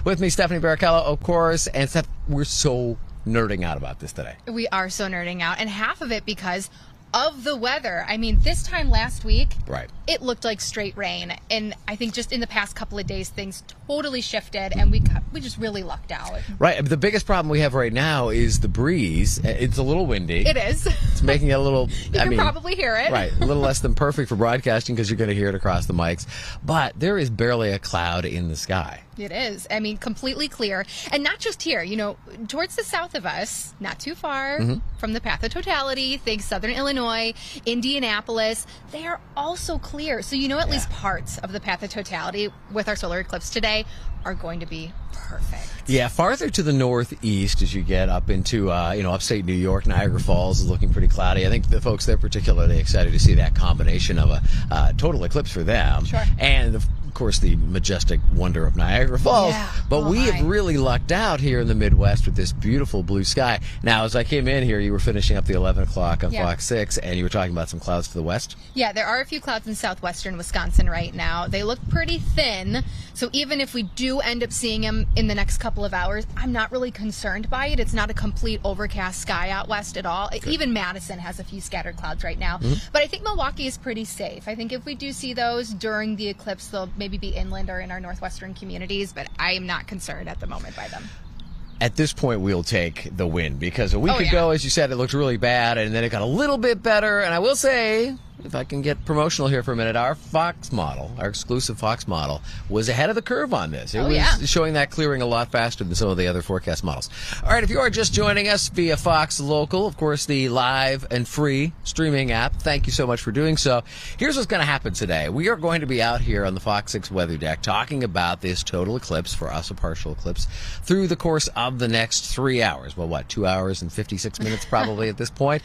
With me, Stephanie Barrichello, of course. And Steph, we're so nerding out about this today. We are so nerding out, and half of it because of the weather. I mean, this time last week, it looked like straight rain, and I think just in the past couple of days, things totally shifted, and we just really lucked out. Right. The biggest problem we have right now is the breeze. It's a little windy. It is. It's making it a little... You can probably hear it. Right. A little less than perfect for broadcasting because you're going to hear it across the mics. But there is barely a cloud in the sky. It is. I mean, completely clear. And not just here, you know, towards the south of us, not too far from the path of totality, think Southern Illinois, Indianapolis, they are also clear. So, you know, at least parts of the path of totality with our solar eclipse today are going to be perfect. Yeah, farther to the northeast as you get up into, upstate New York, Niagara Falls is looking pretty cloudy. I think the folks there are particularly excited to see that combination of a total eclipse for them. Sure. And, of course, the majestic wonder of Niagara Falls. Yeah. But we have really lucked out here in the Midwest with this beautiful blue sky. Now, as I came in here, you were finishing up the 11 o'clock on Fox 6, and you were talking about some clouds to the west? Yeah, there are a few clouds in southwestern Wisconsin right now. They look pretty thin, so even if we do end up seeing them in the next couple of hours, I'm not really concerned by it. It's not a complete overcast sky out west at all. Good. Even Madison has a few scattered clouds right now. But I think Milwaukee is pretty safe. I think if we do see those during the eclipse, they'll maybe be inland or in our northwestern communities, but I am not concerned at the moment by them. At this point, we'll take the win because a week ago, as you said, it looked really bad, and then it got a little bit better. And I will say, if I can get promotional here for a minute, our Fox model, our exclusive Fox model, was ahead of the curve on this. It was showing that clearing a lot faster than some of the other forecast models. All right, if you are just joining us via Fox Local, of course, the live and free streaming app, thank you so much for doing so. Here's what's going to happen today. We are going to be out here on the Fox 6 weather deck talking about this total eclipse, for us a partial eclipse, through the course of the next 3 hours. Well, 2 hours and 56 minutes probably at this point.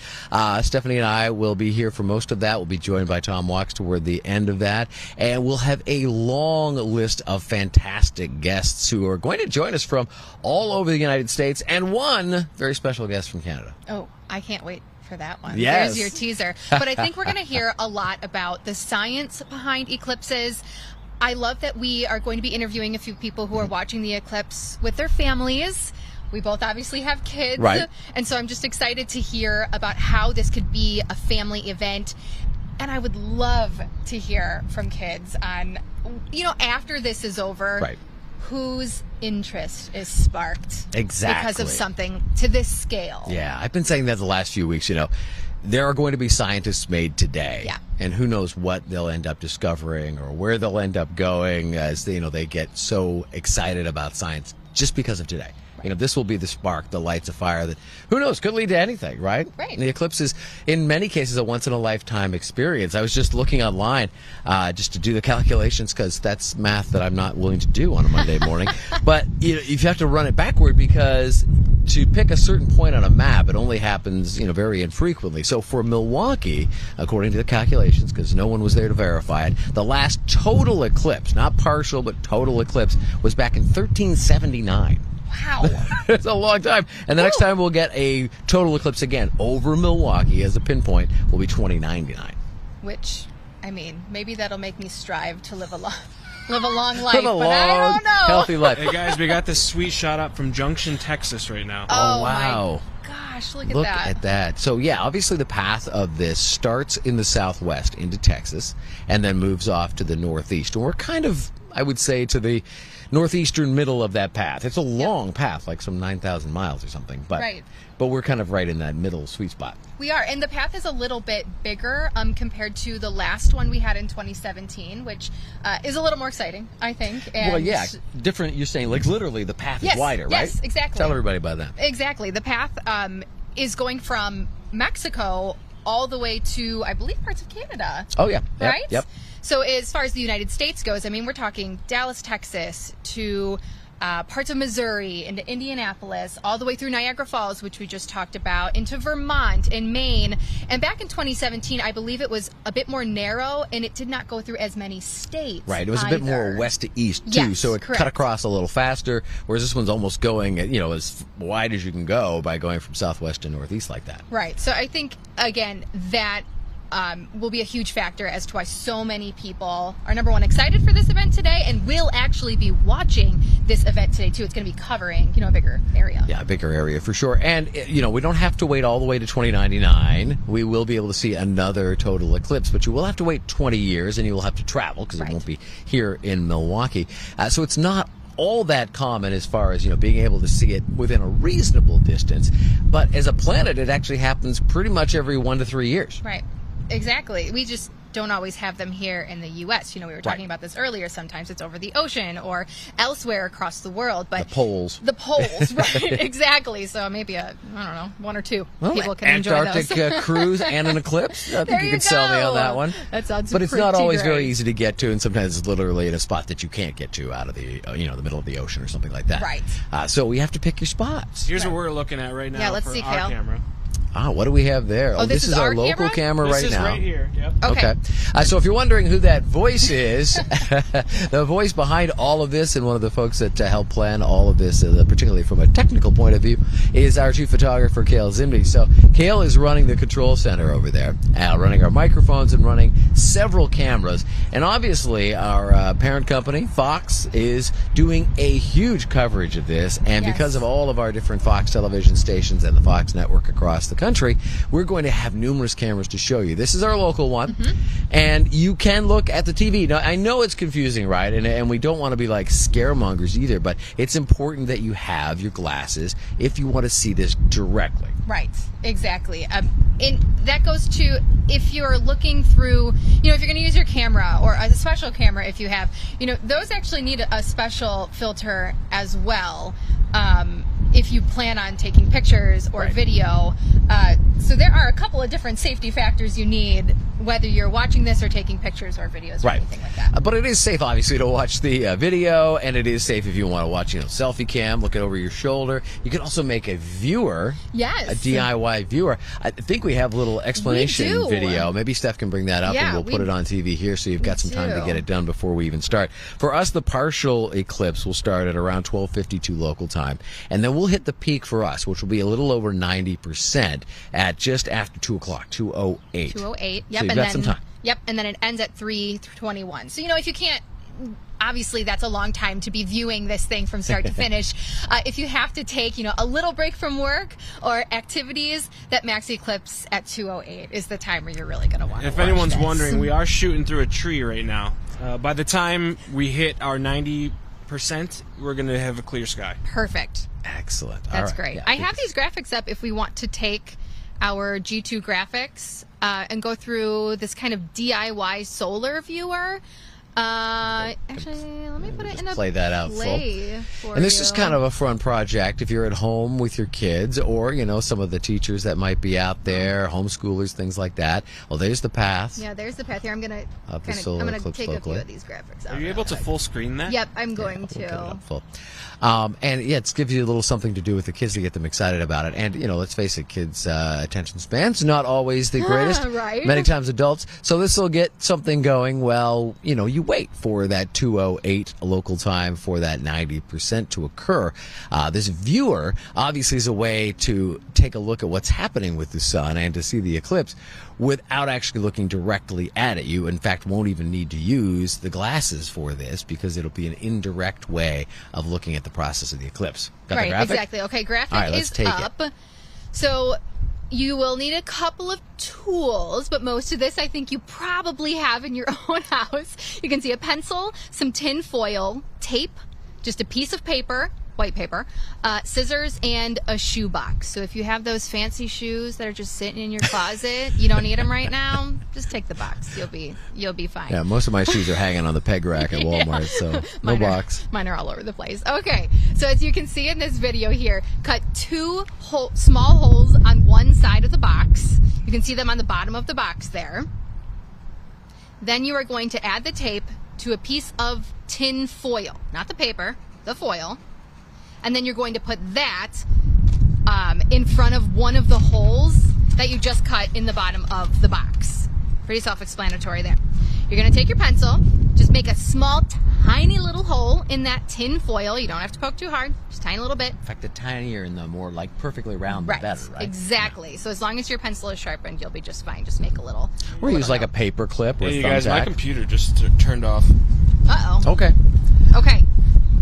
Stephanie and I will be here for most of that. We'll be joined by Tom Walks toward the end of that, and we'll have a long list of fantastic guests who are going to join us from all over the United States, and one very special guest from Canada. Oh, I can't wait for that one. Yes. There's your teaser. But I think we're going to hear a lot about the science behind eclipses. I love that we are going to be interviewing a few people who are watching the eclipse with their families. We both obviously have kids. Right. And so I'm just excited to hear about how this could be a family event. And I would love to hear from kids on, after this is over, whose interest is sparked because of something to this scale. Yeah, I've been saying that the last few weeks, there are going to be scientists made today. Yeah. And who knows what they'll end up discovering or where they'll end up going as they get so excited about science just because of today. This will be the spark, the lights of fire that, who knows, could lead to anything, right? Right. And the eclipse is, in many cases, a once-in-a-lifetime experience. I was just looking online just to do the calculations because that's math that I'm not willing to do on a Monday morning. But you have to run it backward because to pick a certain point on a map, it only happens, very infrequently. So for Milwaukee, according to the calculations, because no one was there to verify it, the last total eclipse, not partial, but total eclipse, was back in 1379. Wow. It's a long time. And the next time we'll get a total eclipse again over Milwaukee as a pinpoint will be 2099. Which, maybe that'll make me strive to live a long life, I don't know. Healthy life. Hey guys, we got this sweet shot up from Junction, Texas right now. Oh wow. My gosh, look at that. So yeah, obviously the path of this starts in the southwest into Texas and then moves off to the northeast. And we're kind of, I would say, to the northeastern middle of that path. It's a long path, like some 9,000 miles or something. But we're kind of right in that middle sweet spot. We are, and the path is a little bit bigger compared to the last one we had in 2017, which is a little more exciting, I think. And different. You're saying, like, literally the path is wider, right? Yes, exactly. Tell everybody about that. Exactly. The path is going from Mexico all the way to, I believe, parts of Canada. Oh, yeah. Right? Yep. So as far as the United States goes, we're talking Dallas, Texas, to parts of Missouri, into Indianapolis, all the way through Niagara Falls, which we just talked about, into Vermont and Maine. And back in 2017, I believe it was a bit more narrow, and it did not go through as many states. Right. It was a bit more west to east, too, yes, so it cut across a little faster, whereas this one's almost going, as wide as you can go by going from southwest to northeast like that. Right. So I think, again, that will be a huge factor as to why so many people are, number one, excited for this event today and will actually be watching this event today too. It's going to be covering, a bigger area. Yeah, a bigger area for sure. And, we don't have to wait all the way to 2099. We will be able to see another total eclipse, but you will have to wait 20 years and you will have to travel because it won't be here in Milwaukee. So it's not all that common as far as, being able to see it within a reasonable distance. But as a planet, it actually happens pretty much every 1 to 3 years. Right. Exactly. We just don't always have them here in the U.S. We were talking about this earlier. Sometimes it's over the ocean or elsewhere across the world. But the poles. The poles, right. Exactly. So maybe 1 or 2 people can enjoy those. Antarctic cruise and an eclipse. I think you can sell me on that one. That sounds But it's not always great. very easy to get to, and sometimes it's literally in a spot that you can't get to out of the, the middle of the ocean or something like that. Right. So we have to pick your spots. Here's what we're looking at right now. Yeah, let's for see, our Kale. camera. What do we have there? Oh, this is our local camera right now. This is right here. Yep. Okay. So if you're wondering who that voice is, the voice behind all of this and one of the folks that helped plan all of this, particularly from a technical point of view, is our chief photographer, Kale Zimby. So Kale is running the control center over there, running our microphones and running several cameras. And obviously our parent company, Fox, is doing a huge coverage of this. And because of all of our different Fox television stations and the Fox network across the country, we're going to have numerous cameras to show you. This is our local one, and you can look at the TV. Now, I know it's confusing, right? And we don't want to be like scaremongers either, but it's important that you have your glasses if you want to see this directly. Right, exactly. And that goes to if you're looking through, if you're going to use your camera or a special camera, if you have, those actually need a special filter as well. If you plan on taking pictures or video. So there are a couple of different safety factors you need, whether you're watching this or taking pictures or videos or anything like that. But it is safe, obviously, to watch the video, and it is safe if you want to watch, selfie cam, looking over your shoulder. You can also make a viewer, a DIY viewer. I think we have a little explanation video. Maybe Steph can bring that up, and we'll put it on TV here, so you've got some time to get it done before we even start. For us, the partial eclipse will start at around 12:52 local time, and then we'll hit the peak for us, which will be a little over 90% at just after 2 o'clock, 2:08. 2:08, yep. So you've got some time. Yep, and then it ends at 3:21. So, if you can't, obviously that's a long time to be viewing this thing from start to finish. If you have to take, a little break from work or activities, that max eclipse at 2:08 is the time where you're really going to want to watch If anyone's this. wondering, we are shooting through a tree right now. By the time we hit our 90%, we're going to have a clear sky. Perfect. Excellent. That's great. I have these graphics up if we want to take our G2 graphics and go through this kind of DIY solar viewer. Actually, let me put it in a play that out full. And this is kind of a fun project if you're at home with your kids or, some of the teachers that might be out there, homeschoolers, things like that. Well, there's the path. Yeah, there's the path here. I'm going to take a few of these graphics out. Are you able to full screen that? Yep, I'm going to. And it gives you a little something to do with the kids to get them excited about it. And, let's face it, kids' attention spans not always the greatest. Right. Many times adults. So this will get something going. Well, you wait for that 2:08 local time for that 90% to occur. This viewer obviously is a way to take a look at what's happening with the sun and to see the eclipse without actually looking directly at it. You, in fact, won't even need to use the glasses for this because it'll be an indirect way of looking at the process of the eclipse. Got the graphic? Exactly. Okay, graphic is up. So you will need a couple of tools, but most of this I think you probably have in your own house. You can see a pencil, some tin foil, tape, just a piece of paper, white paper, scissors, and a shoe box. So if you have those fancy shoes that are just sitting in your closet, you don't need them right now, just take the box. You'll be fine. Yeah, most of my shoes are hanging on the peg rack at Walmart, so no box. Mine are all over the place. Okay, so as you can see in this video here, cut 2 small holes on one side of the box. You can see them on the bottom of the box there. Then you are going to add the tape to a piece of tin foil, not the paper, the foil. And then you're going to put that in front of one of the holes that you just cut in the bottom of the box. Pretty self-explanatory there. You're going to take your pencil, just make a small, tiny little hole in that tin foil. You don't have to poke too hard, just a tiny little bit. In fact, the tinier and the more like perfectly round, the better, right? Exactly. Yeah. So as long as your pencil is sharpened, you'll be just fine. Just make a little. Or use like a paper clip or you thumbtack. guys, my computer just turned off. Uh-oh. Okay. Okay.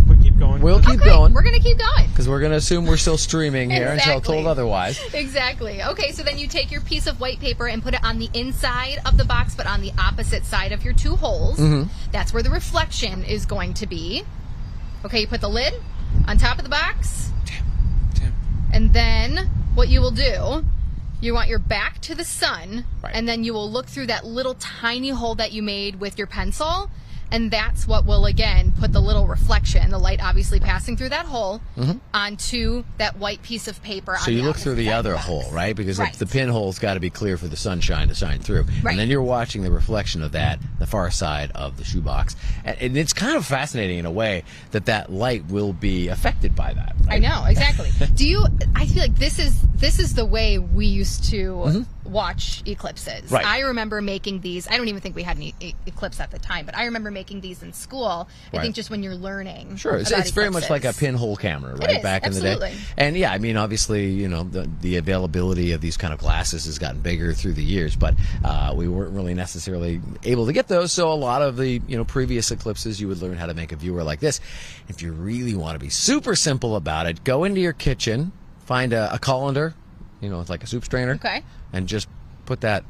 But keep going. We'll keep going. We're going to keep going. Because we're going to assume we're still streaming here until told otherwise. Exactly. Okay, so then you take your piece of white paper and put it on the inside of the box, but on the opposite side of your two holes. Mm-hmm. That's where the reflection is going to be. Okay, you put the lid on top of the box. Tim. And then what you will do, you want your back to the sun, and then you will look through that little tiny hole that you made with your pencil. And that's what will, again, put the little reflection, the light obviously passing through that hole, onto that white piece of paper. So you look through the other hole, right? Because the pinhole's got to be clear for the sunshine to shine through. Right. And then you're watching the reflection of that, the far side of the shoebox. And it's kind of fascinating in a way that light will be affected by that. Right? I know, exactly. I feel like this is the way we used to watch eclipses. Right. I remember making these. I don't even think we had an eclipse at the time, but I remember making these in school. I think just when you're learning. Sure, it's very much like a pinhole camera, right? Back in the day. And yeah, I mean, obviously, you know, the availability of these kind of glasses has gotten bigger through the years, but we weren't really necessarily able to get those. So a lot of the previous eclipses, you would learn how to make a viewer like this. If you really want to be super simple about it, go into your kitchen, find a colander, it's like a soup strainer, and just put that,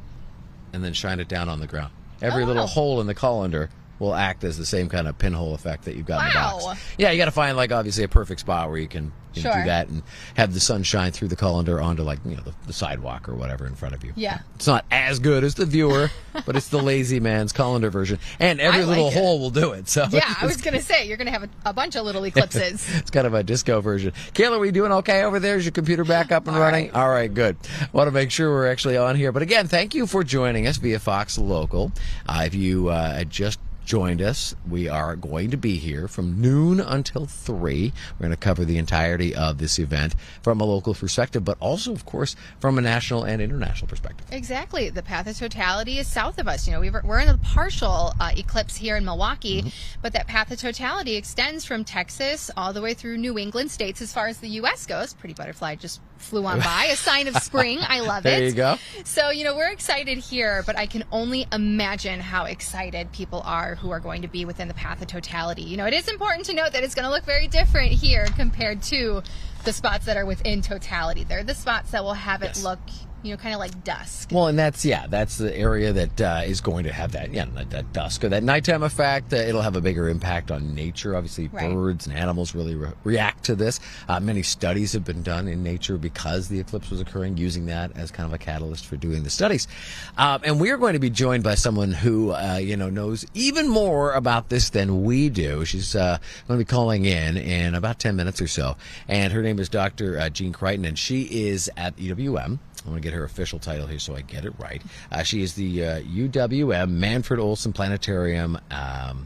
and then shine it down on the ground. Every little hole in the colander will act as the same kind of pinhole effect that you've got in the box. Yeah, you got to find obviously a perfect spot where you can do that and have the sun shine through the colander onto the sidewalk or whatever in front of you. Yeah. It's not as good as the viewer, but it's the lazy man's colander version. And every little hole will do it. So yeah, I was going to say, you're going to have a bunch of little eclipses. It's kind of a disco version. Kayla, are we doing okay over there? Is your computer back up and running? All right, good. Want to make sure we're actually on here. But again, thank you for joining us via Fox Local. If you just joined us, we are going to be here from noon until 3. We're going to cover the entirety of this event from a local perspective, but also, of course, from a national and international perspective. Exactly. The path of totality is south of us. We're in a partial eclipse here in Milwaukee, but that path of totality extends from Texas all the way through New England states as far as the U.S. goes. Pretty butterfly just flew on by, a sign of spring. I love it. There you go. So, we're excited here, but I can only imagine how excited people are who are going to be within the path of totality. It is important to note that it's going to look very different here compared to the spots that are within totality. They're the spots that will have it look kind of like dusk. Well, and that's the area that is going to have that dusk or that nighttime effect. It'll have a bigger impact on nature. Obviously, birds and animals really react to this. Many studies have been done in nature because the eclipse was occurring, using that as kind of a catalyst for doing the studies. And we are going to be joined by someone who, knows even more about this than we do. She's going to be calling in about 10 minutes or so. And her name is Dr. Jean Creighton, and she is at UWM. I want to get her official title here so I get it right. She is the UWM Manfred Olson Planetarium, and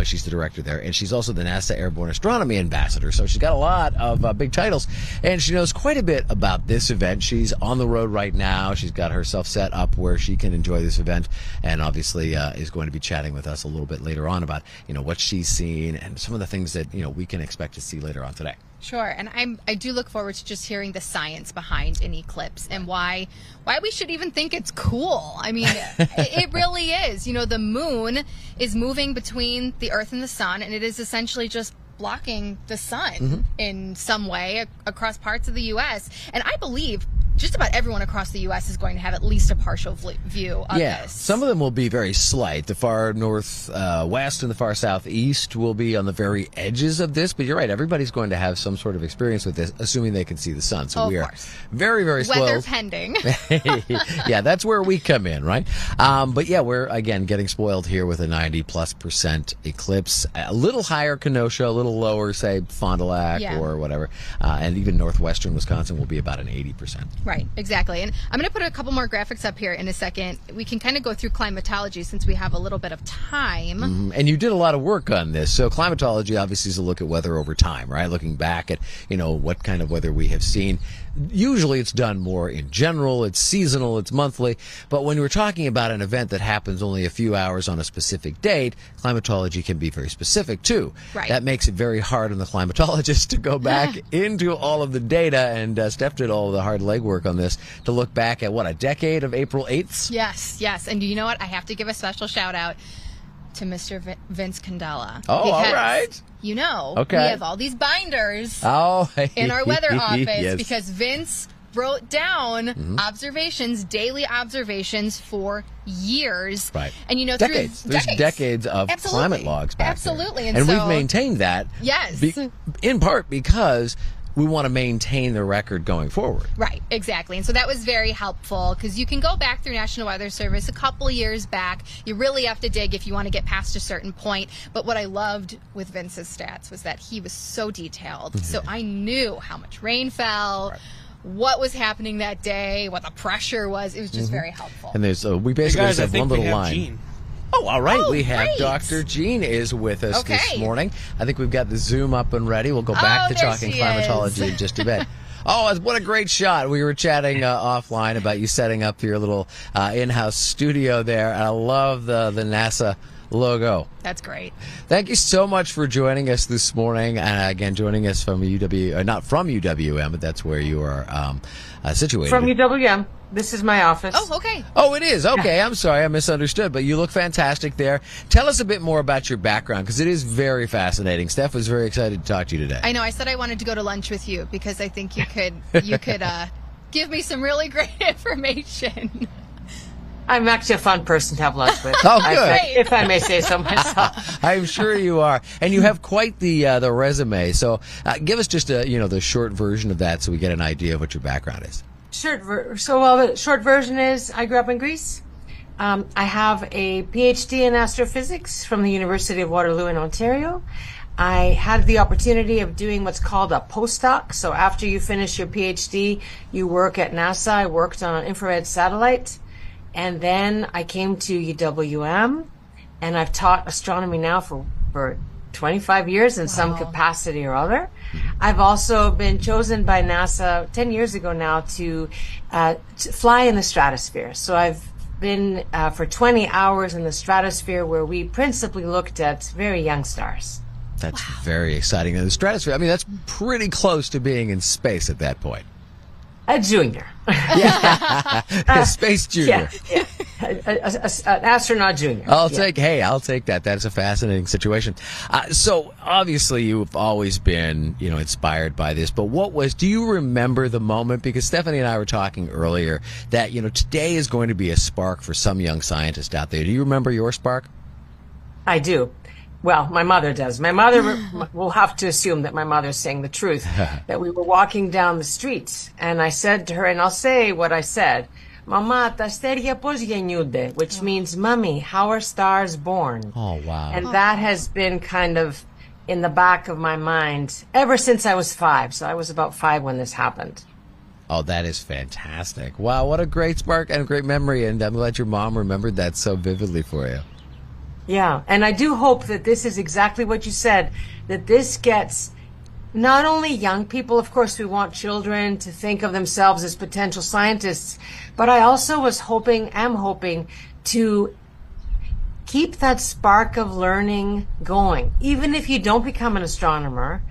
she's the director there, and she's also the NASA Airborne Astronomy Ambassador. So she's got a lot of big titles, and she knows quite a bit about this event. She's on the road right now. She's got herself set up where she can enjoy this event, and obviously is going to be chatting with us a little bit later on about what she's seen and some of the things that we can expect to see later on today. Sure, and I do look forward to just hearing the science behind an eclipse and why we should even think it's cool. I mean, it really is. The moon is moving between the Earth and the sun, and it is essentially just blocking the sun in some way across parts of the U.S. And I believe just about everyone across the U.S. is going to have at least a partial view of this. Some of them will be very slight. The far northwest and the far southeast will be on the very edges of this. But you're right, everybody's going to have some sort of experience with this, assuming they can see the sun. So we are very, very spoiled. Weather pending. Yeah, that's where we come in, right? But yeah, we're, again, getting spoiled here with a 90+% eclipse. A little higher Kenosha, a little lower, say, Fond du Lac or whatever. And even northwestern Wisconsin will be about an 80%. Right, exactly. And I'm going to put a couple more graphics up here in a second. We can kind of go through climatology since we have a little bit of time. And you did a lot of work on this. So climatology obviously is a look at weather over time, right? Looking back at, what kind of weather we have seen. Usually it's done more in general, it's seasonal, it's monthly. But when we're talking about an event that happens only a few hours on a specific date, climatology can be very specific too. Right. That makes it very hard on the climatologist to go back into all of the data, and Steph did all of the hard legwork on this to look back at, a decade of April 8ths? Yes. And you know what? I have to give a special shout out to Mr. Vince Candela. Oh, all right. We Okay. have all these binders in our weather office yes. because Vince wrote down observations, daily observations for years. Right. And decades. through There's decades of climate logs back Absolutely. there. And we've maintained that. Yes. In part because we want to maintain the record going forward. Right, exactly. And so that was very helpful because you can go back through National Weather Service a couple years back. You really have to dig if you want to get past a certain point. But what I loved with Vince's stats was that he was so detailed. So I knew how much rain fell, what was happening that day, what the pressure was. It was just very helpful. And there's we basically guys, just have one little line. Gene. Oh, all right. We have great. Dr. Jean is with us Okay. this morning. I think we've got the Zoom up and ready. We'll go back to there talking she climatology is. in just a bit. Oh, what a great shot. We were chatting offline about you setting up your little in-house studio there. And I love the NASA logo. That's great. Thank you so much for joining us this morning. And again, joining us from not from UWM, but that's where you are situated. From UWM. This is my office. Oh, okay. Oh, it is? Okay, I'm sorry, I misunderstood, but you look fantastic there. Tell us a bit more about your background, because it is very fascinating. Steph was very excited to talk to you today. I know. I said I wanted to go to lunch with you because I think you could give me some really great information. I'm actually a fun person to have lunch with. Oh, good. If I may say so myself. I'm sure you are. And you have quite the resume. So give us just the short version of that so we get an idea of what your background is. The short version is I grew up in Greece. I have a PhD in astrophysics from the University of Waterloo in Ontario. I had the opportunity of doing what's called a postdoc. So after you finish your PhD, you work at NASA. I worked on an infrared satellite. And then I came to UWM, and I've taught astronomy now for 25 years in some capacity or other. I've also been chosen by NASA 10 years ago now to fly in the stratosphere. So I've been for 20 hours in the stratosphere where we principally looked at very young stars. That's very exciting. And the stratosphere, that's pretty close to being in space at that point. A junior. Yeah. Space junior. Yeah. An astronaut junior. I'll take that. That's a fascinating situation. So obviously you've always been, inspired by this, but do you remember the moment? Because Stephanie and I were talking earlier that, today is going to be a spark for some young scientist out there. Do you remember your spark? I do. Well, my mother does. My mother, we'll have to assume that my mother's saying the truth, that we were walking down the street, and I said to her, and I'll say what I said, Mama, ta αστέρια πώς γεννιούνται, which means, Mummy, how are stars born? Oh, wow. And that has been kind of in the back of my mind ever since I was 5. So I was about 5 when this happened. Oh, that is fantastic. Wow, what a great spark and a great memory, and I'm glad your mom remembered that so vividly for you. Yeah, and I do hope that this is exactly what you said, that this gets not only young people, of course we want children to think of themselves as potential scientists, but I also am hoping to keep that spark of learning going. Even if you don't become an astronomer,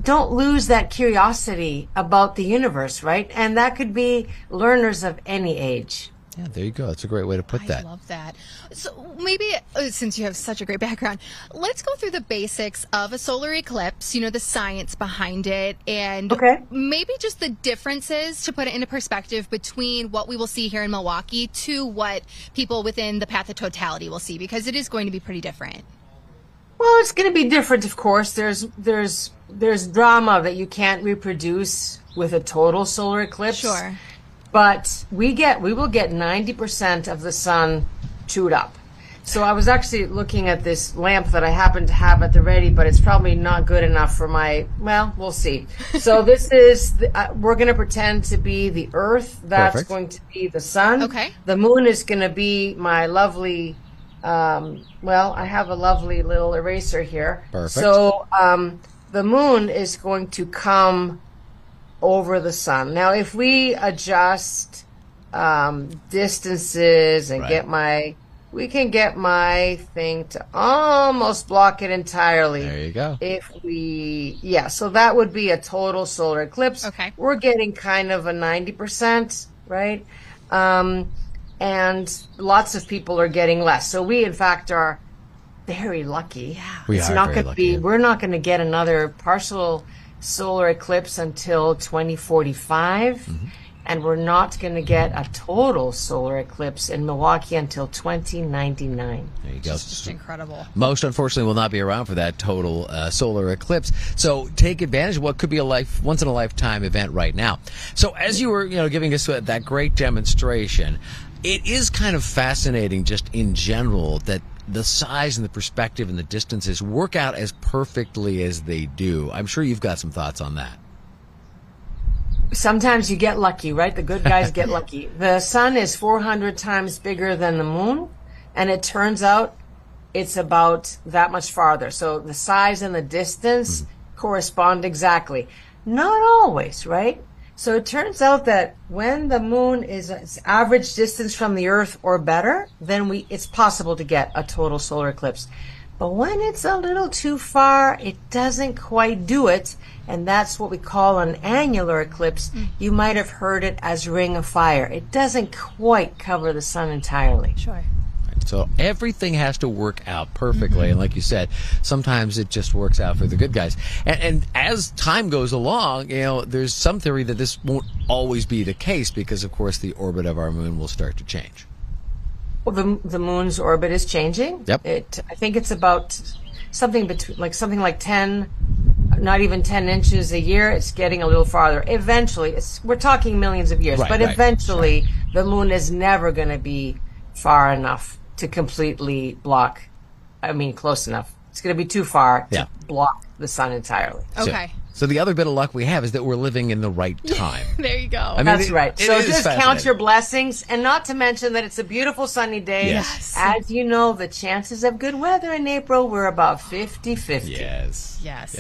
don't lose that curiosity about the universe, right? And that could be learners of any age. Yeah, there you go. That's a great way to put that. I love that. So maybe, since you have such a great background, let's go through the basics of a solar eclipse, the science behind it, and maybe just the differences, to put it into perspective, between what we will see here in Milwaukee to what people within the path of totality will see, because it is going to be pretty different. Well, it's going to be different, of course. There's drama that you can't reproduce with a total solar eclipse. Sure. But we will get 90% of the sun chewed up. So I was actually looking at this lamp that I happen to have at the ready, but it's probably not good enough for my, well, we'll see. So this is, we're going to pretend to be the Earth. That's Perfect. going to be the sun. Okay. The moon is going to be my lovely, well, I have a lovely little eraser here. Perfect. So the moon is going to come over the sun. Now, if we adjust distances and we can get my thing to almost block it entirely. There you go. So that would be a total solar eclipse. Okay. We're getting kind of a 90%, right? And lots of people are getting less. So we, in fact, are very lucky. Yeah. We are very lucky. We're not going to get another partial solar eclipse until 2045. Mm-hmm. And we're not going to get a total solar eclipse in Milwaukee until 2099. There you go. Just incredible. Most, unfortunately, will not be around for that total solar eclipse. So take advantage of what could be a once-in-a-lifetime event right now. So as you were giving us that great demonstration, it is kind of fascinating just in general that the size and the perspective and the distances work out as perfectly as they do. I'm sure you've got some thoughts on that. Sometimes you get lucky, right? The good guys get lucky. The sun is 400 times bigger than the moon, and it turns out it's about that much farther. So the size and the distance correspond exactly. Not always, right? So it turns out that when the moon is its average distance from the Earth or better, then it's possible to get a total solar eclipse. But when it's a little too far, it doesn't quite do it, and that's what we call an annular eclipse. You might have heard it as ring of fire. It doesn't quite cover the sun entirely. Sure. So everything has to work out perfectly, and like you said, sometimes it just works out for the good guys. And as time goes along, there's some theory that this won't always be the case because, of course, the orbit of our moon will start to change. Well, the moon's orbit is changing. Yep. I think it's about something like 10, not even 10 inches a year. It's getting a little farther. Eventually, we're talking millions of years, but eventually the moon is never going to be far enough to completely block. Close enough. It's going to be too far to block the sun entirely. Okay. So the other bit of luck we have is that we're living in the right time. There you go. That's right. So just count your blessings, and not to mention that it's a beautiful sunny day. Yes. As you know, the chances of good weather in April were about 50-50. Yes.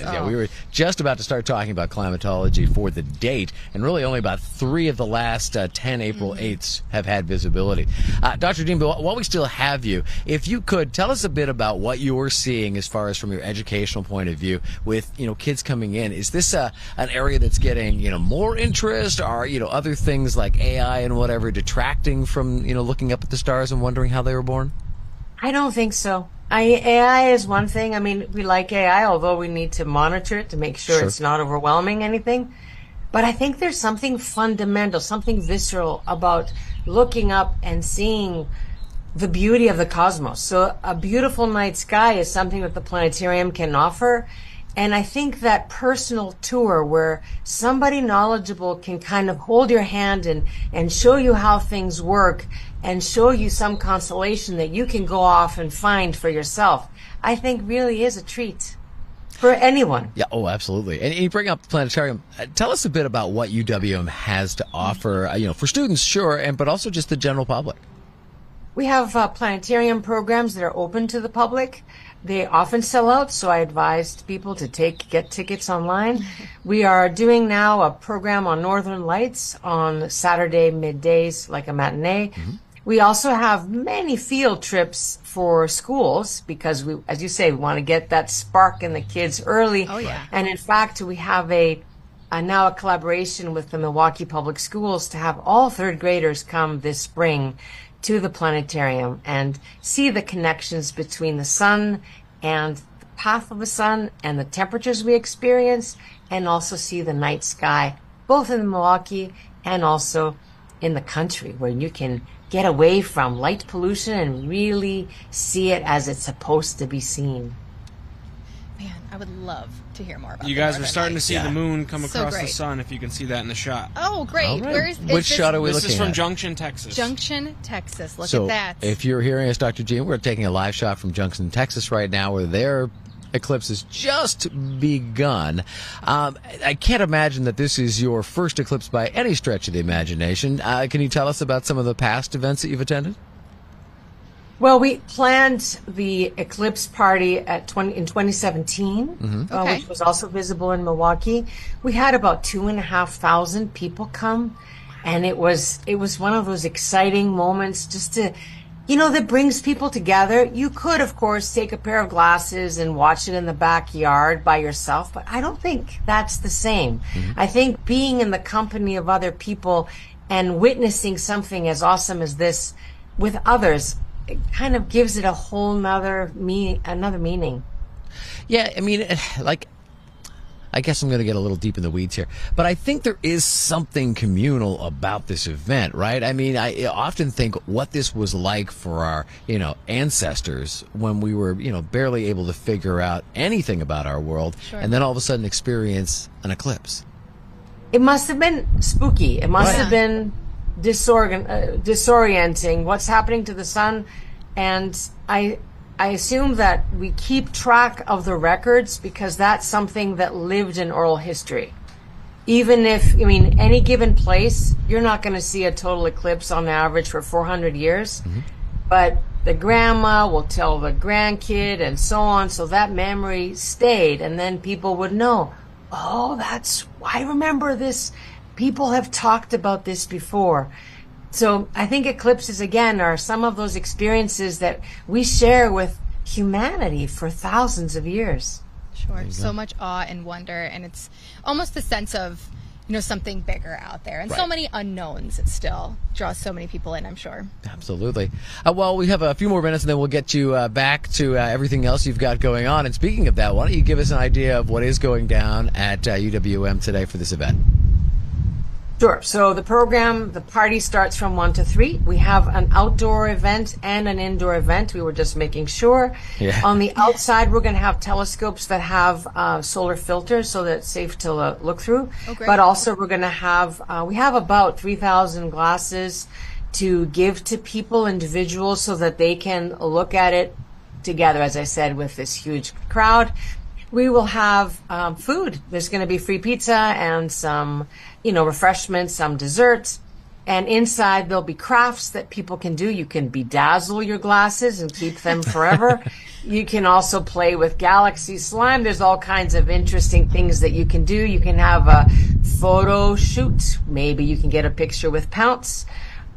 Oh. We were just about to start talking about climatology for the date, and really only about 3 of the last 10 April 8ths have had visibility. Dr. Dean, while we still have you, if you could tell us a bit about what you're seeing as far as from your educational point of view with kids coming in. Is this an area that's getting more interest? Are other things like AI and whatever detracting from looking up at the stars and wondering how they were born? I don't think so. AI is one thing. We like AI, although we need to monitor it to make sure it's not overwhelming anything. But I think there's something fundamental, something visceral about looking up and seeing the beauty of the cosmos. So a beautiful night sky is something that the planetarium can offer. And I think that personal tour where somebody knowledgeable can kind of hold your hand and show you how things work and show you some consolation that you can go off and find for yourself, I think really is a treat for anyone. Yeah, absolutely. And you bring up the planetarium. Tell us a bit about what UWM has to offer, for students, sure, but also just the general public. We have planetarium programs that are open to the public. They often sell out, so I advised people to get tickets online. We are doing now a program on Northern Lights on Saturday middays, like a matinee. We also have many field trips for schools because we, as you say, we want to get that spark in the kids early. Oh, yeah. And in fact, we have now a collaboration with the Milwaukee Public Schools to have all third graders come this spring to the planetarium and see the connections between the sun and the path of the sun and the temperatures we experience, and also see the night sky, both in Milwaukee and also in the country, where you can get away from light pollution and really see it as it's supposed to be seen. Man, I would love to hear more about You the guys are Northern starting to Lights. see the moon come So across the great. sun, if you can see that in the shot. Oh, great. All right. Where is Which this? shot are we This looking is from at? Junction, Texas. Junction, Texas. Look So at that. if you're hearing us, Dr. G, we're taking a live shot from Junction, Texas right now, where their eclipse has just begun. I can't imagine that this is your first eclipse by any stretch of the imagination. Can you tell us about some of the past events that you've attended? Well, we planned the eclipse party in 2017, Okay. which was also visible in Milwaukee. We had about 2,500 people come, and it was one of those exciting moments just to, that brings people together. You could, of course, take a pair of glasses and watch it in the backyard by yourself, but I don't think that's the same. I think being in the company of other people and witnessing something as awesome as this with others, it kind of gives it a whole another meaning. Yeah, I mean, I guess I'm going to get a little deep in the weeds here, but I think there is something communal about this event, right? I mean, I often think what this was like for our, ancestors when we were, barely able to figure out anything about our world, and then all of a sudden experience an eclipse. It must have been spooky. It must have been disorienting. What's happening to the sun? And I assume that we keep track of the records because that's something that lived in oral history. Even if, any given place, you're not going to see a total eclipse on average for 400 years. But the grandma will tell the grandkid and so on. So that memory stayed. And then people would know, I remember this. People have talked about this before. So I think eclipses, again, are some of those experiences that we share with humanity for thousands of years. Sure. So much awe and wonder, and it's almost the sense of, something bigger out there. And so many unknowns still draws so many people in, I'm sure. Absolutely. Well, we have a few more minutes, and then we'll get you back to everything else you've got going on. And speaking of that, why don't you give us an idea of what is going down at UWM today for this event? Sure. So the party starts from 1 to 3. We have an outdoor event and an indoor event. We were just making sure. Yeah. On the outside, we're going to have telescopes that have solar filters so that it's safe to look through. Oh, great. But also we're going to have, we have about 3,000 glasses to give to people, individuals, so that they can look at it together, as I said, with this huge crowd. We will have food. There's going to be free pizza and some, refreshments, some desserts. And inside there'll be crafts that people can do. You can bedazzle your glasses and keep them forever. You can also play with galaxy slime. There's all kinds of interesting things that you can do. You can have a photo shoot. Maybe you can get a picture with Pounce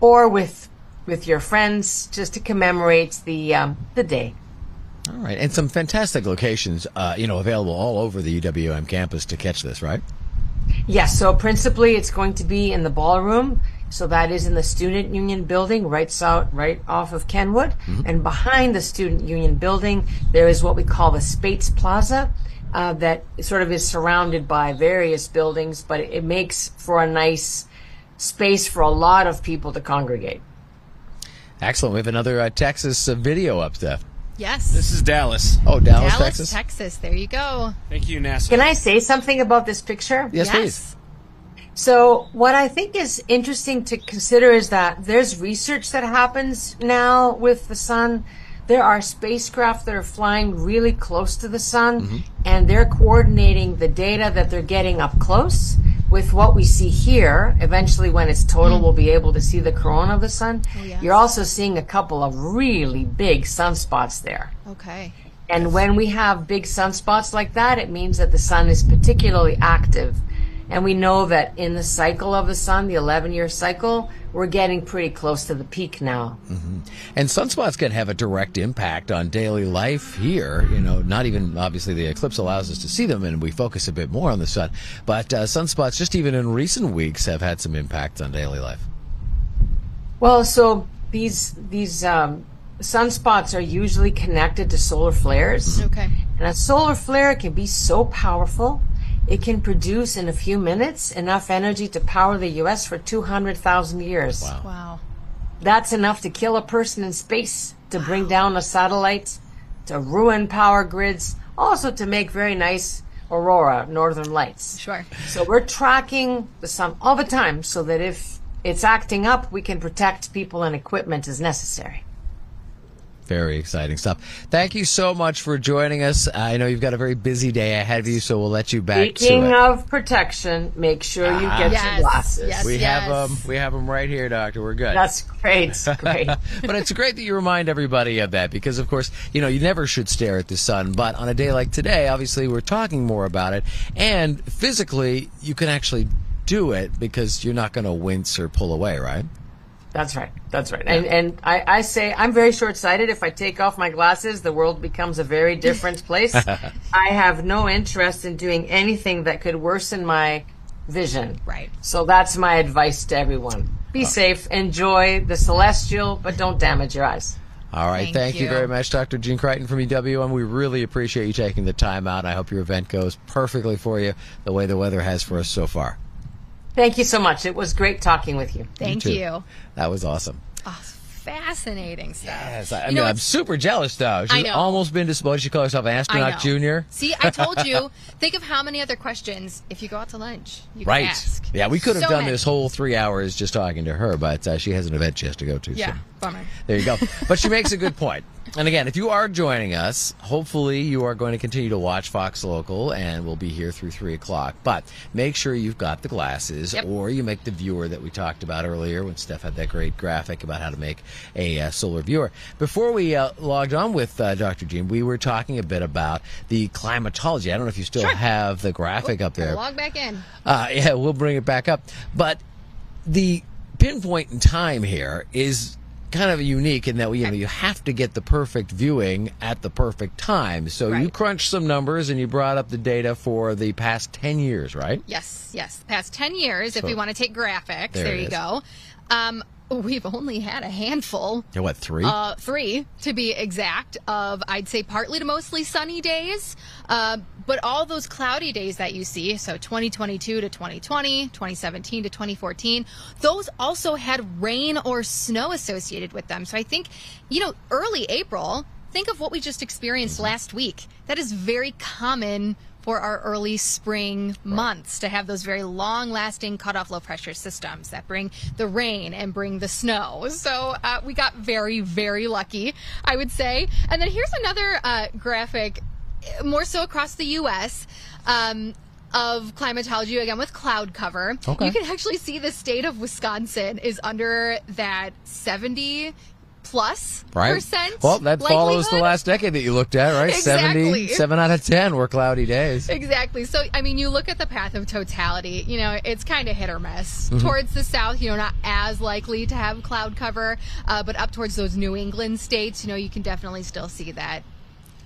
or with your friends just to commemorate the day. All right. And some fantastic locations, available all over the UWM campus to catch this, right? Yes. So principally it's going to be in the ballroom. So that is in the Student Union building, right off of Kenwood. And behind the Student Union building, there is what we call the Spates Plaza, that sort of is surrounded by various buildings, but it makes for a nice space for a lot of people to congregate. Excellent. We have another Texas video up, Steph. Yes. This is Dallas. Oh, Dallas, Texas? Texas. There you go. Thank you, NASA. Can I say something about this picture? Yes, please. So what I think is interesting to consider is that there's research that happens now with the sun. There are spacecraft that are flying really close to the sun, and they're coordinating the data that they're getting up close with what we see here. Eventually, when it's total, we'll be able to see the corona of the sun. Oh, yes. You're also seeing a couple of really big sunspots there. Okay. And when we have big sunspots like that, it means that the sun is particularly active. And we know that in the cycle of the sun, the 11-year cycle, we're getting pretty close to the peak now. And sunspots can have a direct impact on daily life here. Not even, obviously, the eclipse allows us to see them, and we focus a bit more on the sun. But sunspots, just even in recent weeks, have had some impact on daily life. Well, so these sunspots are usually connected to solar flares. Okay. And a solar flare can be so powerful, it can produce in a few minutes enough energy to power the U.S. for 200,000 years. Wow. That's enough to kill a person in space, to bring down a satellite, to ruin power grids, also to make very nice aurora, northern lights. Sure. So we're tracking the sun all the time so that if it's acting up, we can protect people and equipment as necessary. Very exciting stuff. Thank you so much for joining us. I know you've got a very busy day ahead of you, so we'll let you back to it. Speaking of protection, make sure you get your glasses. Yes, We have them right here, Doctor. We're good. That's great. Great. But it's great that you remind everybody of that because, of course, you never should stare at the sun. But on a day like today, obviously, we're talking more about it. And physically, you can actually do it because you're not going to wince or pull away, right? That's right. That's right. And I say I'm very short-sighted. If I take off my glasses, the world becomes a very different place. I have no interest in doing anything that could worsen my vision. Right. So that's my advice to everyone. Be safe, enjoy the celestial, but don't damage your eyes. All right. Thank you very much, Dr. Jean Creighton from EWM. We really appreciate you taking the time out. I hope your event goes perfectly for you the way the weather has for us so far. Thank you so much. It was great talking with you. Thank you. That was awesome. Oh, fascinating stuff. Yes, I'm super jealous, though. She's almost been disposed. She calls herself Astronaut Junior. See, I told you. Think of how many other questions, if you go out to lunch, you can ask. Yeah, we could have done this whole 3 hours just talking to her, but she has an event she has to go to. Yeah, so. bummer. There you go. But she makes a good point. And again, if you are joining us, hopefully you are going to continue to watch Fox Local, and we'll be here through 3 o'clock. But make sure you've got the glasses, or you make the viewer that we talked about earlier when Steph had that great graphic about how to make a solar viewer. Before we logged on with Dr. Jean, we were talking a bit about the climatology. I don't know if you still have the graphic up there. Log back in. Yeah, we'll bring it back up. But the pinpoint in time here is kind of unique in that you have to get the perfect viewing at the perfect time. So you crunched some numbers and you brought up the data for the past 10 years, right? Yes. The past 10 years, if we want to take graphics, there you go. We've only had a handful. Yeah, what, 3? 3, to be exact, of, I'd say, partly to mostly sunny days. But all those cloudy days that you see, so 2022 to 2020, 2017 to 2014, those also had rain or snow associated with them. So I think, early April, think of what we just experienced last week. That is very common for our early spring months to have those very long-lasting cutoff low-pressure systems that bring the rain and bring the snow. So we got very, very lucky, I would say. And then here's another graphic, more so across the U.S., of climatology, again with cloud cover. You can actually see the state of Wisconsin is under that 70+ percent. Well, that follows the last decade that you looked at, right? Exactly. 7 out of 10 were cloudy days. Exactly. So, you look at the path of totality, it's kind of hit or miss. Towards the south, not as likely to have cloud cover, but up towards those New England states, you can definitely still see that.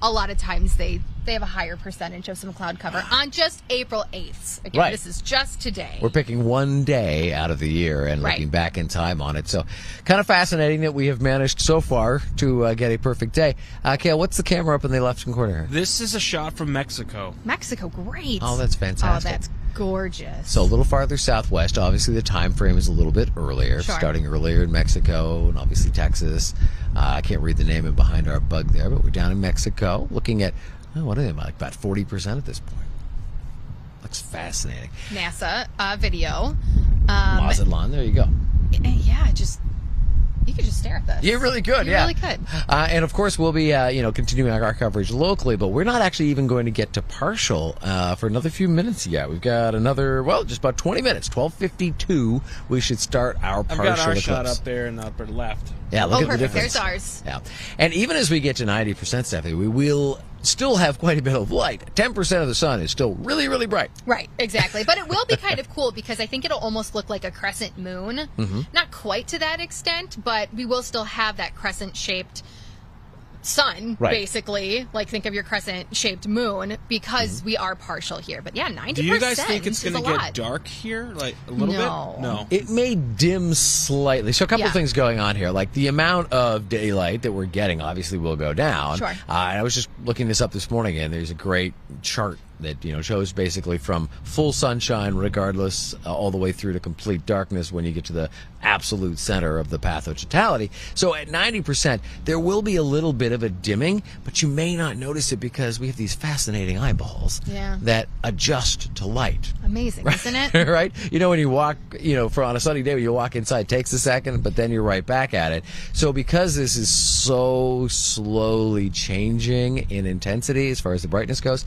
A lot of times they have a higher percentage of some cloud cover on just April 8th. Again, this is just today. We're picking one day out of the year and looking back in time on it. So kind of fascinating that we have managed so far to get a perfect day. Kale, what's the camera up in the left corner? This is a shot from Mexico. Mexico, great. Oh, that's fantastic. Oh, that's gorgeous. So a little farther southwest. Obviously, the time frame is a little bit earlier, starting earlier in Mexico and obviously Texas. I can't read the name in behind our bug there, but we're down in Mexico looking at, what are they, like about 40% at this point. Looks fascinating. NASA video. Mazatlan, there you go. Yeah, you could just stare at this. You really could, You really could. And of course, we'll be, continuing our coverage locally, but we're not actually even going to get to partial for another few minutes yet. We've got another, just about 20 minutes. 12:52. We should start our partial eclipse. I've got our eclipse. Shot up there in the upper left. Yeah, look at the perfect. difference. There's ours. Yeah, and even as we get to 90%, Stephanie, we will still have quite a bit of light. 10% of the sun is still really, really bright. Right, exactly. But it will be kind of cool because I think it'll almost look like a crescent moon. Not quite to that extent, but we will still have that crescent-shaped sun, basically. Like, think of your crescent-shaped moon because we are partial here. But yeah, 90%. Do you guys think it's going to get dark here, like a little bit? No. It may dim slightly. So a couple of things going on here. Like the amount of daylight that we're getting obviously will go down. Sure. I was just looking this up this morning, and there's a great chart that shows basically from full sunshine regardless all the way through to complete darkness when you get to the absolute center of the path of totality. So at 90%, there will be a little bit of a dimming, but you may not notice it because we have these fascinating eyeballs that adjust to light. Amazing, right? Isn't it? Right? When you walk, for on a sunny day, when you walk inside, it takes a second, but then you're right back at it. So because this is so slowly changing in intensity as far as the brightness goes,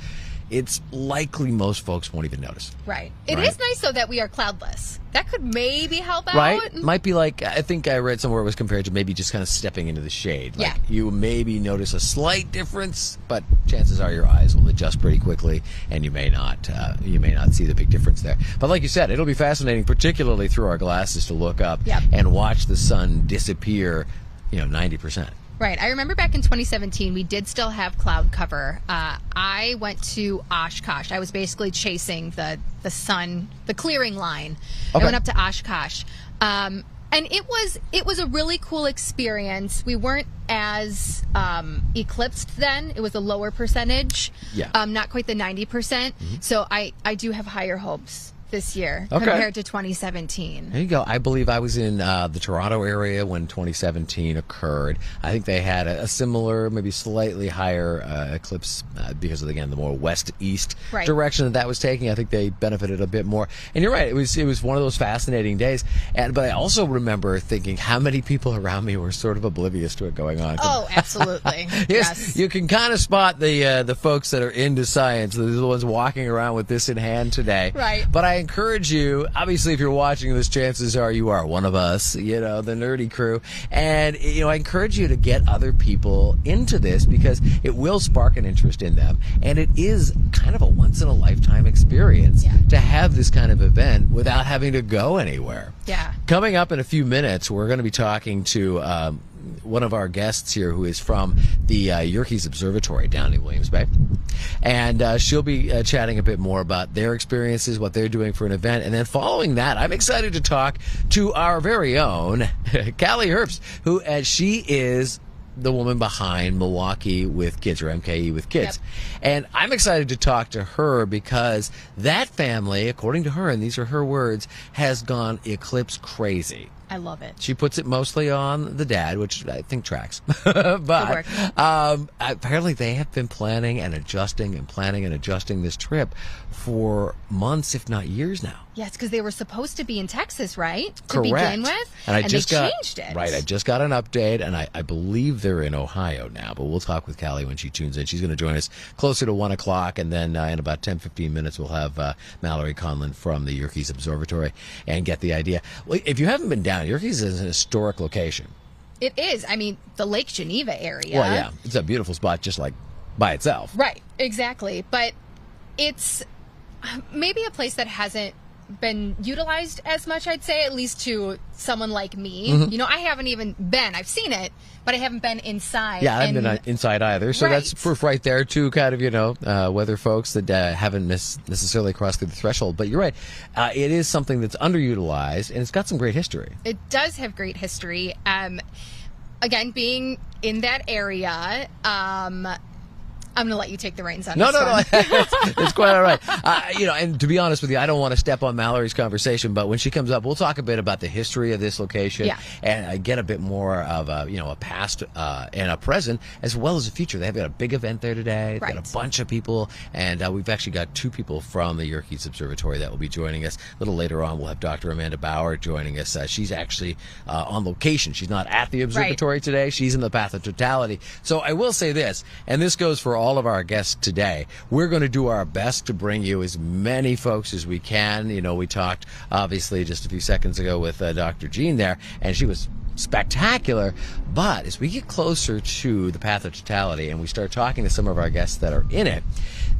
it's likely most folks won't even notice. Right. It is nice, though, that we are cloudless. That could maybe help out. Right? Might be like, I think I read somewhere it was compared to maybe just kind of stepping into the shade. Like you maybe notice a slight difference, but chances are your eyes will adjust pretty quickly, and you may not see the big difference there. But like you said, it'll be fascinating, particularly through our glasses, to look up and watch the sun disappear, 90%. Right. I remember back in 2017, we did still have cloud cover. I went to Oshkosh. I was basically chasing the sun, the clearing line. I went up to Oshkosh. And it was a really cool experience. We weren't as eclipsed then. It was a lower percentage. Not quite the 90%. So I do have higher hopes this year compared to 2017. There you go. I believe I was in the Toronto area when 2017 occurred. I think they had a similar, maybe slightly higher eclipse because of, again, the more west-east direction that was taking. I think they benefited a bit more. And you're right. It was one of those fascinating days. But I also remember thinking how many people around me were sort of oblivious to it going on. Oh, absolutely. Yes. You can kind of spot the folks that are into science. They're the ones walking around with this in hand today. Right. But I encourage you, obviously, if you're watching this, chances are you are one of us, the nerdy crew. And, I encourage you to get other people into this because it will spark an interest in them. And it is kind of a once-in-a-lifetime experience to have this kind of event without having to go anywhere. Yeah. Coming up in a few minutes, we're going to be talking to one of our guests here who is from the Yerkes Observatory down in Williams Bay. And she'll be chatting a bit more about their experiences, what they're doing for an event. And then following that, I'm excited to talk to our very own Kelly Herps, who she is the woman behind Milwaukee with Kids, or MKE with Kids. And I'm excited to talk to her because that family, according to her, and these are her words, has gone eclipse crazy. I love it. She puts it mostly on the dad, which I think tracks. But apparently they have been planning and adjusting this trip for months, if not years now. Yes, because they were supposed to be in Texas, right? Correct. To begin with? And they changed it. Right. I just got an update, and I believe they're in Ohio now. But we'll talk with Callie when she tunes in. She's going to join us closer to 1 o'clock, and then in about 10-15 minutes we'll have Mallory Conlon from the Yerkes Observatory and get the idea. Well, if you haven't been down, Yerkes is an historic location. It is. I mean, the Lake Geneva area. Well, yeah. It's a beautiful spot just like by itself. Right. Exactly. But it's maybe a place that hasn't been utilized as much, I'd say, at least to someone like me. I haven't even been. I've seen it, but I haven't been inside. Yeah, I haven't been inside either. So that's proof right there, too, kind of, whether folks that haven't necessarily crossed through the threshold. But you're right. It is something that's underutilized, and it's got some great history. It does have great history. Again, being in that area, I'm going to let you take the reins on this one. No. It's quite all right. And to be honest with you, I don't want to step on Mallory's conversation, but when she comes up, we'll talk a bit about the history of this location and get a bit more of a past and a present as well as a future. They've got a big event there today. They've got a bunch of people, and we've actually got 2 people from the Yerkes Observatory that will be joining us. A little later on, we'll have Dr. Amanda Bauer joining us. She's actually on location. She's not at the observatory today. She's in the path of totality. So I will say this, and this goes for all of our guests today. We're going to do our best to bring you as many folks as we can. We talked obviously just a few seconds ago with Dr. Jean there, and she was spectacular. But as we get closer to the path of totality and we start talking to some of our guests that are in it,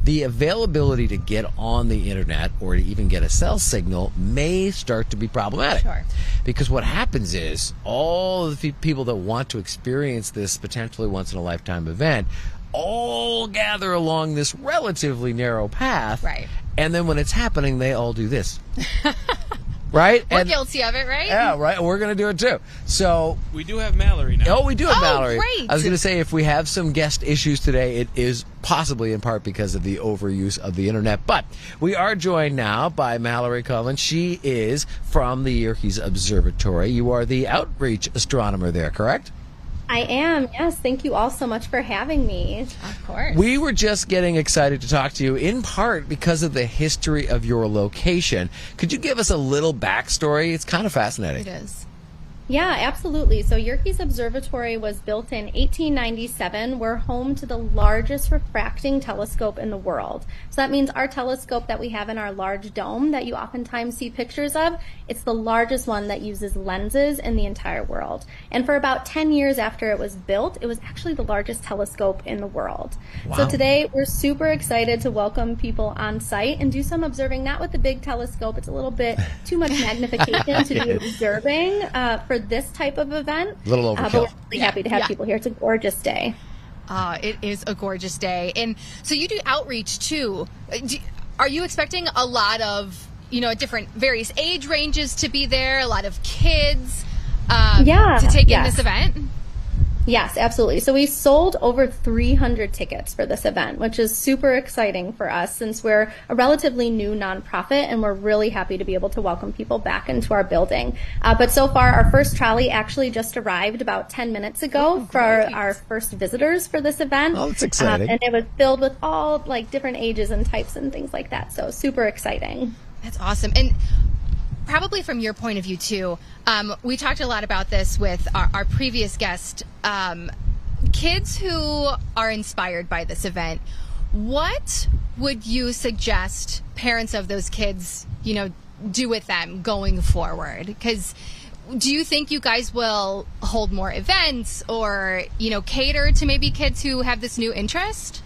the availability to get on the internet or to even get a cell signal may start to be problematic. Sure. Because what happens is all of the people that want to experience this potentially once-in-a-lifetime event all gather along this relatively narrow path. Right. And then when it's happening, they all do this. right? We're guilty of it, right? Yeah, right. We're going to do it too. So we do have Mallory now. Oh, we do have Mallory. Great. I was going to say, if we have some guest issues today, it is possibly in part because of the overuse of the internet. But we are joined now by Mallory Conlon. She is from the Yerkes Observatory. You are the outreach astronomer there, correct? I am, yes. Thank you all so much for having me. Of course. We were just getting excited to talk to you, in part because of the history of your location. Could you give us a little backstory? It's kind of fascinating. It is. Yeah, absolutely. So Yerkes Observatory was built in 1897. We're home to the largest refracting telescope in the world. So that means our telescope that we have in our large dome that you oftentimes see pictures of, it's the largest one that uses lenses in the entire world. And for about 10 years after it was built, it was actually the largest telescope in the world. Wow. So today we're super excited to welcome people on site and do some observing, not with the big telescope. It's a little bit too much magnification to be observing for this type of event. A little overkill. But we're really happy to have people here. It's a gorgeous day. It is a gorgeous day. And so you do outreach too. Are you expecting a lot of, different various age ranges to be there, a lot of kids to take in this event? Yes, absolutely. So we sold over 300 tickets for this event, which is super exciting for us since we're a relatively new nonprofit, and we're really happy to be able to welcome people back into our building. But so far, our first trolley actually just arrived about 10 minutes ago for our first visitors for this event. Oh, that's exciting. And it was filled with all different ages and types and things like that. So super exciting. That's awesome. And probably from your point of view too, we talked a lot about this with our previous guest, kids who are inspired by this event. What would you suggest parents of those kids, do with them going forward? Because do you think you guys will hold more events or, cater to maybe kids who have this new interest?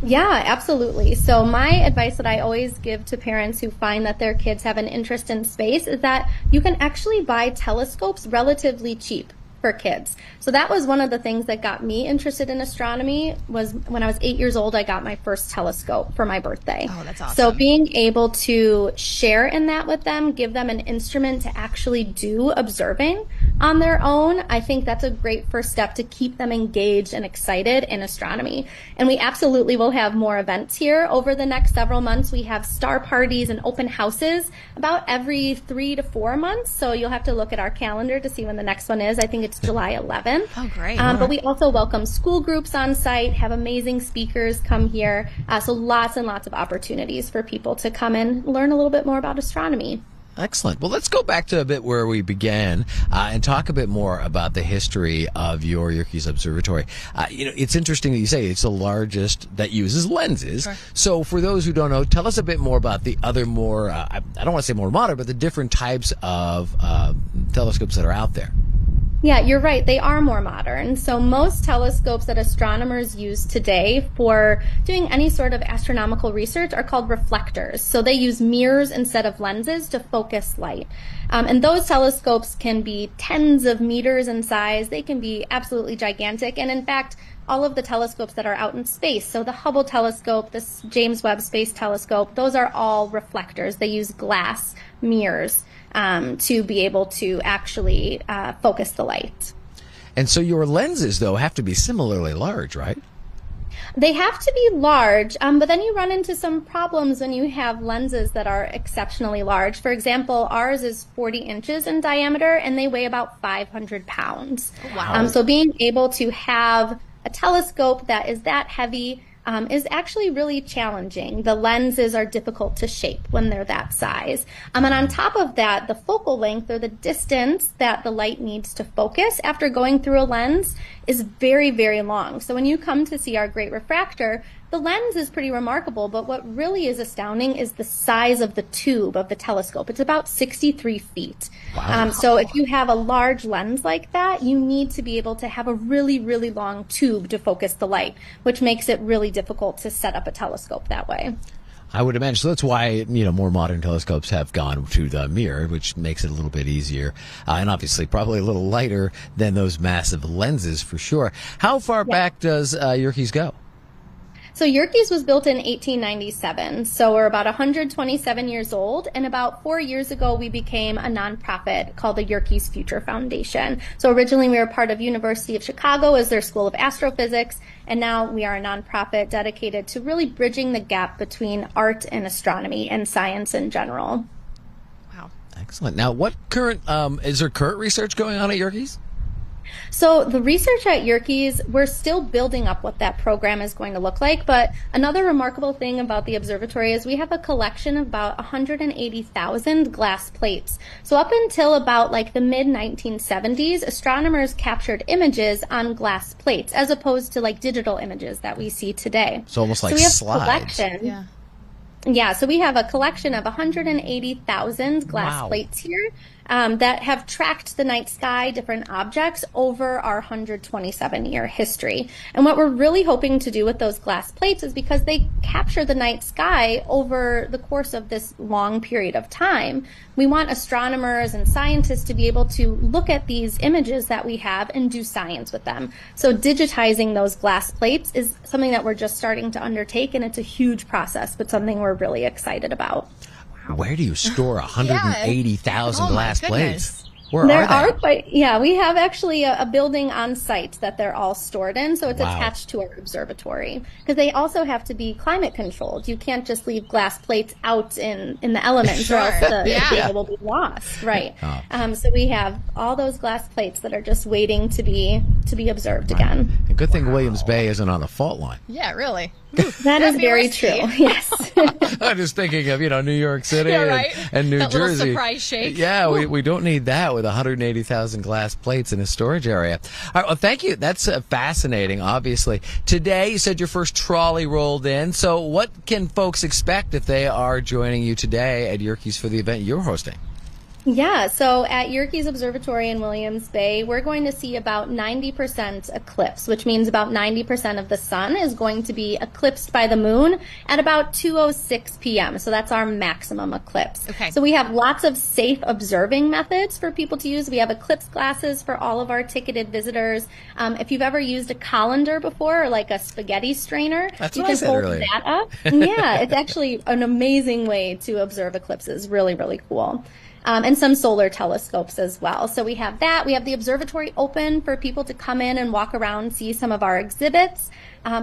Yeah, absolutely. So my advice that I always give to parents who find that their kids have an interest in space is that you can actually buy telescopes relatively cheap for kids. So that was one of the things that got me interested in astronomy. Was when I was 8 years old, I got my first telescope for my birthday. Oh, that's awesome. So being able to share in that with them, give them an instrument to actually do observing on their own, I think that's a great first step to keep them engaged and excited in astronomy. And we absolutely will have more events here over the next several months. We have star parties and open houses about every 3 to 4 months. So you'll have to look at our calendar to see when the next one is. I think it's July 11th. Oh, great. But we also welcome school groups on site, have amazing speakers come here. So lots and lots of opportunities for people to come and learn a little bit more about astronomy. Excellent. Well, let's go back to a bit where we began and talk a bit more about the history of your Yerkes Observatory. It's interesting that you say it's the largest that uses lenses. Sure. So for those who don't know, tell us a bit more about the other more, I don't want to say more modern, but the different types of telescopes that are out there. Yeah, you're right. They are more modern. So most telescopes that astronomers use today for doing any sort of astronomical research are called reflectors. So they use mirrors instead of lenses to focus light. And those telescopes can be tens of meters in size. They can be absolutely gigantic. And in fact, all of the telescopes that are out in space, so the Hubble telescope, the James Webb Space Telescope, those are all reflectors. They use glass mirrors to be able to actually focus the light. And so your lenses, though, have to be similarly large, right? They have to be large, but then you run into some problems when you have lenses that are exceptionally large. For example, ours is 40 inches in diameter, and they weigh about 500 pounds. Wow. So being able to have a telescope that is that heavy is actually really challenging. The lenses are difficult to shape when they're that size. And on top of that, the focal length or the distance that the light needs to focus after going through a lens is very, very long. So when you come to see our great refractor, the lens is pretty remarkable, but what really is astounding is the size of the tube of the telescope. It's about 63 feet. Wow. So if you have a large lens like that, you need to be able to have a really, really long tube to focus the light, which makes it really difficult to set up a telescope that way. I would imagine. So that's why, more modern telescopes have gone to the mirror, which makes it a little bit easier. And obviously probably a little lighter than those massive lenses for sure. How far back does Yerkes go? So Yerkes was built in 1897, so we're about 127 years old, and about 4 years ago we became a nonprofit called the Yerkes Future Foundation. So originally we were part of University of Chicago as their School of Astrophysics, and now we are a nonprofit dedicated to really bridging the gap between art and astronomy and science in general. Wow. Excellent. Now, what current, is there current research going on at Yerkes? So the research at Yerkes, we're still building up what that program is going to look like. But another remarkable thing about the observatory is we have a collection of about 180,000 glass plates. So up until about like the mid-1970s, astronomers captured images on glass plates as opposed to like digital images that we see today. So almost like we have slides. A collection. Yeah, so we have a collection of 180,000 glass plates here that have tracked the night sky, different objects over our 127-year history. And what we're really hoping to do with those glass plates is because they capture the night sky over the course of this long period of time, we want astronomers and scientists to be able to look at these images that we have and do science with them. So digitizing those glass plates is something that we're just starting to undertake, and it's a huge process, but something we're really excited about. Where do you store 180,000 glass plates? Where there are they? We have actually a building on site that they're all stored in, so it's attached to our observatory. Because they also have to be climate controlled. You can't just leave glass plates out in the elements, or else the data will be lost. Right. So we have all those glass plates that are just waiting to be observed again. A good thing Williams Bay isn't on the fault line. Yeah, really. That is very true. Yes. I'm just thinking of, New York City and New that Jersey. Little surprise shake. Yeah, we don't need that with 180,000 glass plates in a storage area. All right, well, thank you. That's fascinating, obviously. Today, you said your first trolley rolled in. So what can folks expect if they are joining you today at Yerkes for the event you're hosting? Yeah, so at Yerkes Observatory in Williams Bay, we're going to see about 90% eclipse, which means about 90% of the sun is going to be eclipsed by the moon at about 2:06 p.m. So that's our maximum eclipse. Okay. So we have lots of safe observing methods for people to use. We have eclipse glasses for all of our ticketed visitors. If you've ever used a colander before, or like a spaghetti strainer, you can hold that up. Yeah, it's actually an amazing way to observe eclipses. Really, really cool. And some solar telescopes as well. So we have that. We have the observatory open for people to come in and walk around, see some of our exhibits.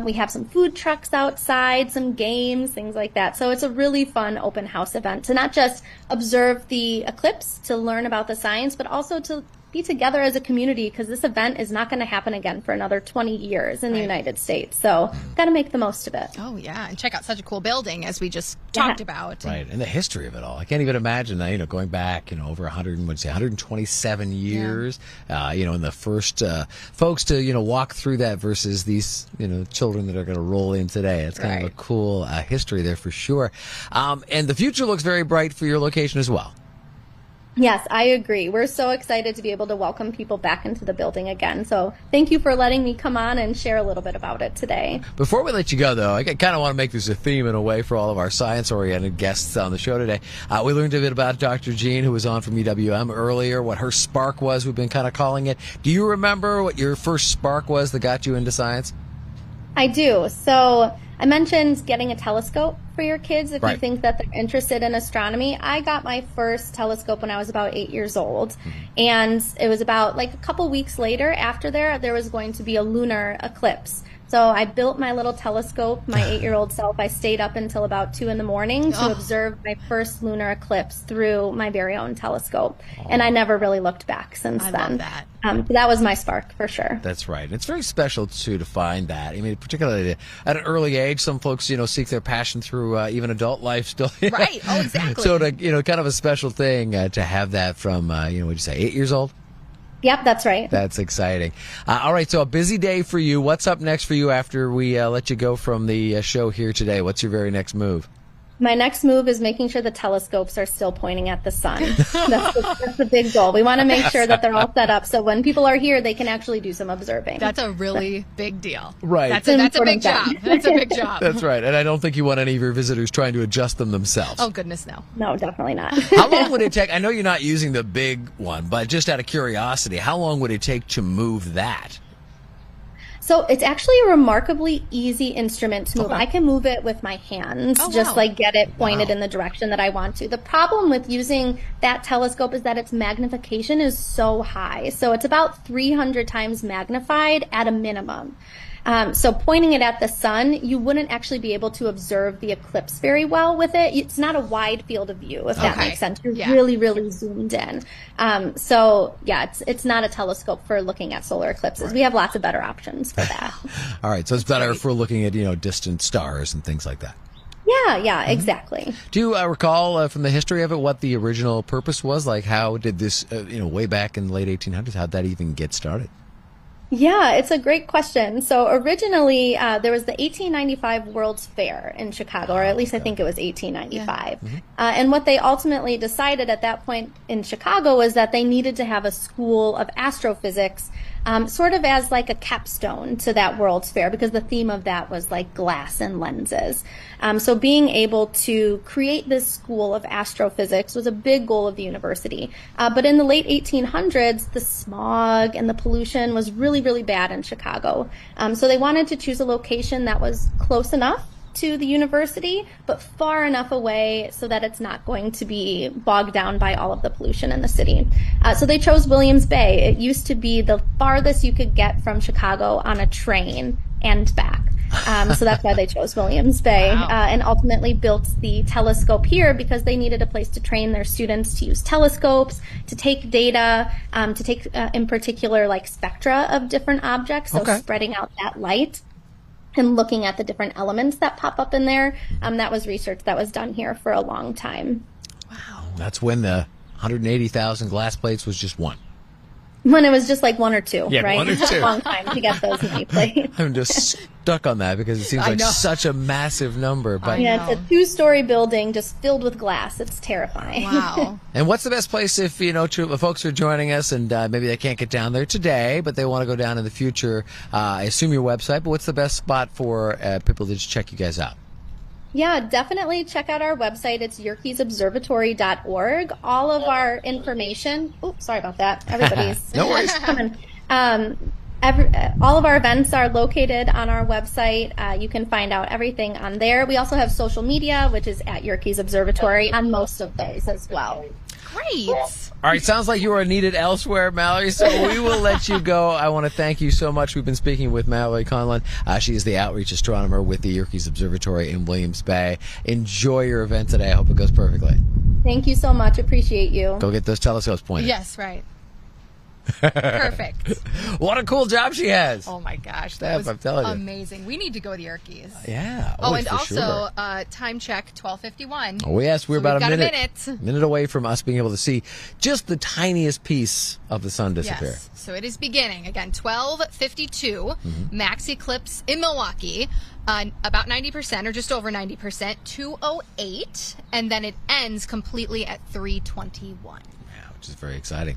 We have some food trucks outside, some games, things like that. So it's a really fun open house event to not just observe the eclipse, to learn about the science, but also to be together as a community, because this event is not going to happen again for another 20 years in the United States. So got to make the most of it. Oh, yeah. And check out such a cool building, as we just talked about. Right. And the history of it all. I can't even imagine that, going back, over 127 years, and the first folks to, walk through that versus these, children that are going to roll in today. It's kind of a cool history there for sure. And the future looks very bright for your location as well. Yes, I agree. We're so excited to be able to welcome people back into the building again. So thank you for letting me come on and share a little bit about it today. Before we let you go, though, I kind of want to make this a theme in a way for all of our science-oriented guests on the show today. We learned a bit about Dr. Jean, who was on from UWM earlier, what her spark was. We've been kind of calling it. Do you remember what your first spark was that got you into science? I do. So I mentioned getting a telescope for your kids if you think that they're interested in astronomy. I got my first telescope when I was about 8 years old. And it was about a couple weeks later after there was going to be a lunar eclipse. So I built my little telescope, my 8-year-old self. I stayed up until about 2 a.m. to observe my first lunar eclipse through my very own telescope. And I never really looked back since then. Love that. That was my spark for sure. That's right. It's very special too to find that. I mean, particularly at an early age, some folks, seek their passion through even adult life still. Right. Oh, exactly. So to, kind of a special thing to have that from, what'd you say, 8 years old? Yep, that's right. That's exciting. All right, so a busy day for you. What's up next for you after we let you go from the show here today? What's your very next move? My next move is making sure the telescopes are still pointing at the sun. That's the big goal. We want to make sure that they're all set up so when people are here, they can actually do some observing. That's a really big deal. Right. That's a big job. That's a big job. That's right. And I don't think you want any of your visitors trying to adjust them themselves. Oh, goodness, no. No, definitely not. How long would it take? I know you're not using the big one, but just out of curiosity, how long would it take to move that? So it's actually a remarkably easy instrument to move. Okay. I can move it with my hands, just like get it pointed in the direction that I want to. The problem with using that telescope is that its magnification is so high. So it's about 300 times magnified at a minimum. So pointing it at the sun, you wouldn't actually be able to observe the eclipse very well with it. It's not a wide field of view, if that makes sense. You're really, really zoomed in. So yeah, it's not a telescope for looking at solar eclipses. We have lots of better options for that. All right, so it's better if we're looking at, distant stars and things like that. Yeah, exactly. Do you recall from the history of it what the original purpose was? Like, how did this, way back in the late 1800s, how'd that even get started? Yeah, it's a great question. So originally, there was the 1895 World's Fair in Chicago, or at least I think it was 1895. Yeah. And what they ultimately decided at that point in Chicago was that they needed to have a school of astrophysics, sort of as like a capstone to that World's Fair, because the theme of that was like glass and lenses. So being able to create this school of astrophysics was a big goal of the university. But in the late 1800s, the smog and the pollution was really, really bad in Chicago. So they wanted to choose a location that was close enough to the university, but far enough away so that it's not going to be bogged down by all of the pollution in the city. So they chose Williams Bay. It used to be the farthest you could get from Chicago on a train and back. So that's why they chose Williams Bay. Wow. And ultimately built the telescope here because they needed a place to train their students to use telescopes, to take data, to take in particular like spectra of different objects, so spreading out that light and looking at the different elements that pop up in there. That was research that was done here for a long time. Wow. That's when the 180,000 glass plates was just one. When it was just like one or two, right? One or two. It took a long time to get those many plates. I'm just stuck on that because it seems like such a massive number. But yeah, it's a 2-story building just filled with glass. It's terrifying. Wow. And what's the best place if, folks are joining us and maybe they can't get down there today, but they want to go down in the future? I assume your website, but what's the best spot for people to just check you guys out? Yeah, definitely check out our website. It's yerkeesobservatory.org. All of our information. Oops, sorry about that. Everybody's no worries. coming. All of our events are located on our website. You can find out everything on there. We also have social media, which is at Yerkes Observatory on most of those as well. Great. All right, sounds like you are needed elsewhere, Mallory, so we will let you go. I want to thank you so much. We've been speaking with Mallory Conlon. She is the outreach astronomer with the Yerkes Observatory in Williams Bay. Enjoy your event today. I hope it goes perfectly. Thank you so much. Appreciate you. Go get those telescopes pointed. Yes, right. Perfect. What a cool job she has. Oh my gosh, that was I'm telling you. amazing. We need to go to Yerkes. Yeah. Oh, and also sure. time check 12:51. Oh yes, we're about a minute away from us being able to see just the tiniest piece of the sun disappear. Yes. So it is beginning again 12:52. Max eclipse in Milwaukee. About 90% or just over 90%, 2:08, and then it ends completely at 3:21. Which is very exciting.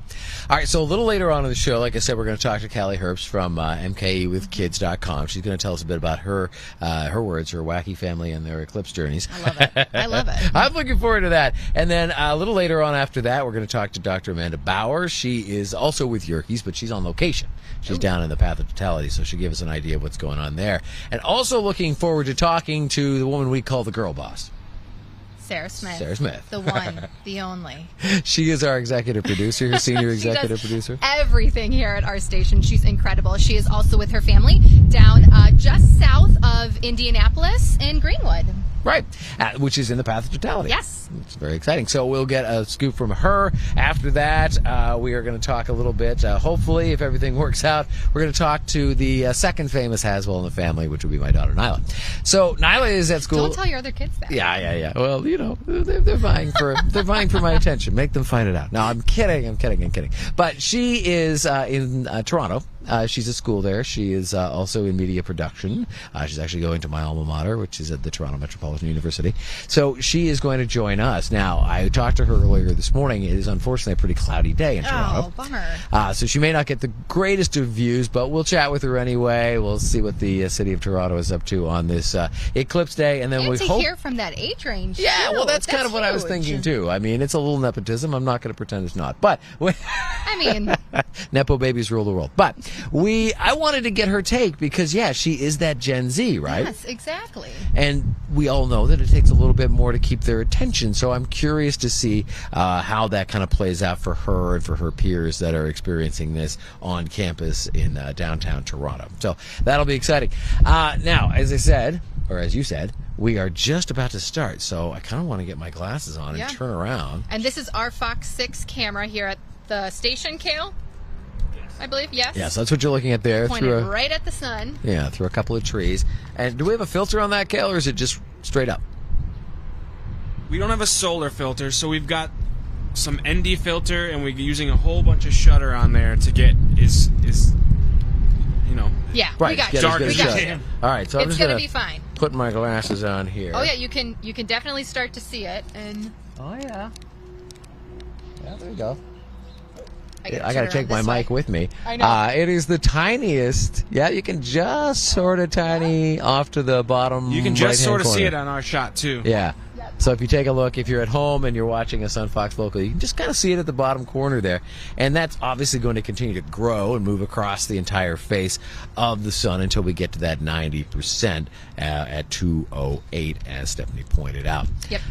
All right, so a little later on in the show, like I said, we're going to talk to Kelly Herps from MKEWithKids.com. She's going to tell us a bit about her words, her wacky family, and their eclipse journeys. I love it. I'm looking forward to that. And then a little later on after that, we're going to talk to Dr. Amanda Bauer. She is also with Yerkes, but she's on location. She's down in the path of totality, so she'll give us an idea of what's going on there. And also looking forward to talking to the woman we call the girl boss. Sarah Smith. The one, the only. She is our executive producer, senior executive producer. Everything here at our station. She's incredible. She is also with her family down just south of Indianapolis in Greenwood. Right, which is in the path of totality. Yes. It's very exciting. So we'll get a scoop from her. After that, we are going to talk a little bit. Hopefully, if everything works out, we're going to talk to the second famous Haswell in the family, which will be my daughter, Nyla. So Nyla is at school. Don't tell your other kids that. Yeah. Well, they're vying for my attention. Make them find it out. No, I'm kidding. But she is in Toronto. She's at school there. She is also in media production. She's actually going to my alma mater, which is at the Toronto Metropolitan University. So she is going to join us. Now, I talked to her earlier this morning. It is unfortunately a pretty cloudy day in Toronto. Oh, bummer. So she may not get the greatest of views, but we'll chat with her anyway. We'll see what the city of Toronto is up to on this eclipse day. And then we hope hear from that age range. Yeah, too. well, that's kind of what I was thinking, too. I mean, it's a little nepotism. I'm not going to pretend it's not. But I mean, Nepo babies rule the world. But I wanted to get her take because, yeah, she is that Gen Z, right? Yes, exactly. And we all know that it takes a little bit more to keep their attention. So I'm curious to see how that kind of plays out for her and for her peers that are experiencing this on campus in downtown Toronto. So that'll be exciting. Now, as I said, or as you said, we are just about to start. So I kind of want to get my glasses on and turn around. And this is our FOX6 camera here at the station, Kale? I believe, yes. Yes, that's what you're looking at there. Pointed right at the sun. Yeah, through a couple of trees. And do we have a filter on that, Kale, or is it just straight up? We don't have a solar filter, so we've got some ND filter, and we're using a whole bunch of shutter on there to get is Yeah, right, we got dark you. as We got you you. can. All right, so I'm It's just going to gonna be fine. put my glasses on here. Oh, yeah, you can definitely start to see it. And Oh, yeah. Yeah, there you go. I got to take my mic with me. I know. It is the tiniest. Yeah, you can just sort of tiny off to the bottom. You can just right-hand sort of see corner. it on our shot too. Yeah. So if you take a look, if you're at home and you're watching us on Fox Local, you can just kind of see it at the bottom corner there. And that's obviously going to continue to grow and move across the entire face of the sun until we get to that 90% at 2:08, as Stephanie pointed out. Yep.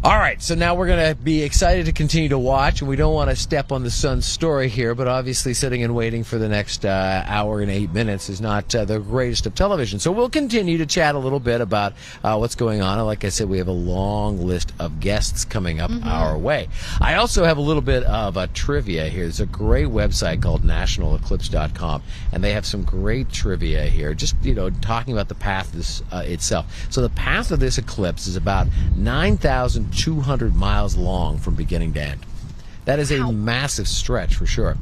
All right, so now we're going to be excited to continue to watch, and we don't want to step on the sun's story here, but obviously sitting and waiting for the next hour and 8 minutes is not the greatest of television. So we'll continue to chat a little bit about what's going on. And like I said, we have a long list of guests coming up our way. I also have a little bit of trivia here. There's a great website called nationaleclipse.com, and they have some great trivia here, just, talking about the path of this, itself. So the path of this eclipse is about 9,200 miles long from beginning to end. That is a massive stretch for sure.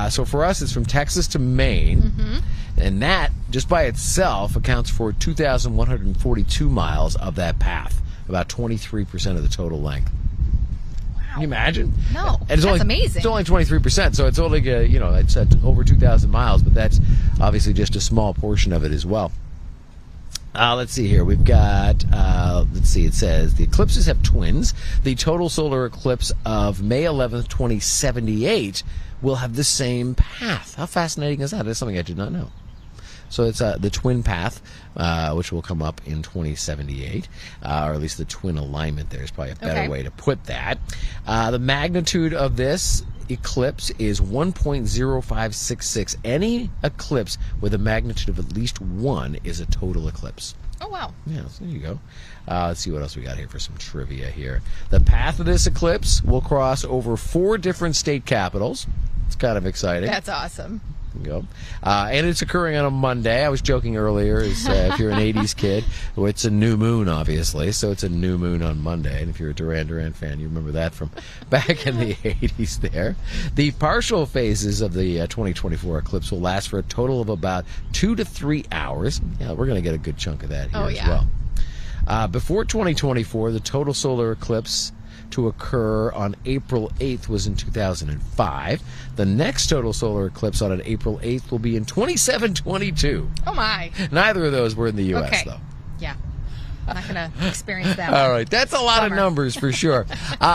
So for us, it's from Texas to Maine, and that, just by itself, accounts for 2,142 miles of that path, about 23% of the total length. Can you imagine? No, and that's amazing. It's only 23%, so it's only, it's over 2,000 miles, but that's obviously just a small portion of it as well. Let's see here. We've got, it says, the eclipses have twins. The total solar eclipse of May 11th, 2078 will have the same path. How fascinating is that? That's something I did not know. So it's the twin path, which will come up in 2078, or at least the twin alignment there is probably a better way to put that. The magnitude of this eclipse is 1.0566. Any eclipse with a magnitude of at least 1 is a total eclipse. Oh, wow. Yeah, so there you go. Let's see what else we got here for some trivia here. The path of this eclipse will cross over 4 different state capitals. It's kind of exciting. That's awesome. Go. And it's occurring on a Monday. I was joking earlier, if you're an 80s kid, well, it's a new moon, obviously, so it's a new moon on Monday. And if you're a Duran Duran fan, you remember that from back in the 80s there. The partial phases of the 2024 eclipse will last for a total of about 2 to 3 hours. Yeah, we're going to get a good chunk of that here as well. Before 2024, the total solar eclipse to occur on April 8th was in 2005. The next total solar eclipse on April 8th will be in 2722. Oh, my. Neither of those were in the U.S., though. Yeah. I'm not going to experience that. All right. That's a lot of numbers for sure.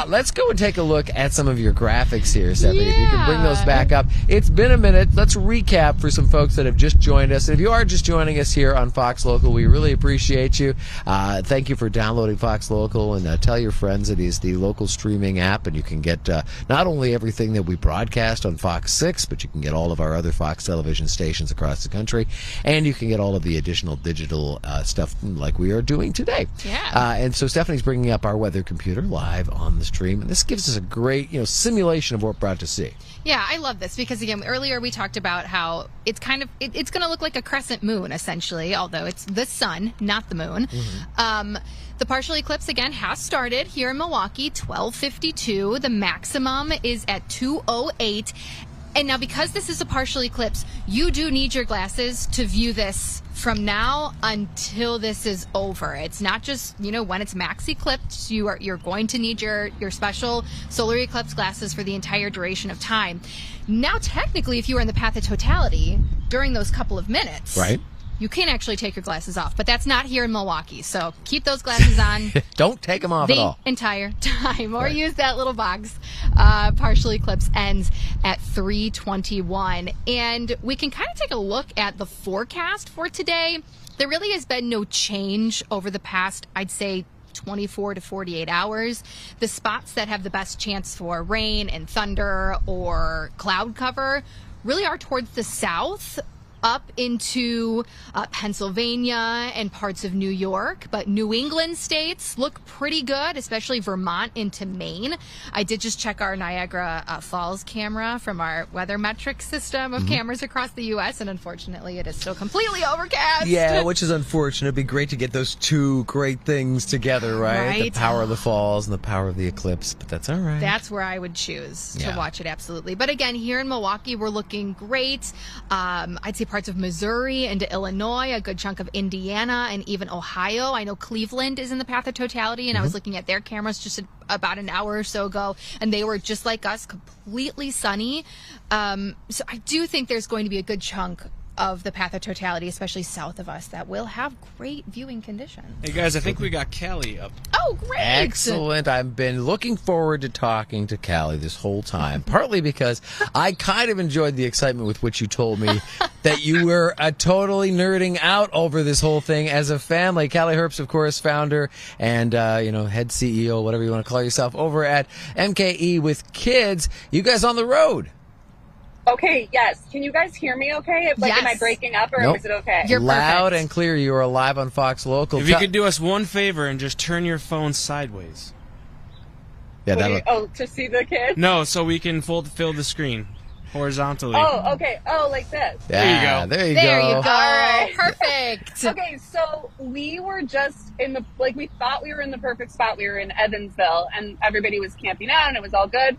Let's go and take a look at some of your graphics here, Stephanie. If you can bring those back up. It's been a minute. Let's recap for some folks that have just joined us. And if you are just joining us here on Fox Local, we really appreciate you. Thank you for downloading Fox Local, and tell your friends it is the local streaming app, and you can get not only everything that we broadcast on Fox 6, but you can get all of our other Fox television stations across the country, and you can get all of the additional digital stuff like we are doing today. Yeah. And so Stephanie's bringing up our weather computer live on the stream, and this gives us a great, simulation of what we're about to see. Yeah, I love this because, again, earlier we talked about how it's kind of, it's going to look like a crescent moon, essentially, although it's the sun, not the moon. The partial eclipse, again, has started here in Milwaukee, 12:52. The maximum is at 2:08. And now, because this is a partial eclipse, you do need your glasses to view this from now until this is over. It's not just, when it's max eclipse, you're going to need your special solar eclipse glasses for the entire duration of time. Now, technically, if you were in the path of totality during those couple of minutes, right, you can actually take your glasses off, but that's not here in Milwaukee. So keep those glasses on. Don't take them off at all the entire time, or use that little box. Partial eclipse ends at 3:21. And we can kind of take a look at the forecast for today. There really has been no change over the past, I'd say, 24 to 48 hours. The spots that have the best chance for rain and thunder or cloud cover really are towards the south, up into Pennsylvania and parts of New York, but New England states look pretty good, especially Vermont into Maine. I did just check our Niagara Falls camera from our weather metric system of cameras across the U.S., and unfortunately it is still completely overcast. Yeah, which is unfortunate. It'd be great to get those two great things together, right? The power of the falls and the power of the eclipse, but that's all right. That's where I would choose to watch it, absolutely. But again, here in Milwaukee, we're looking great. I'd say parts of Missouri into Illinois, a good chunk of Indiana, and even Ohio. I know Cleveland is in the path of totality, and I was looking at their cameras just about an hour or so ago, and they were just like us, completely sunny. So I do think there's going to be a good chunk of the path of totality, especially south of us, that will have great viewing conditions. Hey guys, I think we got Kelly up. Oh, great! Excellent. I've been looking forward to talking to Callie this whole time, partly because I kind of enjoyed the excitement with which you told me that you were totally nerding out over this whole thing as a family. Kelly Herps, of course, founder and head CEO, whatever you want to call yourself, over at MKE with Kids. You guys on the road? Okay, yes. Can you guys hear me okay? Am I breaking up or is it okay? You're loud perfect. And clear. You are live on Fox Local. If you could do us one favor and just turn your phone sideways. Yeah, to see the kids? No, so we can fill the screen horizontally. Oh, okay. Oh, like this. Yeah, there you go. There you go. All right. Perfect. Okay, so we were just we thought we were in the perfect spot. We were in Evansville, and everybody was camping out, and it was all good.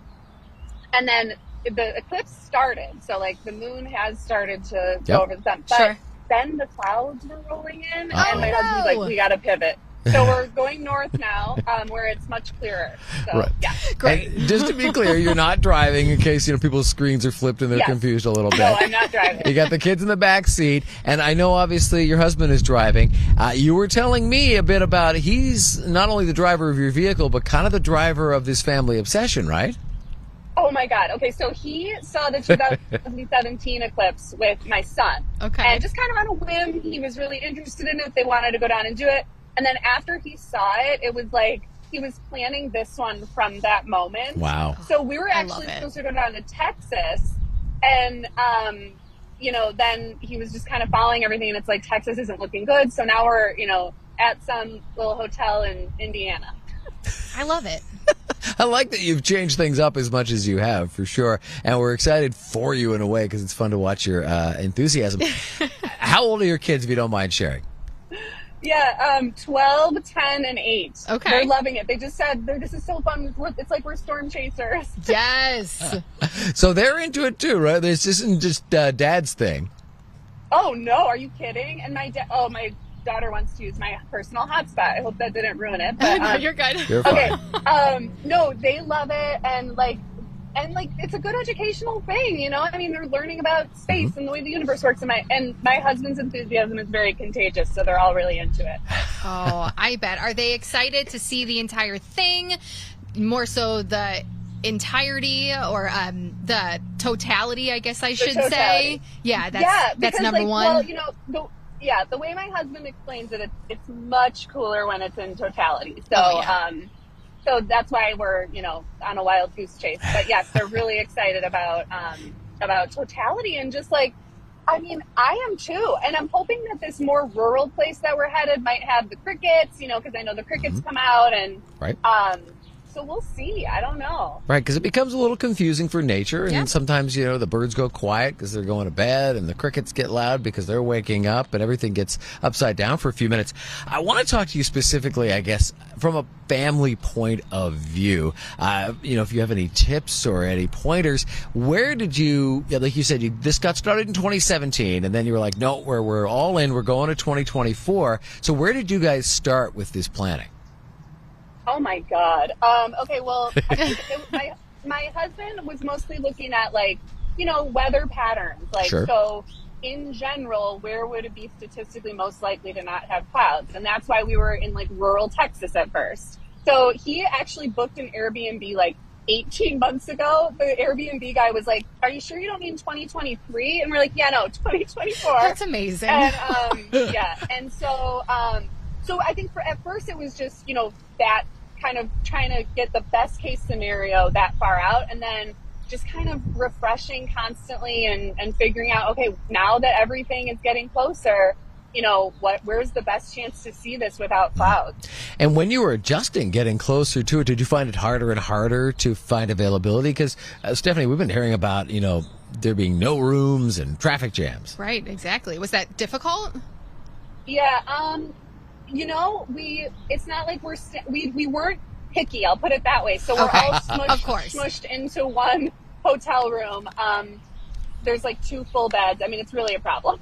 And then the eclipse started, so the moon has started to go over the sun, but then the clouds were rolling in, and my husband's like, we gotta pivot. So we're going north now, where it's much clearer. So, yeah. Great. And just to be clear, you're not driving in case, people's screens are flipped and they're confused a little bit. No, I'm not driving. You got the kids in the back seat, and I know obviously your husband is driving. You were telling me a bit about he's not only the driver of your vehicle, but kind of the driver of this family obsession, right? Oh my God. Okay, so he saw the 2017 eclipse with my son. Okay. And just kind of on a whim, he was really interested in it. They wanted to go down and do it. And then after he saw it, it was like he was planning this one from that moment. Wow. So we were actually supposed to go down to Texas. And, then he was just kind of following everything. And it's like, Texas isn't looking good. So now we're, at some little hotel in Indiana. I love it. I like that you've changed things up as much as you have, for sure. And we're excited for you in a way because it's fun to watch your enthusiasm. How old are your kids, if you don't mind sharing? Yeah, 12, 10, and 8. Okay. They're loving it. They just said, this is so fun. It's like we're storm chasers. Yes. So they're into it too, right? This isn't just Dad's thing. Oh, no. Are you kidding? And my daughter wants to use my personal hotspot. I hope that didn't ruin it. But, No, you're good. You're fine. Okay. No, they love it. And it's a good educational thing, I mean, they're learning about space and the way the universe works. And my husband's enthusiasm is very contagious, so they're all really into it. Oh, I bet. Are they excited to see the entire thing? More so the entirety or the totality, I guess I should say. Yeah, that's number one. Well, the way my husband explains it, it's much cooler when it's in totality. So, so that's why we're, on a wild goose chase. But yes, they're really excited about totality and just I am too. And I'm hoping that this more rural place that we're headed might have the crickets, because I know the crickets come out and, so we'll see. I don't know. Right, because it becomes a little confusing for nature, and sometimes, the birds go quiet because they're going to bed, and the crickets get loud because they're waking up, and everything gets upside down for a few minutes. I want to talk to you specifically, I guess, from a family point of view. If you have any tips or any pointers, where did you, like you said, this got started in 2017, and then you were like, no, we're all in, we're going to 2024. So where did you guys start with this planning? Oh my God. Okay, well, I think my husband was mostly looking at weather patterns. So in general, where would it be statistically most likely to not have clouds? And that's why we were in rural Texas at first. So he actually booked an Airbnb 18 months ago, the Airbnb guy was like, "Are you sure you don't mean 2023?" And we're like, "Yeah, no, 2024." That's amazing. And yeah, and so I think at first it was just, you know, that kind of trying to get the best case scenario that far out, and then just kind of refreshing constantly and figuring out, okay, now that everything is getting closer, you know, where's the best chance to see this without clouds? And when you were adjusting, getting closer to it, did you find it harder and harder to find availability? Because, Stephanie, we've been hearing about, you know, there being no rooms and traffic jams. Right, exactly. Was that difficult? Yeah, you know, it's not like we weren't picky, I'll put it that way. So we're all smushed into one hotel room. There's like 2 full beds. I mean, it's really a problem.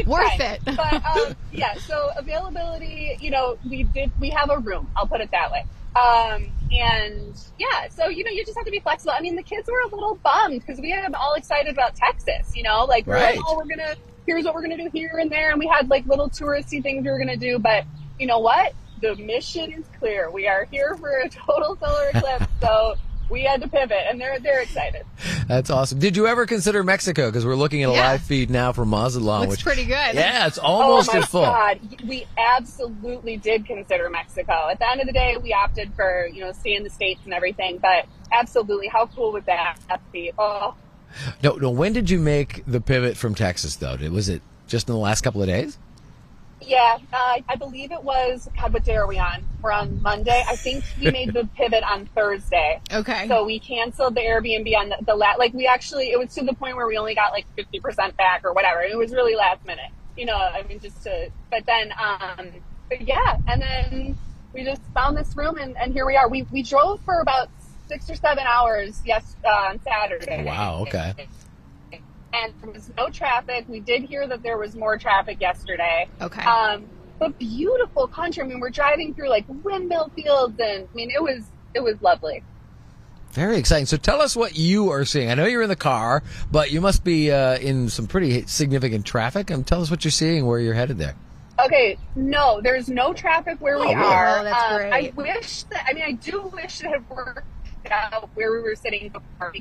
Worth it. But yeah, so availability, you know, we have a room, I'll put it that way. And yeah, so, you know, you just have to be flexible. I mean, the kids were a little bummed because we had them all excited about Texas, you know, like, right. we're like, here's what we're going to do here and there. And we had like little touristy things we were going to do. But you know what? The mission is clear. We are here for a total solar eclipse. So we had to pivot, and they're excited. That's awesome. Did you ever consider Mexico? Because we're looking at a live feed now from Mazatlan. Looks pretty good. Yeah, it's almost at full. Oh, my God. We absolutely did consider Mexico. At the end of the day, we opted for, you know, stay in the States and everything. But absolutely, how cool would that be? Oh. No, when did you make the pivot from Texas, though? Was it just in the last couple of days? Yeah, I believe it was, God, what day are we on? We're on Monday. I think we made the pivot on Thursday. Okay. So we canceled the Airbnb on it was to the point where we only got like 50% back or whatever. It was really last minute, you know, I mean, but yeah, and then we just found this room and here we are. We drove for about 6 or 7 hours on Saturday. Wow, okay. And there was no traffic. We did hear that there was more traffic yesterday. Okay. But beautiful country. I mean, we're driving through like windmill fields, and I mean, it was lovely. Very exciting. So tell us what you are seeing. I know you're in the car, but you must be in some pretty significant traffic. Tell us what you're seeing, where you're headed there. Okay, no, there's no traffic where we are. Oh, that's great. I do wish it had worked out where we were sitting before.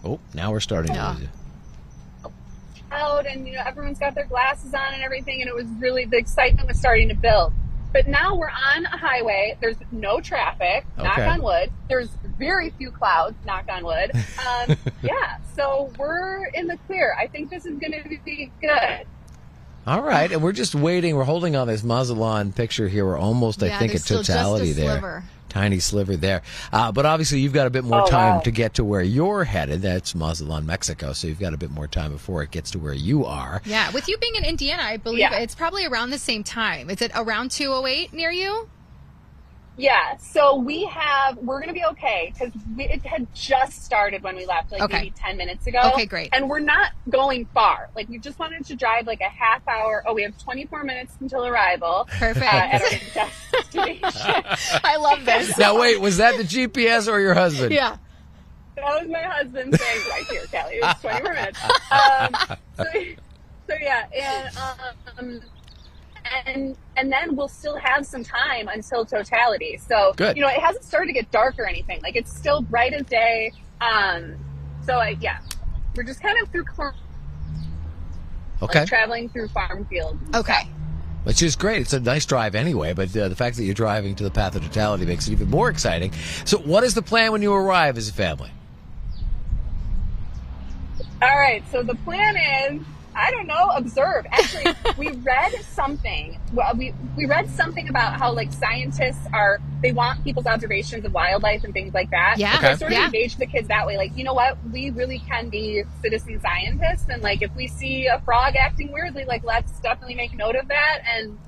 Oh, now we're starting to lose you. Out, and you know, everyone's got their glasses on and everything, and it was really, the excitement was starting to build. But now we're on a highway. There's no traffic. Knock on wood. There's very few clouds. Knock on wood. Yeah, so we're in the clear. I think this is going to be good. All right, and we're just waiting. We're holding on this Mazatlan picture here. We're almost, I think, at Totality there. Tiny sliver there. But obviously, you've got a bit more time to get to where you're headed. That's Mazatlan, Mexico. So you've got a bit more time before it gets to where you are. Yeah, with you being in Indiana, I believe it's probably around the same time. Is it around 2:08 near you? Yeah, so we're going to be okay because it had just started when we left, maybe 10 minutes ago. Okay, great. And we're not going far. Like, we just wanted to drive like a half hour. Oh, we have 24 minutes until arrival. Perfect. At our destination. I love this. Now, wait, was that the GPS or your husband? Yeah. That was my husband saying, right here, Kelly. It was 24 minutes. So yeah, and then we'll still have some time until Totality. So, good. You know, it hasn't started to get dark or anything. Like, it's still bright as day. We're just kind of through traveling through farm fields. Okay. Which is great. It's a nice drive anyway, but the fact that you're driving to the path of Totality makes it even more exciting. So what is the plan when you arrive as a family? All right, so the plan is, I don't know, observe. Actually, we read something. We read something about how, like, scientists they want people's observations of wildlife and things like that. Yeah. Okay. So sort of engage the kids that way. Like, you know what? We really can be citizen scientists. And, like, if we see a frog acting weirdly, like, let's definitely make note of that and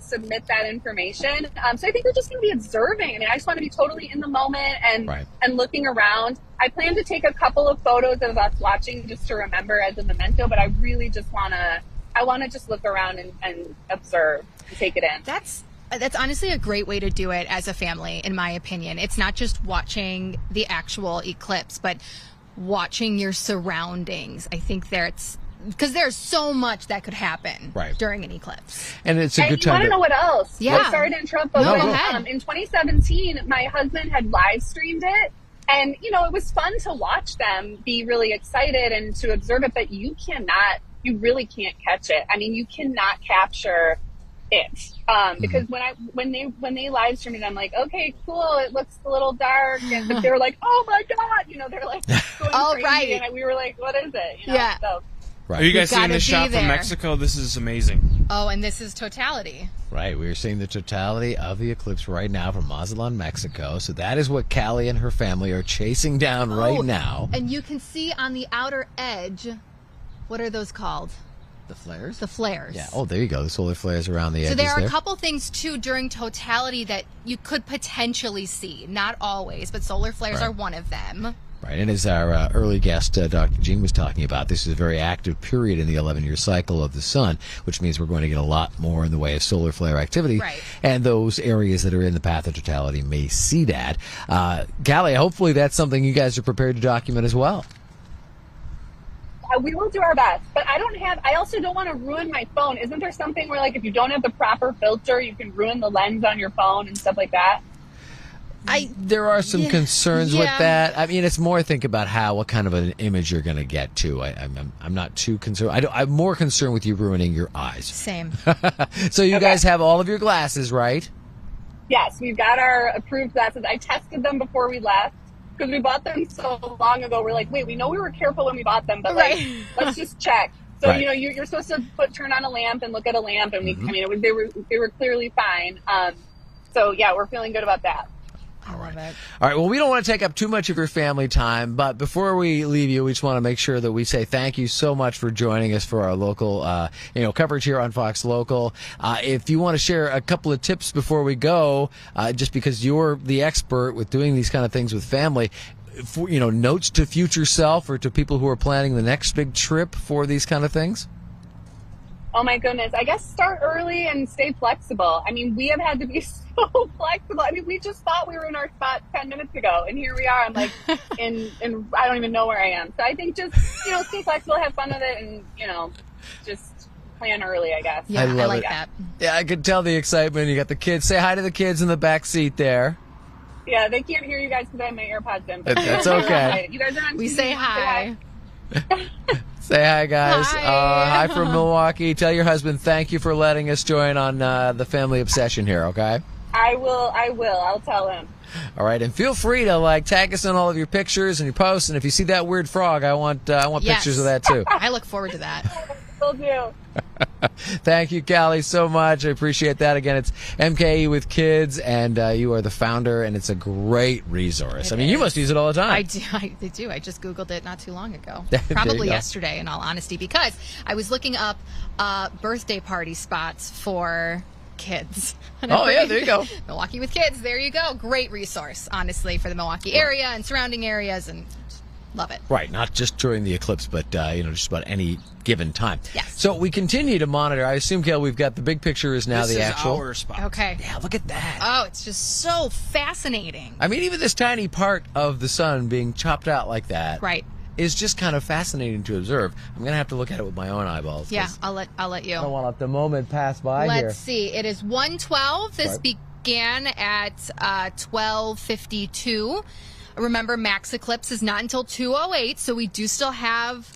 submit that information. So I think we're just going to be observing. I mean, I just want to be totally in the moment and looking around. I plan to take a couple of photos of us watching just to remember as a memento, but I really just want to just look around and observe and take it in. That's honestly a great way to do it as a family, in my opinion. It's not just watching the actual eclipse, but watching your surroundings. I think because there's so much that could happen during an eclipse. And it's a good time. You want to know what else? Yeah. Sorry to interrupt, but in 2017, my husband had live streamed it. And, you know, it was fun to watch them be really excited and to observe it, but you really can't catch it. I mean, you cannot capture it. Because when they live streamed it, I'm like, okay, cool, it looks a little dark. And but they were like, oh my God, you know, they're like going crazy. And we were like, what is it? You know? Yeah. So, Are you guys seeing the shot from Mexico? This is amazing. Oh, and this is Totality. Right, we are seeing the totality of the eclipse right now from Mazatlan, Mexico. So that is what Callie and her family are chasing down right now. And you can see on the outer edge, what are those called? The flares? The flares. Yeah. Oh, there you go. The solar flares around the edges. So there are a couple things, too, during Totality that you could potentially see. Not always, but solar flares are one of them. Right, and as our early guest, Dr. Jean, was talking about, this is a very active period in the 11-year cycle of the sun, which means we're going to get a lot more in the way of solar flare activity. Right. And those areas that are in the path of totality may see that. Callie, hopefully that's something you guys are prepared to document as well. We will do our best, but I also don't want to ruin my phone. Isn't there something where, like, if you don't have the proper filter, you can ruin the lens on your phone and stuff like that? There are some concerns with that. I mean, it's more think about what kind of an image you're going to get to. I'm not too concerned. I'm more concerned with you ruining your eyes. Same. So you guys have all of your glasses, right? Yes, we've got our approved glasses. I tested them before we left because we bought them so long ago. We're like, wait, we know we were careful when we bought them, but let's just check. So you know, you're supposed to turn on a lamp and look at a lamp, and they were clearly fine. So yeah, we're feeling good about that. All right. Well, we don't want to take up too much of your family time, but before we leave you, we just want to make sure that we say thank you so much for joining us for our local, coverage here on Fox Local. If you want to share a couple of tips before we go, just because you're the expert with doing these kind of things with family, for, notes to future self or to people who are planning the next big trip for these kind of things. Oh my goodness. I guess start early and stay flexible. I mean, we have had to be so flexible. I mean, we just thought we were in our spot 10 minutes ago, and here we are. I'm like, in I don't even know where I am. So I think just, stay flexible, have fun with it, and, just plan early, I guess. Yeah, I like that. Yeah, I could tell the excitement. You got the kids. Say hi to the kids in the back seat there. Yeah, they can't hear you guys because I have my AirPods in. But that's okay. You guys are on TV. We say hi. Say hi, guys. Hi. Hi from Milwaukee. Tell your husband thank you for letting us join on the family obsession here, okay? I will. I'll tell him. All right, and feel free to tag us in all of your pictures and your posts, and if you see that weird frog, I want pictures of that too. I look forward to that. Will do. Thank you, Callie, so much. I appreciate that. Again, it's MKE with Kids, and you are the founder, and it's a great resource. You must use it all the time. I do. I just Googled it not too long ago. Probably yesterday, in all honesty, because I was looking up birthday party spots for kids. There you go. Milwaukee with Kids. There you go. Great resource, honestly, for the Milwaukee area and surrounding areas, and love it. Right, not just during the eclipse, but just about any given time. Yes. So we continue to monitor. I assume, Kel, we've got the big picture is now this the is actual. Our spot. Okay. Yeah, look at that. Oh, it's just so fascinating. I mean, even this tiny part of the sun being chopped out like that, right, is just kind of fascinating to observe. I'm going to have to look at it with my own eyeballs. Yeah, I'll let you. I don't want to let the moment pass by here. Let's see. It is 1:12. This began at 12:52. Remember, max eclipse is not until 2:08, so we do still have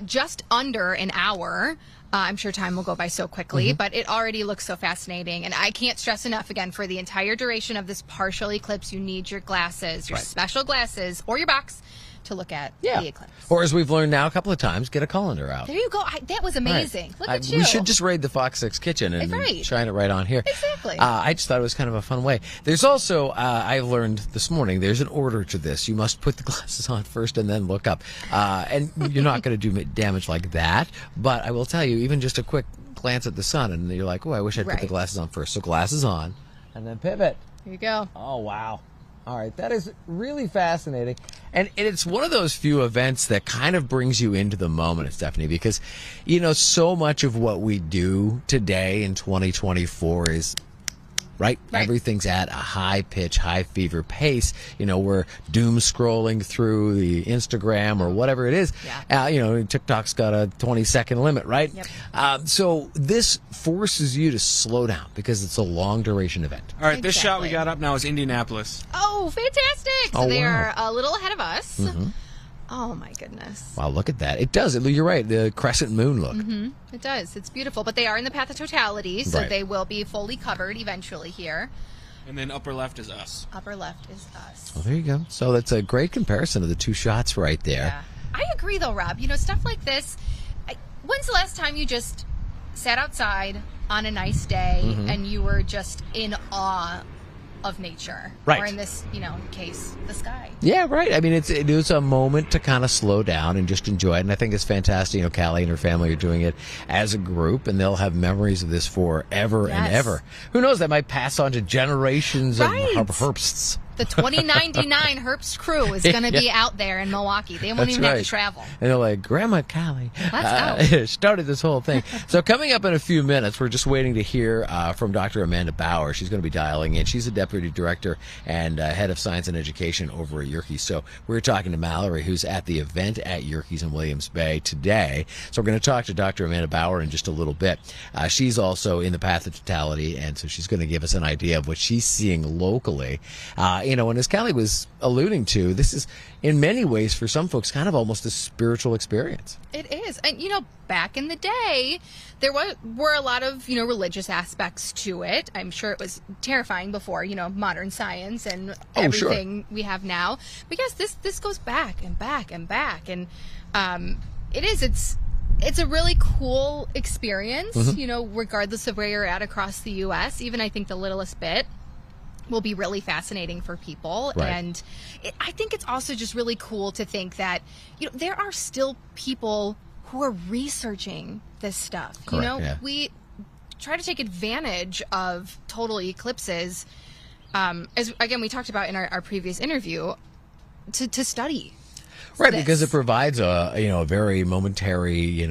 just under an hour. I'm sure time will go by so quickly, but it already looks so fascinating. And I can't stress enough, again, for the entire duration of this partial eclipse, you need your glasses, your special glasses, or your box to look at the eclipse. Or as we've learned now a couple of times, get a colander out. There you go. That was amazing. Look at you. We should just raid the FOX6 kitchen and shine it right on here. Exactly. I just thought it was kind of a fun way. There's also, I learned this morning, there's an order to this. You must put the glasses on first and then look up. And you're not going to do damage like that. But I will tell you, even just a quick glance at the sun, and you're like, oh, I wish I'd put the glasses on first. So glasses on, and then pivot. Here you go. Oh, wow. All right, that is really fascinating. And it's one of those few events that kind of brings you into the moment, Stephanie, because, so much of what we do today in 2024 is right? Everything's at a high pitch, high fever pace. We're doom scrolling through the Instagram or whatever it is. Yeah. TikTok's got a 20-second limit, right? Yep. So this forces you to slow down because it's a long duration event. All right, this shot we got up now is Indianapolis. Oh, fantastic! So they are a little ahead of us. Mm-hmm. Oh, my goodness. Wow, look at that. It does. You're right. The crescent moon look. Mm-hmm. It does. It's beautiful. But they are in the path of totality, so they will be fully covered eventually here. And then upper left is us. Upper left is us. Well, there you go. So that's a great comparison of the two shots right there. Yeah. I agree, though, Rob. Stuff like this. When's the last time you just sat outside on a nice day and you were just in awe of nature, or in this, case, the sky? Yeah, right. I mean, it is a moment to kind of slow down and just enjoy it, and I think it's fantastic. Callie and her family are doing it as a group, and they'll have memories of this forever and ever. Who knows? That might pass on to generations of Herbsts. The 2099 Herps crew is going to be out there in Milwaukee. They won't even have to travel. And they're like, Grandma Callie started this whole thing. So coming up in a few minutes, we're just waiting to hear from Dr. Amanda Bauer. She's going to be dialing in. She's a deputy director and head of science and education over at Yerkes. So we're talking to Mallory, who's at the event at Yerkes in Williams Bay today. So we're going to talk to Dr. Amanda Bauer in just a little bit. She's also in the path of totality, and so she's going to give us an idea of what she's seeing locally. And as Kelly was alluding to, this is, in many ways, for some folks, kind of almost a spiritual experience. It is. And, back in the day, there were a lot of, religious aspects to it. I'm sure it was terrifying before, modern science and everything we have now. But yes, this goes back and back and back. And it's a really cool experience, regardless of where you're at across the U.S., even I think the littlest bit will be really fascinating for people. And I think it's also just really cool to think that, there are still people who are researching this stuff. We try to take advantage of total eclipses, as again, we talked about in our previous interview, to study. Right, because it provides a very momentary,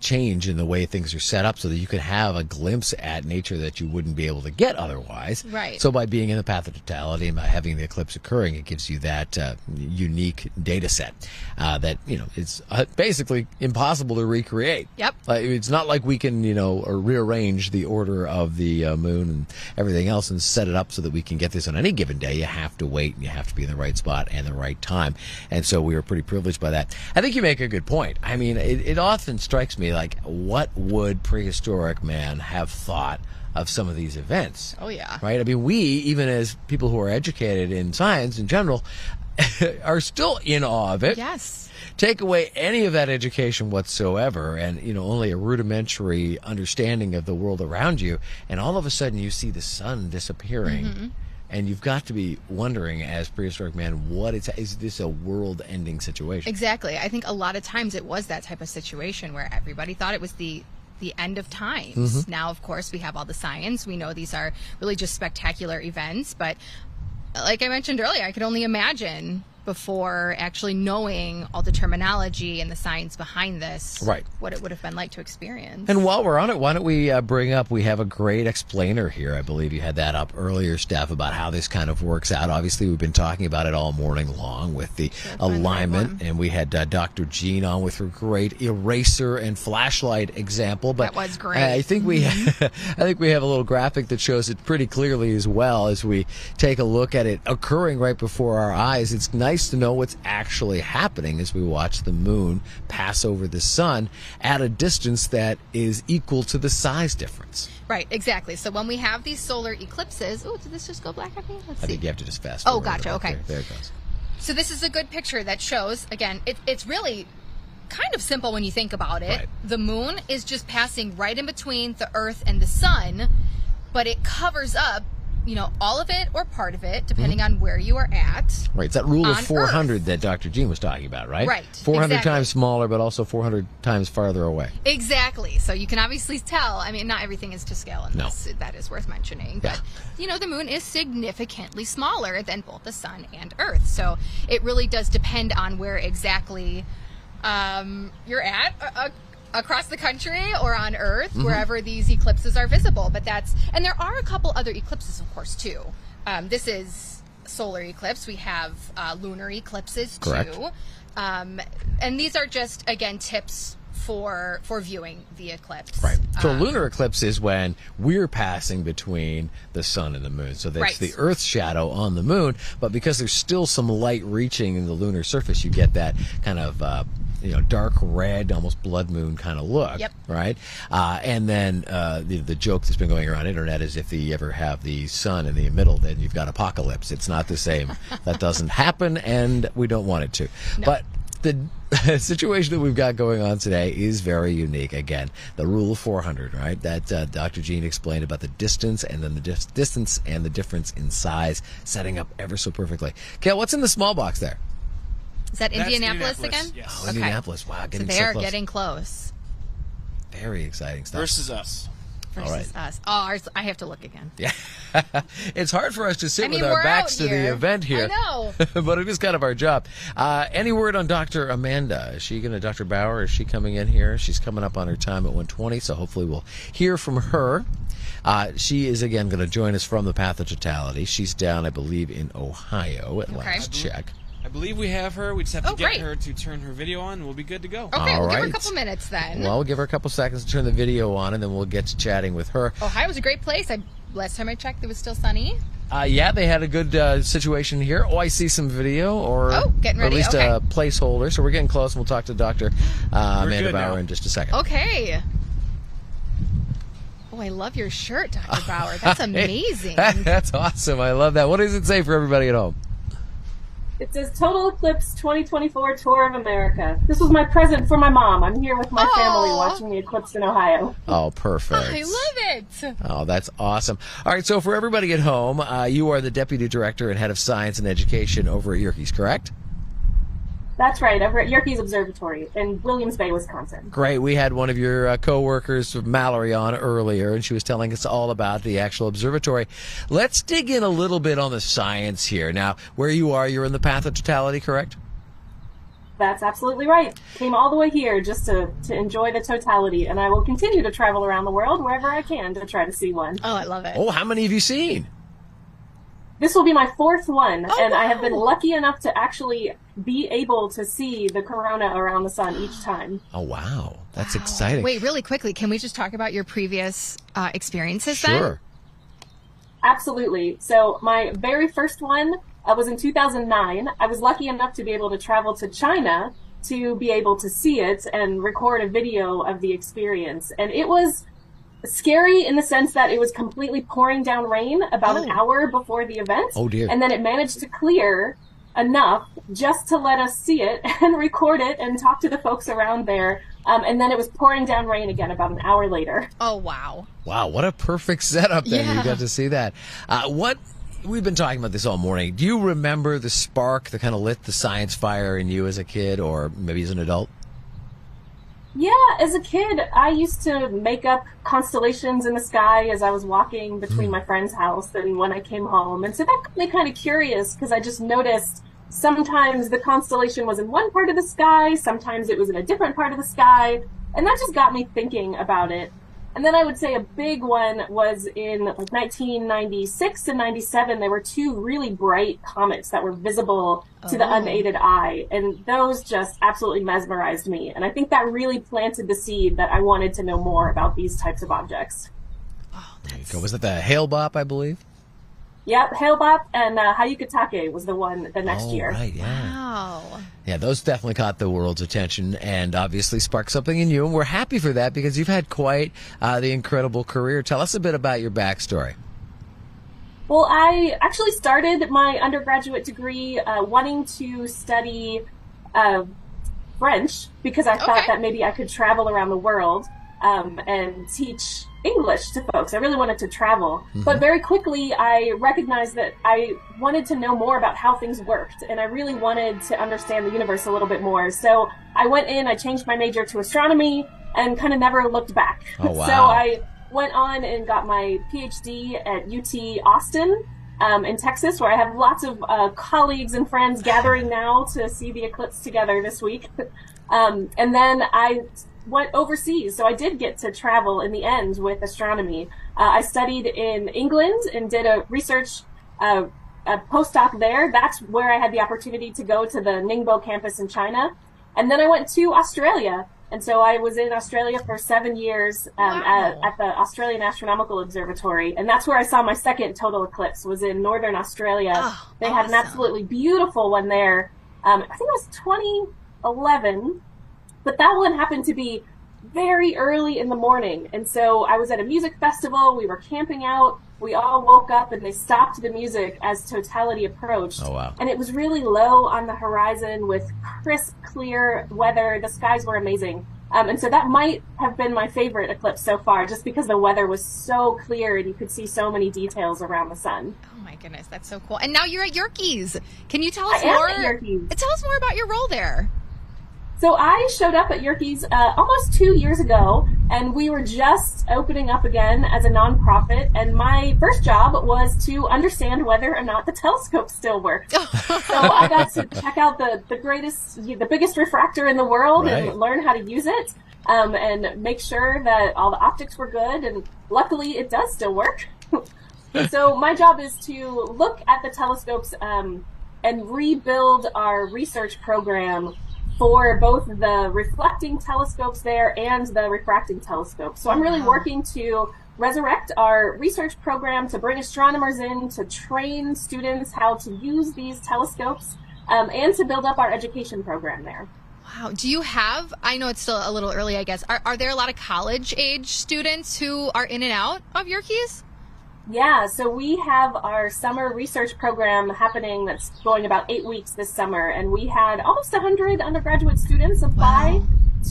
change in the way things are set up so that you can have a glimpse at nature that you wouldn't be able to get otherwise. Right. So by being in the path of totality and by having the eclipse occurring, it gives you that unique data set that, it's basically impossible to recreate. Yep. It's not like we can, or rearrange the order of the moon and everything else and set it up so that we can get this on any given day. You have to wait and you have to be in the right spot and the right time. And so we were pretty privileged by that. I think you make a good point. I mean, it often strikes me like, what would prehistoric man have thought of some of these events? Oh, yeah. Right? I mean, we, even as people who are educated in science in general, are still in awe of it. Yes. Take away any of that education whatsoever and, only a rudimentary understanding of the world around you, and all of a sudden you see the sun disappearing. Mm-hmm. And you've got to be wondering, as prehistoric man, is this a world-ending situation? Exactly. I think a lot of times it was that type of situation where everybody thought it was the end of times. Mm-hmm. Now, of course, we have all the science. We know these are really just spectacular events. But like I mentioned earlier, I could only imagine before actually knowing all the terminology and the science behind this, what it would have been like to experience. And while we're on it, why don't we bring up, we have a great explainer here. I believe you had that up earlier, Steph, about how this kind of works out. Obviously, we've been talking about it all morning long with the alignment, and we had Dr. Jean on with her great eraser and flashlight example. But that was great. I think we have a little graphic that shows it pretty clearly as well as we take a look at it occurring right before our eyes. It's nice to know what's actually happening as we watch the moon pass over the sun at a distance that is equal to the size difference. Right, exactly. So when we have these solar eclipses, did this just go black on me? Let's see. I think you have to just fast forward. Oh, gotcha. Okay. There it goes. So this is a good picture that shows, again, it's really kind of simple when you think about it. Right. The moon is just passing right in between the Earth and the sun, but it covers up all of it or part of it, depending on where you are at. Right. It's that rule of 400 Earth that Dr. Jean was talking about, right? Right. 400 times smaller, but also 400 times farther away. Exactly. So you can obviously tell. I mean, not everything is to scale in this. That is worth mentioning. Yeah. But, the moon is significantly smaller than both the sun and Earth. So it really does depend on where exactly you're at. across the country or on Earth, wherever these eclipses are visible. But and there are a couple other eclipses, of course, too. This is solar eclipse. We have lunar eclipses, Correct. too. And these are just, again, tips for viewing the eclipse. Right. So a lunar eclipse is when we're passing between the sun and the moon. So that's the Earth's shadow on the moon, but because there's still some light reaching in the lunar surface, you get that kind of dark red, almost blood moon kind of look. Yep. Right. And then the joke that's been going around the internet is if you ever have the sun in the middle, then you've got apocalypse. It's not the same. That doesn't happen, and we don't want it to. No. But the situation that we've got going on today is very unique. Again, the rule of 400, right? That Dr. Jean explained about the distance and then the distance and the difference in size, setting up ever so perfectly. Kel, what's in the small box there? Is that Indianapolis again? Yes. Oh, Indianapolis. Wow, getting so they're close. getting close. Very exciting stuff. Versus us. Versus us. Oh, ours, I have to look again. Yeah. It's hard for us to sit with our backs to the event here. I know. But it is kind of our job. Any word on Dr. Amanda? Is she going to, Dr. Bauer, is she coming in here? She's coming up on her time at 1:20, so hopefully we'll hear from her. She is, again, going to join us from the Path of Totality. She's down, I believe, in Ohio at last check. I believe we have her. We just have to get great. her to turn her video on, and we'll be good to go. Okay, All we'll give her right. a couple minutes then. Well, we'll give her a couple seconds to turn the video on, and then we'll get to chatting with her. Ohio's a great place. Last time I checked, it was still sunny. Yeah, they had a good situation here. Oh, I see some video, getting or at ready. least Okay. a placeholder. So we're getting close, and we'll talk to Dr. Amanda good Bauer now. in just a second. Okay. Oh, I love your shirt, Dr. Bauer. That's amazing. That's awesome. I love that. What does it say for everybody at home? It says Total Eclipse 2024 Tour of America. This was my present for my mom. I'm here with my family watching the eclipse in Ohio. Oh, perfect. I love it. Oh, that's awesome. All right, so for everybody at home, you are the Deputy Director and Head of Science and Education over at Yerkes, correct? That's right, over at Yerkes Observatory in Williams Bay, Wisconsin. Great. We had one of your co-workers, Mallory, on earlier, and she was telling us all about the actual observatory. Let's dig in a little bit on the science here. Now, where you are, you're in the Path of Totality, correct? That's absolutely right. Came all the way here just to enjoy the totality, and I will continue to travel around the world wherever I can to try to see one. Oh, I love it. Oh, how many have you seen? This will be my fourth one, and wow. I have been lucky enough to actually be able to see the corona around the sun each time. Oh, wow. That's exciting. Wait, really quickly, can we just talk about your previous experiences Sure. Absolutely. So my very first one was in 2009. I was lucky enough to be able to travel to China to be able to see it and record a video of the experience. And it was scary in the sense that it was completely pouring down rain about an hour before the event. Oh, dear. And then it managed to clear enough just to let us see it and record it and talk to the folks around there. And then it was pouring down rain again about an hour later. Oh, wow. Wow, what a perfect setup then. Yeah. You got to see that. We've been talking about this all morning. Do you remember the spark that kind of lit the science fire in you as a kid or maybe as an adult? Yeah, as a kid, I used to make up constellations in the sky as I was walking between my friend's house and when I came home. And so that got me kind of curious because I just noticed sometimes the constellation was in one part of the sky, sometimes it was in a different part of the sky. And that just got me thinking about it. And then I would say a big one was in like 1996 and 97. There were two really bright comets that were visible to the unaided eye. And those just absolutely mesmerized me. And I think that really planted the seed that I wanted to know more about these types of objects. Oh, There you go. Was it the Hale-Bopp, I believe? Yep, Hale-Bopp and Hayukatake was the one the next year. Right, yeah. Wow. Yeah, those definitely caught the world's attention and obviously sparked something in you. And we're happy for that because you've had quite the incredible career. Tell us a bit about your backstory. Well, I actually started my undergraduate degree wanting to study French because I thought that maybe I could travel around the world and teach English to folks. I really wanted to travel. But very quickly, I recognized that I wanted to know more about how things worked, and I really wanted to understand the universe a little bit more. So I went in, I changed my major to astronomy, and kind of never looked back. Oh, wow. So I went on and got my PhD at UT Austin in Texas, where I have lots of colleagues and friends gathering now to see the eclipse together this week. And then I went overseas. So I did get to travel in the end with astronomy. I studied in England and did a research a postdoc there. That's where I had the opportunity to go to the Ningbo campus in China. And then I went to Australia. And so I was in Australia for 7 years at the Australian Astronomical Observatory. And that's where I saw my second total eclipse, was in northern Australia. Oh, they had an absolutely beautiful one there. I think it was 2011. But that one happened to be very early in the morning. And so I was at a music festival. We were camping out. We all woke up and they stopped the music as totality approached. Oh, wow. And it was really low on the horizon with crisp, clear weather. The skies were amazing. And so that might have been my favorite eclipse so far, just because the weather was so clear and you could see so many details around the sun. Oh my goodness, that's so cool. And now you're at Yerkes. Can you tell us I more? am at Yerkes. Tell us more about your role there. So I showed up at Yerkes almost 2 years ago, and we were just opening up again as a nonprofit. And my first job was to understand whether or not the telescope still worked. So I got to check out the biggest refractor in the world, right, and learn how to use it, and make sure that all the optics were good. And luckily, it does still work. So my job is to look at the telescopes and rebuild our research program for both the reflecting telescopes there and the refracting telescopes. So I'm really working to resurrect our research program, to bring astronomers in, to train students how to use these telescopes, and to build up our education program there. Wow. Do you have, I know it's still a little early, I guess, are there a lot of college age students who are in and out of Yerkes? Yeah, so we have our summer research program happening that's going about 8 weeks this summer, and we had almost 100 undergraduate students apply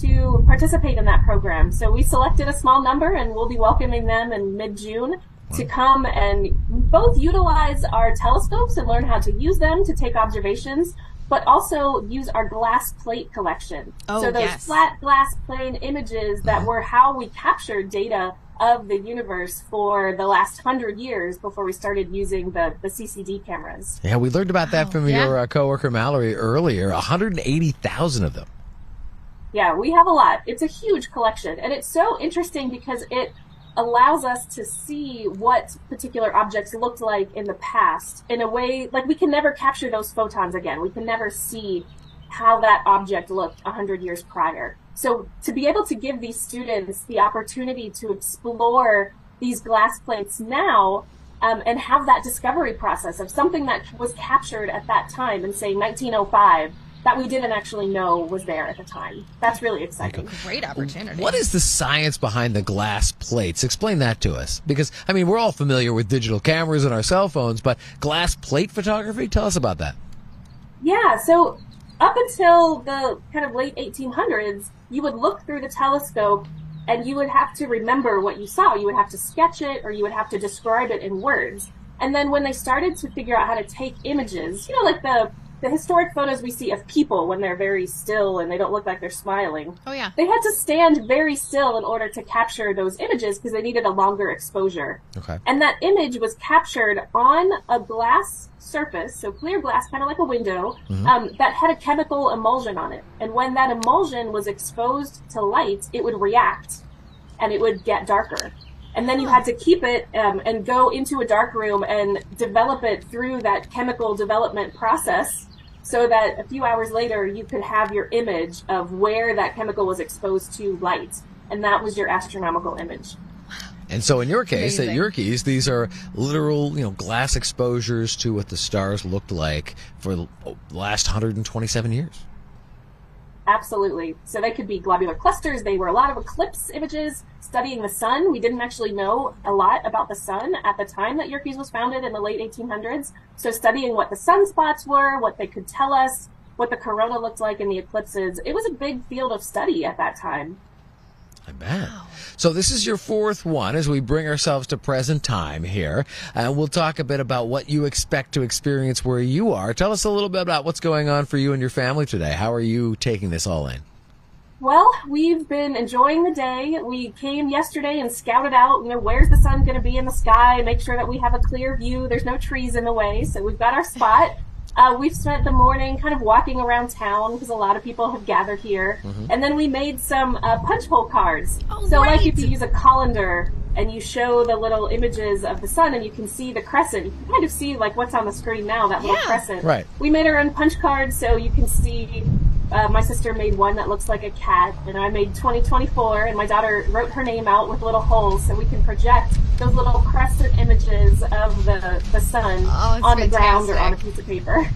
to participate in that program. So we selected a small number, and we'll be welcoming them in mid-June to come and both utilize our telescopes and learn how to use them to take observations, but also use our glass plate collection. So those flat glass plane images that were how we captured data of the universe for the last 100 years before we started using the CCD cameras. Yeah, we learned about that from your coworker Mallory earlier. 180,000 of them. Yeah, we have a lot. It's a huge collection, and it's so interesting because it allows us to see what particular objects looked like in the past in a way, like we can never capture those photons again. We can never see how that object looked 100 years prior. So to be able to give these students the opportunity to explore these glass plates now, and have that discovery process of something that was captured at that time in, say, 1905, that we didn't actually know was there at the time. That's really exciting. Great opportunity. What is the science behind the glass plates? Explain that to us. Because, I mean, we're all familiar with digital cameras and our cell phones, but glass plate photography? Tell us about that. Yeah, so up until the kind of late 1800s, you would look through the telescope and you would have to remember what you saw. You would have to sketch it, or you would have to describe it in words. And then when they started to figure out how to take images, you know, like the historic photos we see of people when they're very still and they don't look like they're smiling. Oh, yeah. They had to stand very still in order to capture those images because they needed a longer exposure. Okay. And that image was captured on a glass surface, so clear glass, kind of like a window, that had a chemical emulsion on it. And when that emulsion was exposed to light, it would react and it would get darker. And then you had to keep it and go into a dark room and develop it through that chemical development process so that a few hours later you could have your image of where that chemical was exposed to light. And that was your astronomical image. And so in your case, Amazing. at Yerkes, these are literal, glass exposures to what the stars looked like for the last 127 years. Absolutely. So they could be globular clusters. They were a lot of eclipse images studying the sun. We didn't actually know a lot about the sun at the time that Yerkes was founded in the late 1800s. So studying what the sunspots were, what they could tell us, what the corona looked like in the eclipses, it was a big field of study at that time. I bet. Wow. So this is your fourth one as we bring ourselves to present time here. We'll talk a bit about what you expect to experience where you are. Tell us a little bit about what's going on for you and your family today. How are you taking this all in? Well, we've been enjoying the day. We came yesterday and scouted out, where's the sun going to be in the sky, make sure that we have a clear view. There's no trees in the way, so we've got our spot. We've spent the morning kind of walking around town because a lot of people have gathered here. And then we made some punch hole cards. Like if you use a colander and you show the little images of the sun and you can see the crescent, you can kind of see like what's on the screen now, that little crescent. Right. We made our own punch cards so you can see. My sister made one that looks like a cat, and I made 2024, and my daughter wrote her name out with little holes so we can project those little crescent images of the sun on the ground or on a piece of paper.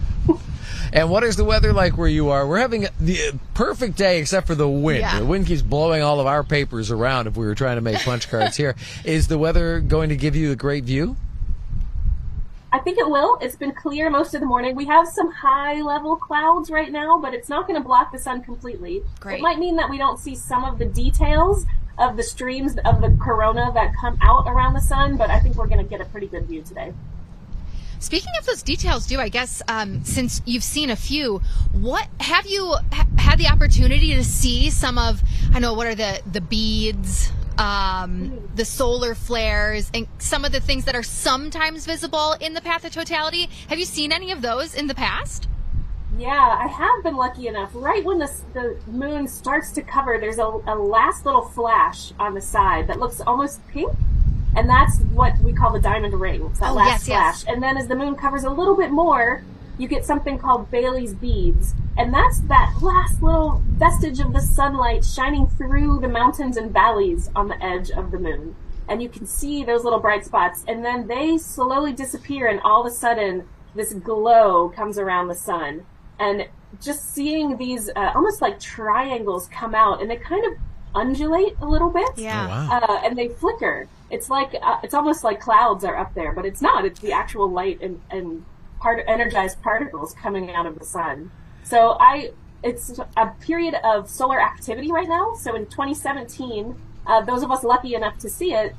And what is the weather like where you are? We're having the perfect day except for the wind. Yeah. The wind keeps blowing all of our papers around if we were trying to make punch cards here. Is the weather going to give you a great view? I think it will. It's been clear most of the morning. We have some high-level clouds right now, but it's not going to block the sun completely. Great. It might mean that we don't see some of the details of the streams of the corona that come out around the sun, but I think we're going to get a pretty good view today. Speaking of those details, I guess, since you've seen a few, what have you had the opportunity to see some of, what are the beads, the solar flares, and some of the things that are sometimes visible in the path of totality? Have you seen any of those in the past? Yeah, I have been lucky enough. Right when the moon starts to cover, there's a last little flash on the side that looks almost pink. And that's what we call the diamond ring. It's that last flash. Yes. And then as the moon covers a little bit more, you get something called Bailey's beads. And that's that last little vestige of the sunlight shining through the mountains and valleys on the edge of the moon. And you can see those little bright spots. And then they slowly disappear, and all of a sudden, this glow comes around the sun. And just seeing these almost like triangles come out, and they kind of undulate a little bit. Yeah. Oh, wow. And they flicker. It's like it's almost like clouds are up there, but it's not. It's the actual light and energized particles coming out of the sun. So it's a period of solar activity right now. So in 2017, those of us lucky enough to see it,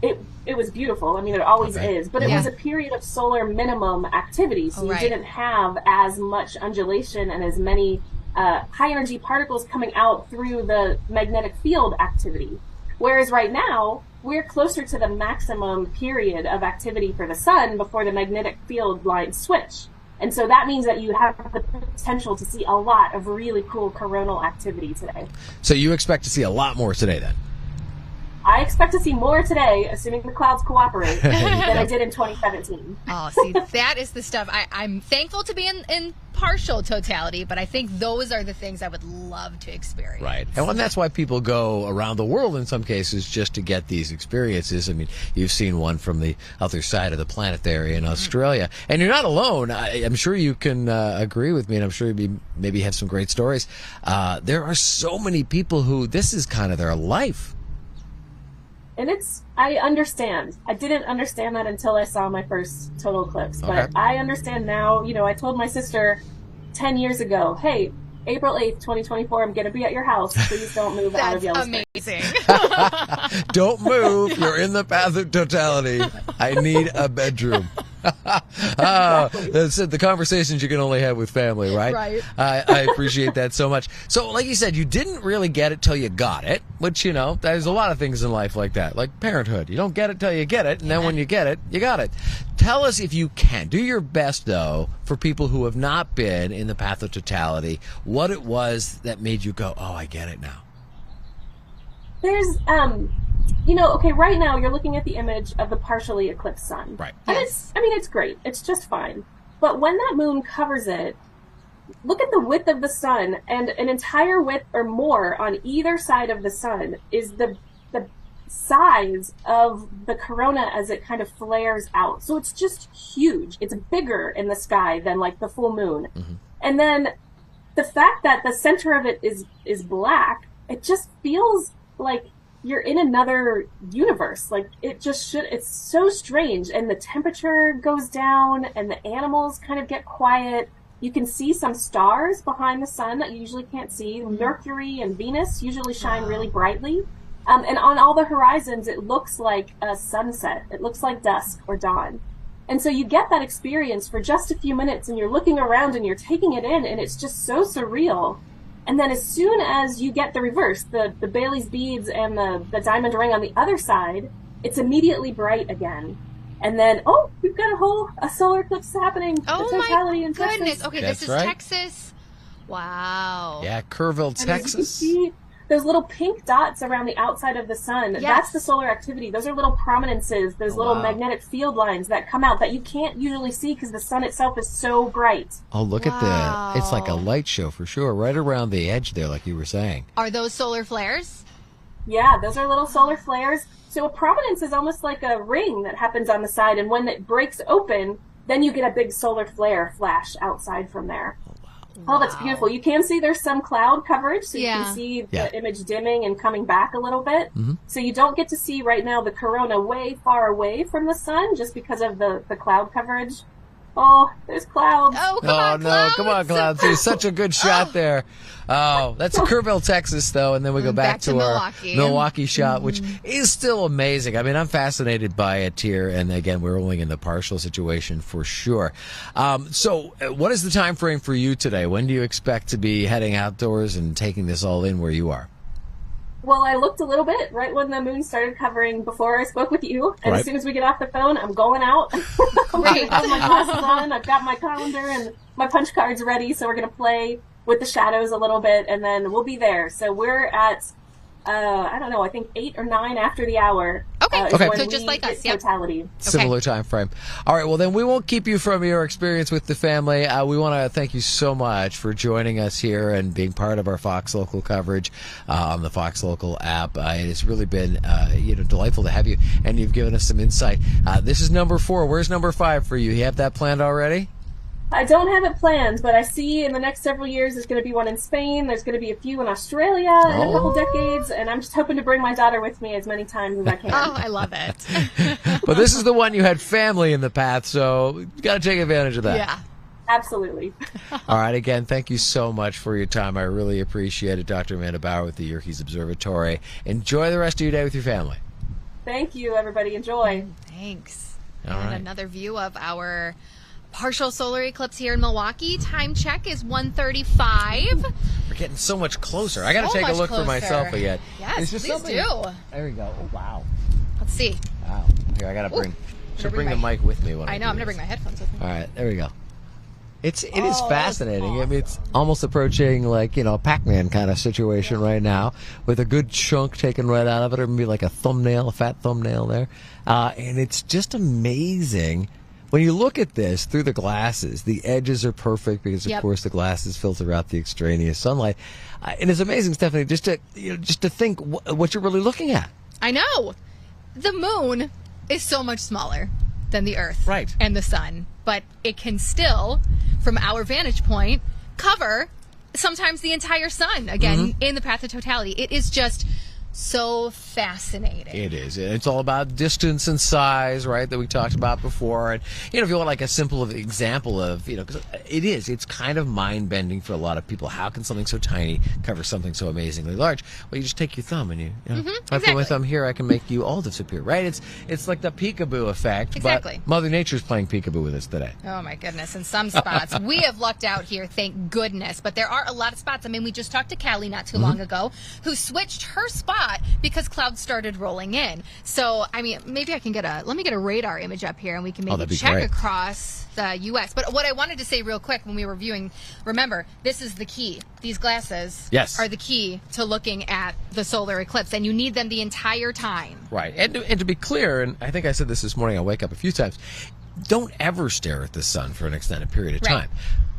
it was beautiful. I mean, it always is, but it was a period of solar minimum activity. So you didn't have as much undulation and as many high energy particles coming out through the magnetic field activity. Whereas right now, we're closer to the maximum period of activity for the sun before the magnetic field lines switch. And so that means that you have the potential to see a lot of really cool coronal activity today. So you expect to see a lot more today then? I expect to see more today, assuming the clouds cooperate, than I did in 2017. Oh, see, that is the stuff. I'm thankful to be in partial totality, but I think those are the things I would love to experience. Right. And that's why people go around the world in some cases just to get these experiences. I mean, you've seen one from the other side of the planet there in Australia. And you're not alone. I'm sure you can agree with me, and I'm sure you maybe have some great stories. There are so many people who this is kind of their life. And I understand. I didn't understand that until I saw my first total eclipse. But I understand now. I told my sister 10 years ago, hey, April 8th, 2024, I'm going to be at your house. Please don't move out of Yellowstone. That's amazing. Don't move. You're in the path of totality. I need a bedroom. That's it. The conversations you can only have with family, right? Right. I appreciate that so much. So, like you said, you didn't really get it till you got it, which, there's a lot of things in life like that, like parenthood. You don't get it till you get it, and then when you get it, you got it. Tell us if you can. Do your best, though, for people who have not been in the path of totality, what it was that made you go, oh, I get it now. There's, right now you're looking at the image of the partially eclipsed sun. Right. And it's great. It's just fine. But when that moon covers it, look at the width of the sun, and an entire width or more on either side of the sun is the size of the corona as it kind of flares out. So it's just huge. It's bigger in the sky than like the full moon. Mm-hmm. And then the fact that the center of it is black, it just feels like you're in another universe. Like it's so strange. And the temperature goes down and the animals kind of get quiet. You can see some stars behind the sun that you usually can't see. Mercury and Venus usually shine really brightly. And on all the horizons, it looks like a sunset. It looks like dusk or dawn. And so you get that experience for just a few minutes, and you're looking around and you're taking it in, and it's just so surreal. And then as soon as you get the reverse, the Bailey's beads and the diamond ring on the other side, it's immediately bright again. And then, we've got a solar eclipse happening. Oh the Totality in goodness. Texas. Okay, That's this is right. Texas. Wow. Yeah, Kerrville, And as you can Texas. see, those little pink dots around the outside of the sun, Yes. that's the solar activity. Those are little prominences, those little wow. magnetic field lines that come out that you can't usually see because the sun itself is so bright. Oh, look at that. It's like a light show for sure, right around the edge there, like you were saying. Are those solar flares? Yeah, those are little solar flares. So a prominence is almost like a ring that happens on the side, and when it breaks open, then you get a big solar flare flash outside from there. Oh, that's beautiful. You can see there's some cloud coverage, so you can see the image dimming and coming back a little bit. Mm-hmm. So you don't get to see right now the corona way far away from the sun just because of the cloud coverage. Oh, there's clouds. Oh, come on, clouds. Come on, clouds. There's such a good shot there. Oh, that's Kerrville, Texas, though, and then we go back to our Milwaukee shot, which is still amazing. I mean, I'm fascinated by it here, and again, we're only in the partial situation for sure. So what is the time frame for you today? When do you expect to be heading outdoors and taking this all in where you are? Well, I looked a little bit right when the moon started covering before I spoke with you. And as soon as we get off the phone, I'm going out. I have my glasses on. I've got my calendar and my punch cards ready. So we're going to play with the shadows a little bit, and then we'll be there. So we're at, I don't know, I think 8 or 9 after the hour. Okay. So just like us. Totality. Similar time frame. All right, well, then we won't keep you from your experience with the family. We want to thank you so much for joining us here and being part of our Fox Local coverage on the Fox Local app. It has really been delightful to have you, and you've given us some insight. This is number 4. Where's number 5 for you? You have that planned already? I don't have it planned, but I see in the next several years there's going to be one in Spain, there's going to be a few in Australia in a couple decades, and I'm just hoping to bring my daughter with me as many times as I can. Oh, I love it. But this is the one you had family in the path, so you got to take advantage of that. Yeah. Absolutely. All right, again, thank you so much for your time. I really appreciate it. Dr. Amanda Bauer with the Yerkes Observatory. Enjoy the rest of your day with your family. Thank you, everybody. Enjoy. Thanks. All right. Another view of our partial solar eclipse here in Milwaukee. Time check is 1:35. We're getting so much closer. I got to take a look for myself again. Yes, please do. There we go. Oh, wow. Let's see. Wow. Here, I got to bring. Should bring the mic with me when I know. I'm gonna bring my headphones with me. All right. There we go. It is fascinating. Awesome. I mean, it's almost approaching like, a Pac-Man kind of situation right now, with a good chunk taken right out of it, or maybe like a fat thumbnail there. And it's just amazing. When you look at this through the glasses, the edges are perfect because, of course, the glasses filter out the extraneous sunlight. And it's amazing, Stephanie, just to think what you're really looking at. I know. The moon is so much smaller than the Earth and the sun, but it can still, from our vantage point, cover sometimes the entire sun, again, in the path of totality. It is just so fascinating. It is. It's all about distance and size, right, that we talked about before. And, if you want like a simple example of, because it's kind of mind-bending for a lot of people. How can something so tiny cover something so amazingly large? Well, you just take your thumb and if I put my thumb here, I can make you all disappear, right? It's like the peekaboo effect. Exactly. But Mother Nature's playing peekaboo with us today. Oh, my goodness. In some spots. We have lucked out here, thank goodness. But there are a lot of spots. I mean, we just talked to Callie not too long ago, who switched her spot because clouds started rolling in. So, I mean, maybe I can let me get a radar image up here and we can maybe check across the U.S. But what I wanted to say real quick when we were viewing, remember, this is the key. These glasses are the key to looking at the solar eclipse, and you need them the entire time. Right. And to be clear, and I think I said this morning, I'll wake up a few times, don't ever stare at the sun for an extended period of time.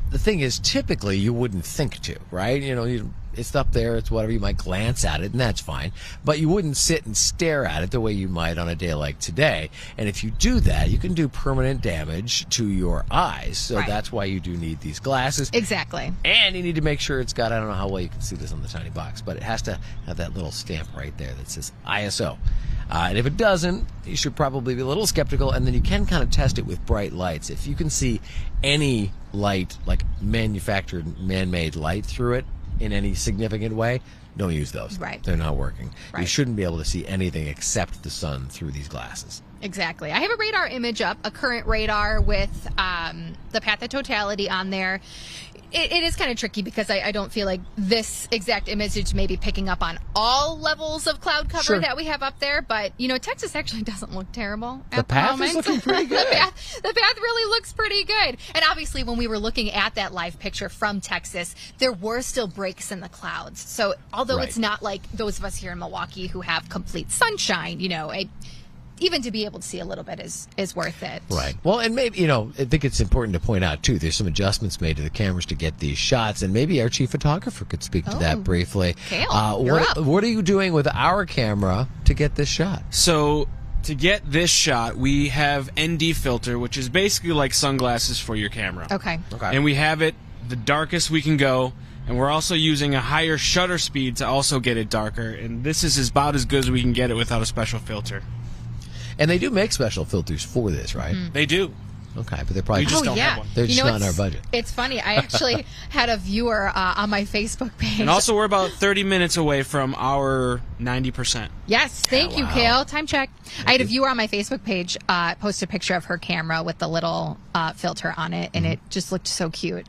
The thing is, typically, you wouldn't think to, right? It's up there, it's whatever, you might glance at it, and that's fine. But you wouldn't sit and stare at it the way you might on a day like today. And if you do that, you can do permanent damage to your eyes. So that's why you do need these glasses. Exactly. And you need to make sure it's got, I don't know how well you can see this on the tiny box, but it has to have that little stamp right there that says ISO. And if it doesn't, you should probably be a little skeptical, and then you can kind of test it with bright lights. If you can see any light, like manufactured, man-made light through it in any significant way, don't use those. Right. They're not working. You shouldn't be able to see anything except the sun through these glasses. Exactly. I have a radar image up, a current radar with the path of totality on there. It is kind of tricky because I don't feel like this exact image is maybe picking up on all levels of cloud cover that we have up there. But, Texas actually doesn't look terrible at the moment. Is looking pretty good. the path really looks pretty good. And obviously, when we were looking at that live picture from Texas, there were still breaks in the clouds. So although it's not like those of us here in Milwaukee who have complete sunshine, even to be able to see a little bit is worth it. Right. Well, and maybe, I think it's important to point out, too, there's some adjustments made to the cameras to get these shots, and maybe our chief photographer could speak to that briefly. Kale, you're up. What are you doing with our camera to get this shot? So, to get this shot, we have ND filter, which is basically like sunglasses for your camera. Okay. And we have it the darkest we can go, and we're also using a higher shutter speed to also get it darker, and this is about as good as we can get it without a special filter. And they do make special filters for this, right? Mm-hmm. They do. Okay, but they're probably just don't have one. They're just not in our budget. It's funny. I actually had a viewer on my Facebook page. And also, we're about 30 minutes away from our 90%. Yes, thank you, Kale. Time check. I had a viewer on my Facebook page post a picture of her camera with the little filter on it, and it just looked so cute.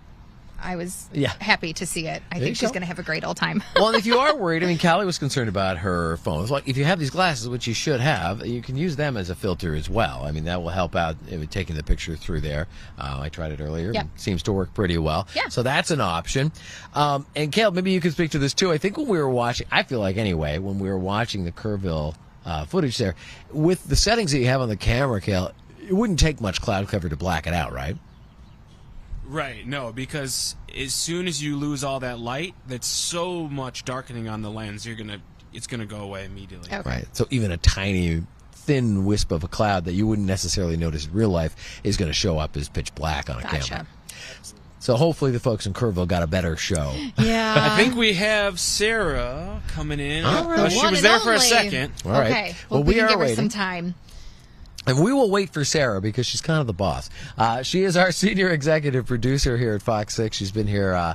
I was happy to see it. I think she's going to have a great old time. Well, and if you are worried, Callie was concerned about her phones. Like, if you have these glasses, which you should have, you can use them as a filter as well. That will help out in taking the picture through there. I tried it earlier. Yep. It seems to work pretty well. Yeah. So that's an option. And, Kale, maybe you can speak to this, too. I think when we were watching, I feel like anyway, when we were watching the Kerrville footage there, with the settings that you have on the camera, Kale, it wouldn't take much cloud cover to black it out, right? Right, no, because as soon as you lose all that light, that's so much darkening on the lens, it's gonna go away immediately. Okay. Right. So even a tiny, thin wisp of a cloud that you wouldn't necessarily notice in real life is going to show up as pitch black on a camera. So hopefully the folks in Kerrville got a better show. Yeah. I think we have Sarah coming in. All right. She was there for a second. All right. Okay. Well, we are give her waiting. some time. And we will wait for Sarah because she's kind of the boss. She is our senior executive producer here at Fox 6. She's been here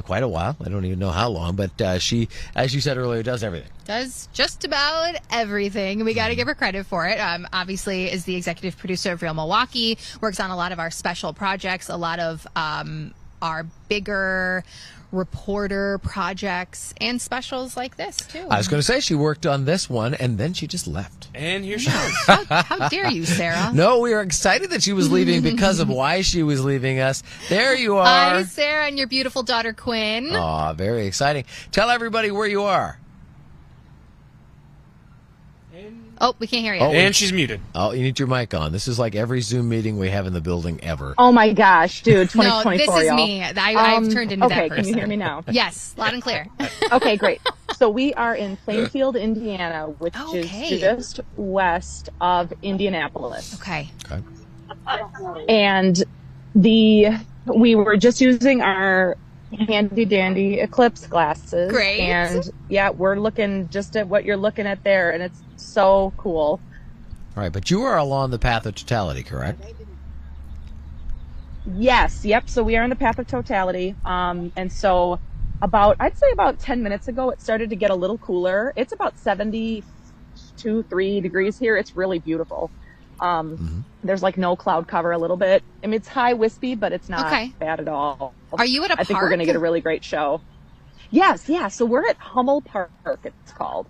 quite a while. I don't even know how long, but she, as you said earlier, does everything. Does just about everything. We got to give her credit for it. Obviously, is the executive producer of Real Milwaukee, works on a lot of our special projects, a lot of our bigger reporter projects and specials like this, too. I was going to say she worked on this one, and then she just left. And here she is. How dare you, Sarah? No, we are excited that she was leaving because of why she was leaving us. There you are. Hi, Sarah, and your beautiful daughter, Quinn. Aw, very exciting. Tell everybody where you are. Oh, we can't hear you. And she's muted. Oh, you need your mic on. This is like every Zoom meeting we have in the building ever. Oh my gosh, dude, 2024, No, this is y'all. me. I've turned into that Okay, person. can you hear me now? Yes, loud and clear. Okay, great. So we are in Plainfield, Indiana, which is just west of Indianapolis. Okay. And we were just using our handy dandy Eclipse glasses. Great. And yeah, we're looking just at what you're looking at there, and it's so cool. All right, but you are along the path of totality, correct? Yes, yep. So we are in the path of totality. And so I'd say about 10 minutes ago, it started to get a little cooler. It's about 72-3 degrees here. It's really beautiful. There's like no cloud cover a little bit. I mean, it's high wispy, but it's not bad at all. Are you at a park? I think we're going to get a really great show. Yes, yeah. So we're at Hummel Park, it's called.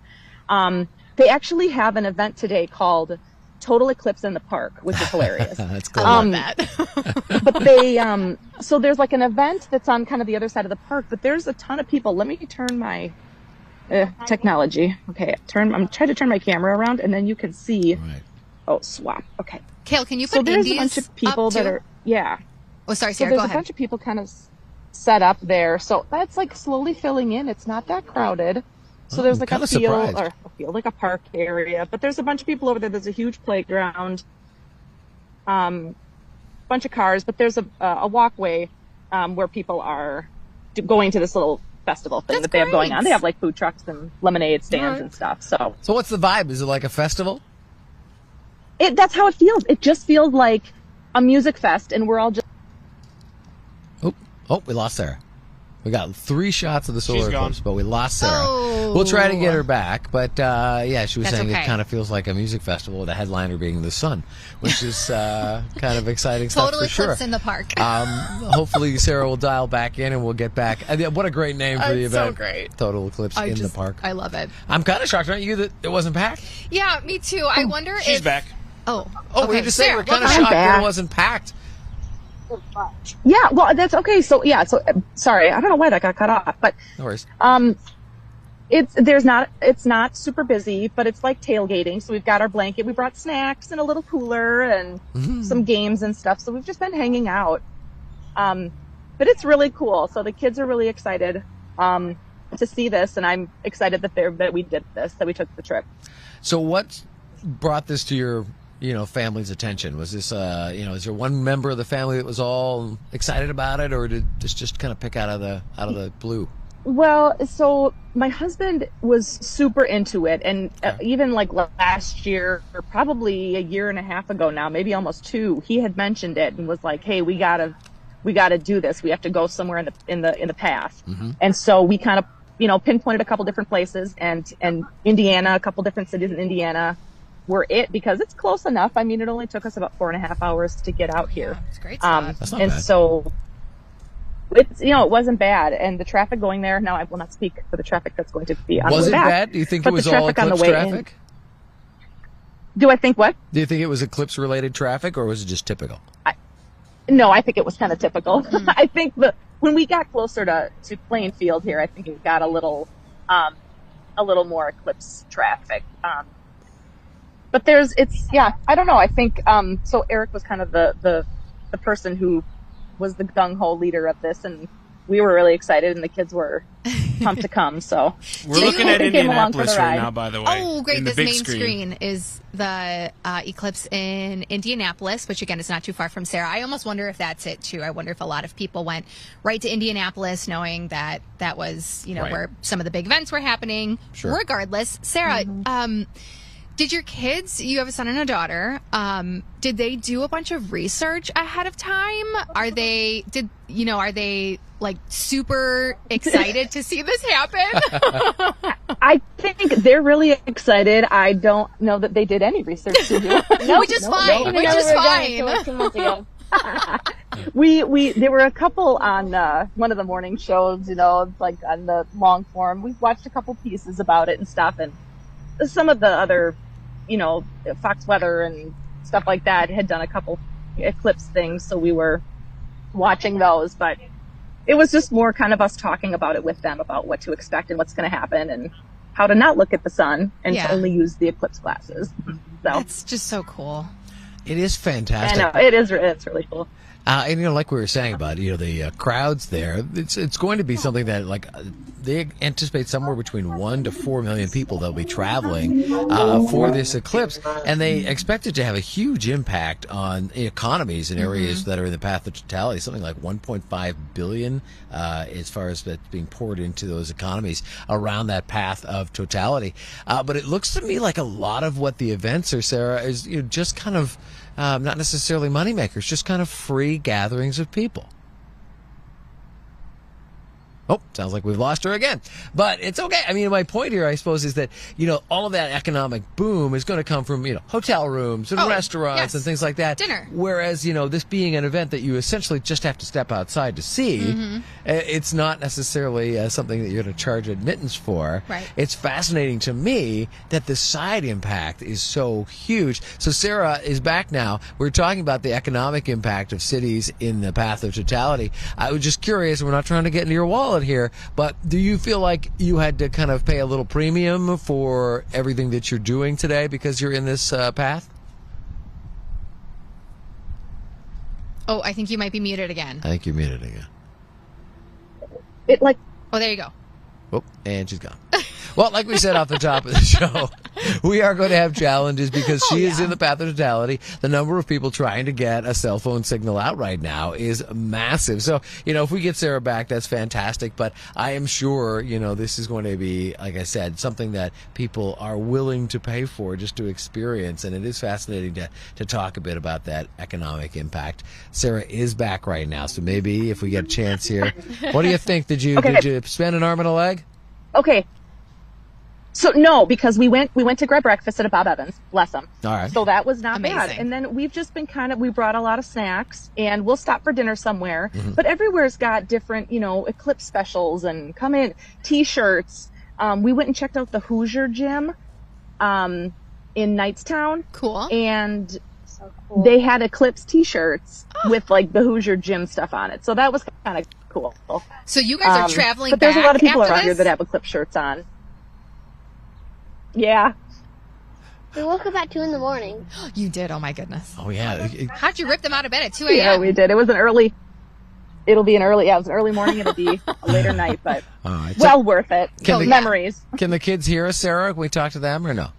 They actually have an event today called Total Eclipse in the Park, which is hilarious. That's cool. I love that. But they, so there's like an event that's on kind of the other side of the park, but there's a ton of people. Let me turn my technology. Okay, I'm trying to turn my camera around, and then you can see. Right. Oh, swap. Okay. Kale, can you put so there's Indies a bunch of people up that too? are, yeah. Oh, sorry, So Sarah, there's go a ahead. bunch of people kind of set up there. So that's like slowly filling in. It's not that crowded. So there's like a field, like a park area. But there's a bunch of people over there. There's a huge playground, bunch of cars. But there's a walkway where people are going to this little festival thing that they have going on. They have like food trucks and lemonade stands and stuff. So what's the vibe? Is it like a festival? That's how it feels. It just feels like a music fest, and we're all just... Oh, we lost Sarah. We got 3 shots of the solar She's gone. eclipse, but we lost Sarah. Oh. We'll try to get her back, but yeah, she was That's saying okay. it kind of feels like a music festival with the headliner being the sun, which is kind of exciting Total stuff for sure. eclipse in the park. Hopefully Sarah will dial back in and we'll get back. What a great name for the It's so event. great. Total eclipse in the park. I love it. I'm kind of shocked, aren't you, that it wasn't packed? Yeah, me too. I wonder if... She's back. Oh, we okay. were just saying Sarah, we're kind of welcome shocked back. that it wasn't packed. Yeah, well, that's okay. So sorry, I don't know why that got cut off, but No worries. it's not super busy, but it's like tailgating. So we've got our blanket, we brought snacks and a little cooler and some games and stuff. So we've just been hanging out. But it's really cool. So the kids are really excited to see this, and I'm excited that we did this, that we took the trip. So what brought this to your family's attention? Was this is there one member of the family that was all excited about it, or did this just kind of pick out of the blue? Well, so my husband was super into it, and even like last year, or probably a year and a half ago now, maybe almost 2, he had mentioned it and was like, "Hey, we gotta do this. We have to go somewhere in the path." And so we kind of pinpointed a couple different places, and Indiana, a couple different cities in Indiana were it, because it's close enough. I mean, it only took us about 4.5 hours to get out here. It's a great spot. That's not and bad. so it's it wasn't bad, and the traffic going there. Now I will not speak for the traffic that's going to be on Was the it way back. bad? Do you think But it was the all traffic on the eclipse way in- traffic? Do I think what? Do you think it was eclipse related traffic, or was it just typical? No, I think it was kind of typical. I think when we got closer to Plainfield here, I think it got a little more eclipse traffic. But I don't know. I think, so Eric was kind of the person who was the gung-ho leader of this, and we were really excited, and the kids were pumped to come. So We're looking at they came along for Indianapolis the right ride. now, by the way. Oh, great. In the This big main screen is the eclipse in Indianapolis, which, again, is not too far from Sarah. I almost wonder if that's it, too. I wonder if a lot of people went right to Indianapolis knowing that was, Right. where some of the big events were happening. Sure. Regardless, Sarah, did your kids, you have a son and a daughter, did they do a bunch of research ahead of time? Are they like super excited to see this happen? I think they're really excited. I don't know that they did any research. Which is fine. Which is fine. There were a couple on one of the morning shows, like on the long form. We watched a couple pieces about it and stuff, and some of the other, Fox Weather and stuff like that had done a couple eclipse things, so we were watching those, but it was just more kind of us talking about it with them, about what to expect and what's going to happen and how to not look at the sun and to only use the eclipse glasses. So that's just so cool. It is fantastic. I know, it's really cool. And like we were saying about the crowds there, it's going to be something that they anticipate somewhere between 1 to 4 million people that'll be traveling for this eclipse, and they expect it to have a huge impact on economies in areas that are in the path of totality. Something like 1.5 billion as far as that's being poured into those economies around that path of totality. But it looks to me like a lot of what the events are, Sarah, is just kind of not necessarily moneymakers, just kind of free gatherings of people. Oh, sounds like we've lost her again. But it's okay. I mean, my point here, I suppose, is that, all of that economic boom is going to come from, hotel rooms and restaurants and things like that. Dinner. Whereas, this being an event that you essentially just have to step outside to see, it's not necessarily something that you're going to charge admittance for. Right. It's fascinating to me that the side impact is so huge. So Sarah is back now. We're talking about the economic impact of cities in the path of totality. I was just curious, we're not trying to get into your wallet here, but do you feel like you had to kind of pay a little premium for everything that you're doing today because you're in this path? Oh, I think you might be muted again. I think you're muted again. Oh, there you go. Oh, and she's gone. Well, like we said off the top of the show, We are going to have challenges because she is in the path of totality. The number of people trying to get a cell phone signal out right now is massive. So, if we get Sarah back, that's fantastic. But I am sure, this is going to be, like I said, something that people are willing to pay for just to experience. And it is fascinating to talk a bit about that economic impact. Sarah is back right now. So maybe if we get a chance here, what do you think? Did you spend an arm and a leg? Okay. So no, because we went to grab breakfast at a Bob Evans, bless him. All right. So that was not Amazing. bad. And then we've just been we brought a lot of snacks, and we'll stop for dinner somewhere. Mm-hmm. But everywhere's got different, Eclipse specials and come in T-shirts. We went and checked out the Hoosier Gym, in Knightstown. Cool. And they had Eclipse T-shirts with like the Hoosier Gym stuff on it. So that was kind of cool. So you guys are traveling but back there's a lot of people after around here this? that have Eclipse shirts on. Yeah. We woke up at 2 in the morning. You did? Oh my goodness. Oh yeah. How'd you rip them out of bed at 2 a.m.? Yeah, we did. It was an early morning. It'll be a later night, but well worth it. Memories. Can the kids hear us, Sarah? Can we talk to them or no?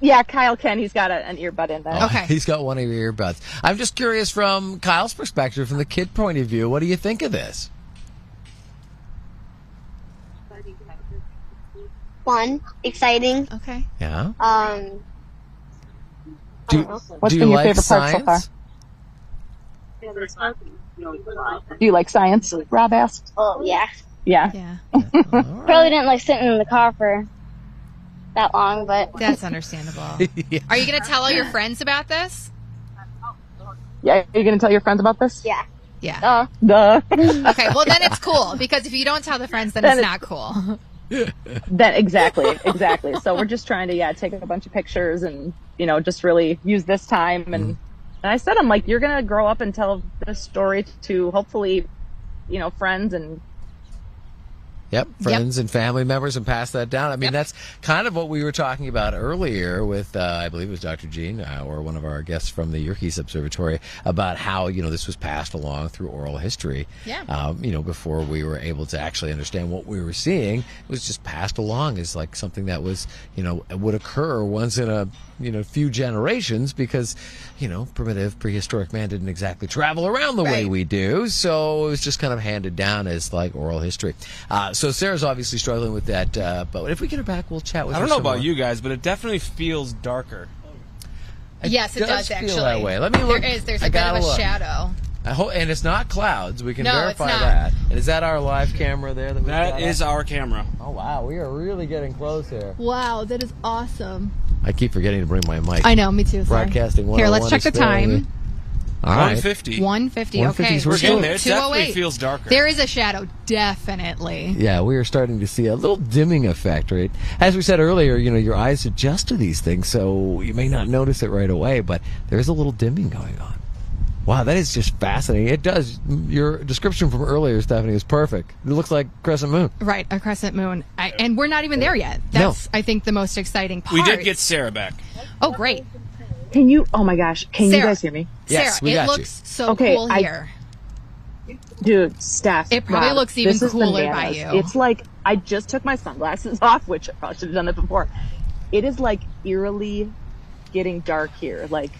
Yeah, Kyle can. He's got an earbud in there. Okay. He's got one of your earbuds. I'm just curious from Kyle's perspective, from the kid point of view, what do you think of this? Fun, exciting. Okay. Yeah. What's do been you your like favorite part science? so far? Do you like science? Rob asked. Oh, yeah. Yeah. All Probably didn't like sitting in the car for that long, but That's understandable. Yeah. Are you going to tell all your friends about this? Yeah. Are you going to tell your friends about this? yeah. Yeah. Duh. Okay, well then it's cool, because if you don't tell the friends, then it's not cool. That exactly. So we're just trying to take a bunch of pictures and just really use this time and I said I'm like, you're gonna grow up and tell this story to hopefully friends and friends and family members and pass that down. I mean, that's kind of what we were talking about earlier with, I believe it was Dr. Jean or one of our guests from the Yerkes Observatory about how, this was passed along through oral history. Yeah. Before we were able to actually understand what we were seeing, it was just passed along as like something that was, would occur once in a, few generations because, primitive prehistoric man didn't exactly travel around the way we do. So it was just kind of handed down as like oral history. So Sarah's obviously struggling with that, but if we get her back, we'll chat with her. I don't know some about more. you guys, but it definitely feels darker. Yes, it does feel actually. that way. Let me look. There's a bit of a shadow. And it's not clouds. We can No, verify it's not. that. And is that our live camera there? That is our camera. Oh, wow. We are really getting close here. Wow, that is awesome. I keep forgetting to bring my mic. I know, me too. Sorry. Broadcasting 101. Here, let's check the time. All right. 150. 150. 150 Okay, is We're getting there. It 208. definitely feels darker. There is a shadow, definitely. Yeah, we are starting to see a little dimming effect, right? As we said earlier, your eyes adjust to these things, so you may not notice it right away, but there is a little dimming going on. Wow, that is just fascinating. It does. Your description from earlier, Stephanie, is perfect. It looks like crescent moon. Right, a crescent moon. And we're not even there yet. That's, I think, the most exciting part. We did get Sarah back. Oh, great. Can you? Oh my gosh! Can Sarah. you guys hear me? Yes, Sarah, we got it looks so Okay, cool here. Dude, Steph. It probably Rob, looks even this is cooler by bananas. you. It's like I just took my sunglasses off, which I probably should have done that before. It is like eerily getting dark here. Like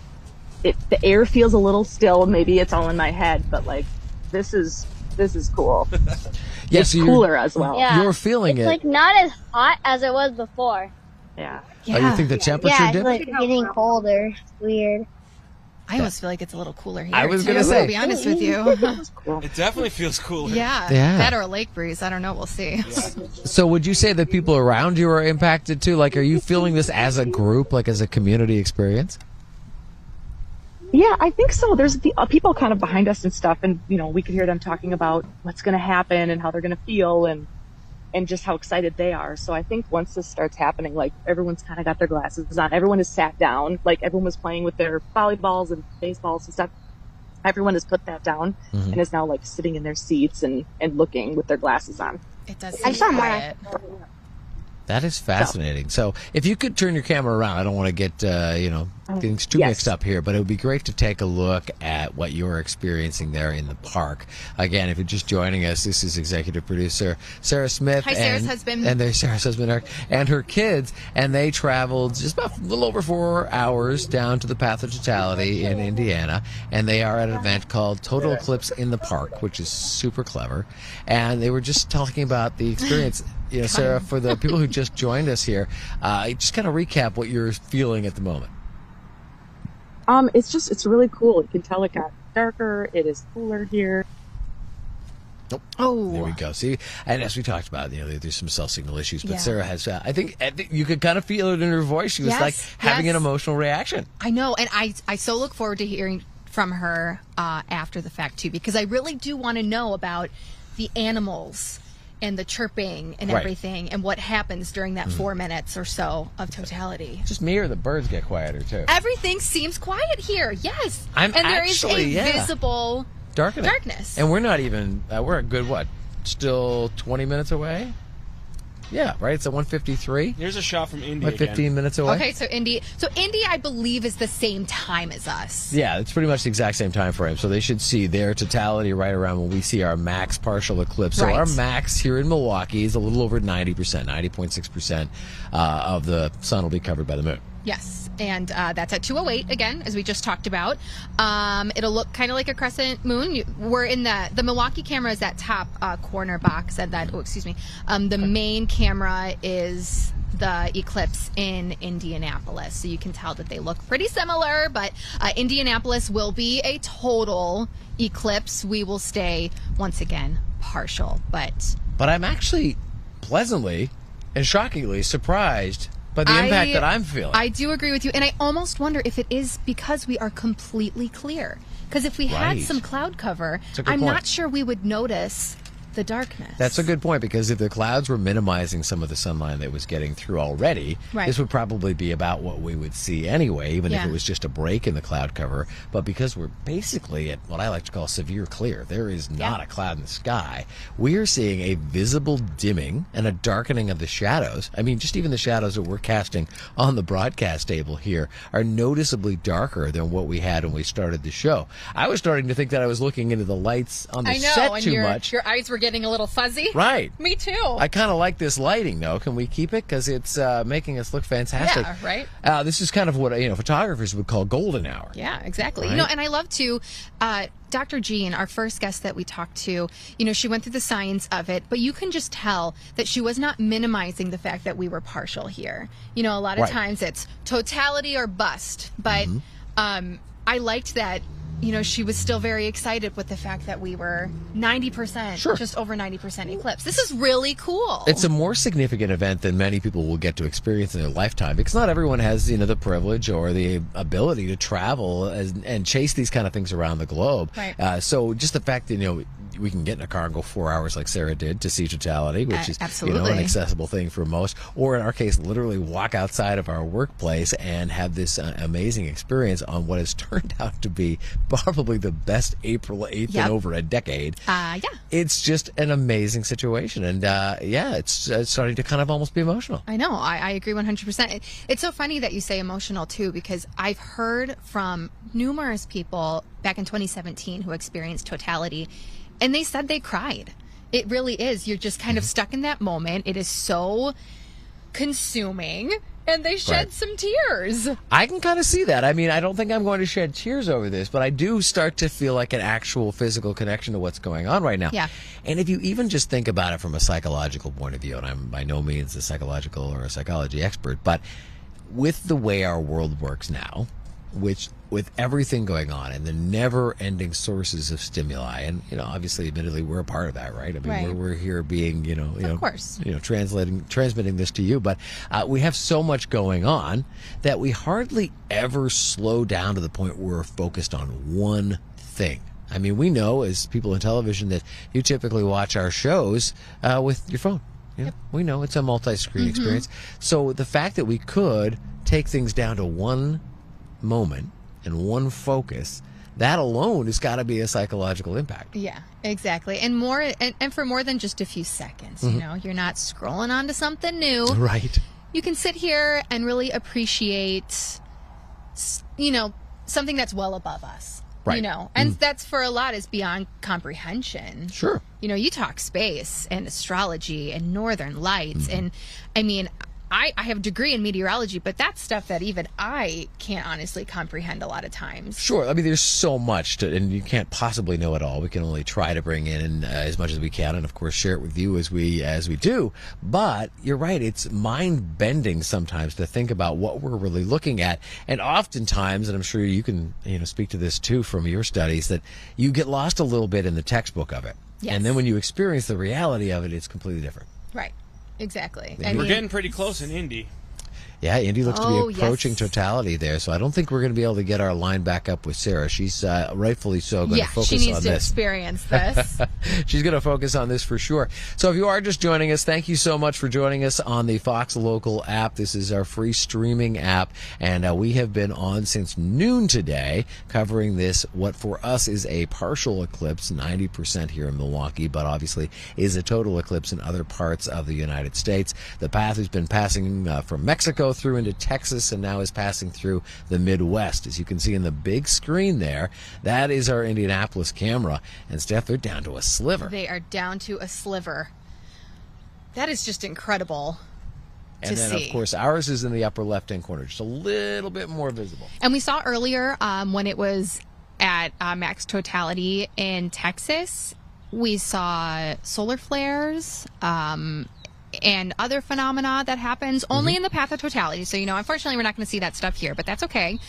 the air feels a little still. Maybe it's all in my head, but like this is cool. Yes, it's cooler as well. Yeah. You're feeling it's it. like not as hot as it was before. Yeah. Oh, you think the temperature Yeah, it's dipped? like getting colder. It's weird. I almost feel like it's a little cooler here. I was going gonna to say. be honest with you. It definitely feels cooler. Yeah, Yeah. that or a lake breeze. I don't know. We'll see. So would you say that people around you are impacted too? Like, are you feeling this as a group, like as a community experience? Yeah, I think so. There's people kind of behind us and stuff, and we could hear them talking about what's going to happen and how they're going to feel and just how excited they are. So I think once this starts happening, like everyone's kind of got their glasses on. Everyone is sat down. Like everyone was playing with their volleyballs and baseballs and stuff. Everyone has put that down and is now like sitting in their seats and looking with their glasses on. It does I seem saw quiet. That is fascinating. So if you could turn your camera around, I don't want to get, getting too mixed up here, but it would be great to take a look at what you're experiencing there in the park. Again, if you're just joining us, this is executive producer Sarah Smith. Hi, Sarah's husband. And there's Sarah's husband, Eric, and her kids, and they traveled just about a little over 4 hours down to the Path of Totality in Indiana, and they are at an event called Total Eclipse in the Park, which is super clever. And they were just talking about the experience. Sarah, for the people who just joined us here, just kind of recap what you're feeling at the moment. It's really cool. You can tell it got darker. It is cooler here. Nope. Oh, there we go. See, and as we talked about, there's some cell signal issues, but Sarah has. I think you could kind of feel it in her voice. She was having an emotional reaction. I know, and I so look forward to hearing from her after the fact too, because I really do want to know about the animals and the chirping and everything, and what happens during that 4 minutes or so of totality. Just me, or the birds get quieter too? Everything seems quiet here. Yes, there is a visible darkness, and we're not even. We're a good still 20 minutes away. Yeah, right. It's at 1:53. Here's a shot from Indy. 15 minutes away. Okay, so Indy, I believe, is the same time as us. Yeah, it's pretty much the exact same time frame. So they should see their totality right around when we see our max partial eclipse. So our max here in Milwaukee is a little over 90%, 90.6% of the sun will be covered by the moon. Yes, and that's at 2:08 again, as we just talked about. It'll look kind of like a crescent moon. We're in the Milwaukee camera is that top corner box, and the main camera is the eclipse in Indianapolis. So you can tell that they look pretty similar, but Indianapolis will be a total eclipse. We will stay once again partial, but I'm actually pleasantly and shockingly surprised by the impact that I'm feeling. I do agree with you, and I almost wonder if it is because we are completely clear. Because if we had some cloud cover, I'm not sure we would notice the darkness. That's a good point, because if the clouds were minimizing some of the sunlight that was getting through already, this would probably be about what we would see anyway, even if it was just a break in the cloud cover. But because we're basically at what I like to call severe clear, there is not a cloud in the sky, we are seeing a visible dimming and a darkening of the shadows. I mean, just even the shadows that we're casting on the broadcast table here are noticeably darker than what we had when we started the show. I was starting to think that I was looking into the lights on the set too much. Your eyes were getting a little fuzzy. Right. Me too. I kind of like this lighting, though. Can we keep it? Because it's making us look fantastic. Yeah, right? This is kind of what photographers would call golden hour. Yeah, exactly. Right? And I love to... Dr. Jean, our first guest that we talked to, she went through the science of it, but you can just tell that she was not minimizing the fact that we were partial here. A lot of times it's totality or bust, but I liked that. She was still very excited with the fact that we were 90%, just over 90% eclipse. This is really cool. It's a more significant event than many people will get to experience in their lifetime, because not everyone has, the privilege or the ability to travel and chase these kind of things around the globe. Right. So just the fact that, we can get in a car and go 4 hours like Sarah did to see totality, which is an accessible thing for most, or in our case, literally walk outside of our workplace and have this amazing experience on what has turned out to be probably the best April 8th in over a decade. It's just an amazing situation, and it's starting to kind of almost be emotional. I know. I agree 100%. It's so funny that you say emotional too, because I've heard from numerous people back in 2017 who experienced totality, and they said they cried. It really is. You're just kind of stuck in that moment. It is so consuming, and they shed some tears. I can kind of see that. I mean, I don't think I'm going to shed tears over this, but I do start to feel like an actual physical connection to what's going on right now. Yeah. And if you even just think about it from a psychological point of view, and I'm by no means a psychological or a psychology expert, but with the way our world works now, which with everything going on and the never-ending sources of stimuli, and obviously, admittedly, we're a part of that, right? I mean, we're here being, of course, transmitting this to you, but we have so much going on that we hardly ever slow down to the point where we're focused on one thing. I mean, we know as people in television that you typically watch our shows with your phone. We know it's a multi-screen experience. So the fact that we could take things down to one moment and one focus, that alone has got to be a psychological impact. Yeah, exactly. And for more than just a few seconds, you're not scrolling onto something new. Right. You can sit here and really appreciate something that's well above us. Right. And that's for a lot is beyond comprehension. Sure. You talk space and astrology and northern lights. And I mean, I have a degree in meteorology, but that's stuff that even I can't honestly comprehend a lot of times. Sure. I mean, there's so much and you can't possibly know it all. We can only try to bring in as much as we can and, of course, share it with you as we do. But you're right. It's mind-bending sometimes to think about what we're really looking at. And oftentimes, and I'm sure you can speak to this, too, from your studies, that you get lost a little bit in the textbook of it. Yes. And then when you experience the reality of it, it's completely different. Right. Exactly. We're getting pretty close in Indy. Yeah, Indy looks to be approaching totality there, so I don't think we're going to be able to get our line back up with Sarah. She's rightfully so going to focus on this. Yeah, she needs to experience this. She's going to focus on this for sure. So if you are just joining us, thank you so much for joining us on the Fox Local app. This is our free streaming app, and we have been on since noon today covering this, what for us is a partial eclipse, 90% here in Milwaukee, but obviously is a total eclipse in other parts of the United States. The path has been passing from Mexico through into Texas and now is passing through the Midwest. As you can see in the big screen there, that is our Indianapolis camera. And Steph, they're down to a sliver. They are down to a sliver. That is just incredible to see. And then, of course, ours is in the upper left-hand corner, just a little bit more visible. And we saw earlier when it was at max totality in Texas, we saw solar flares, and other phenomena that happens only in the path of totality. So, unfortunately, we're not going to see that stuff here, but that's okay.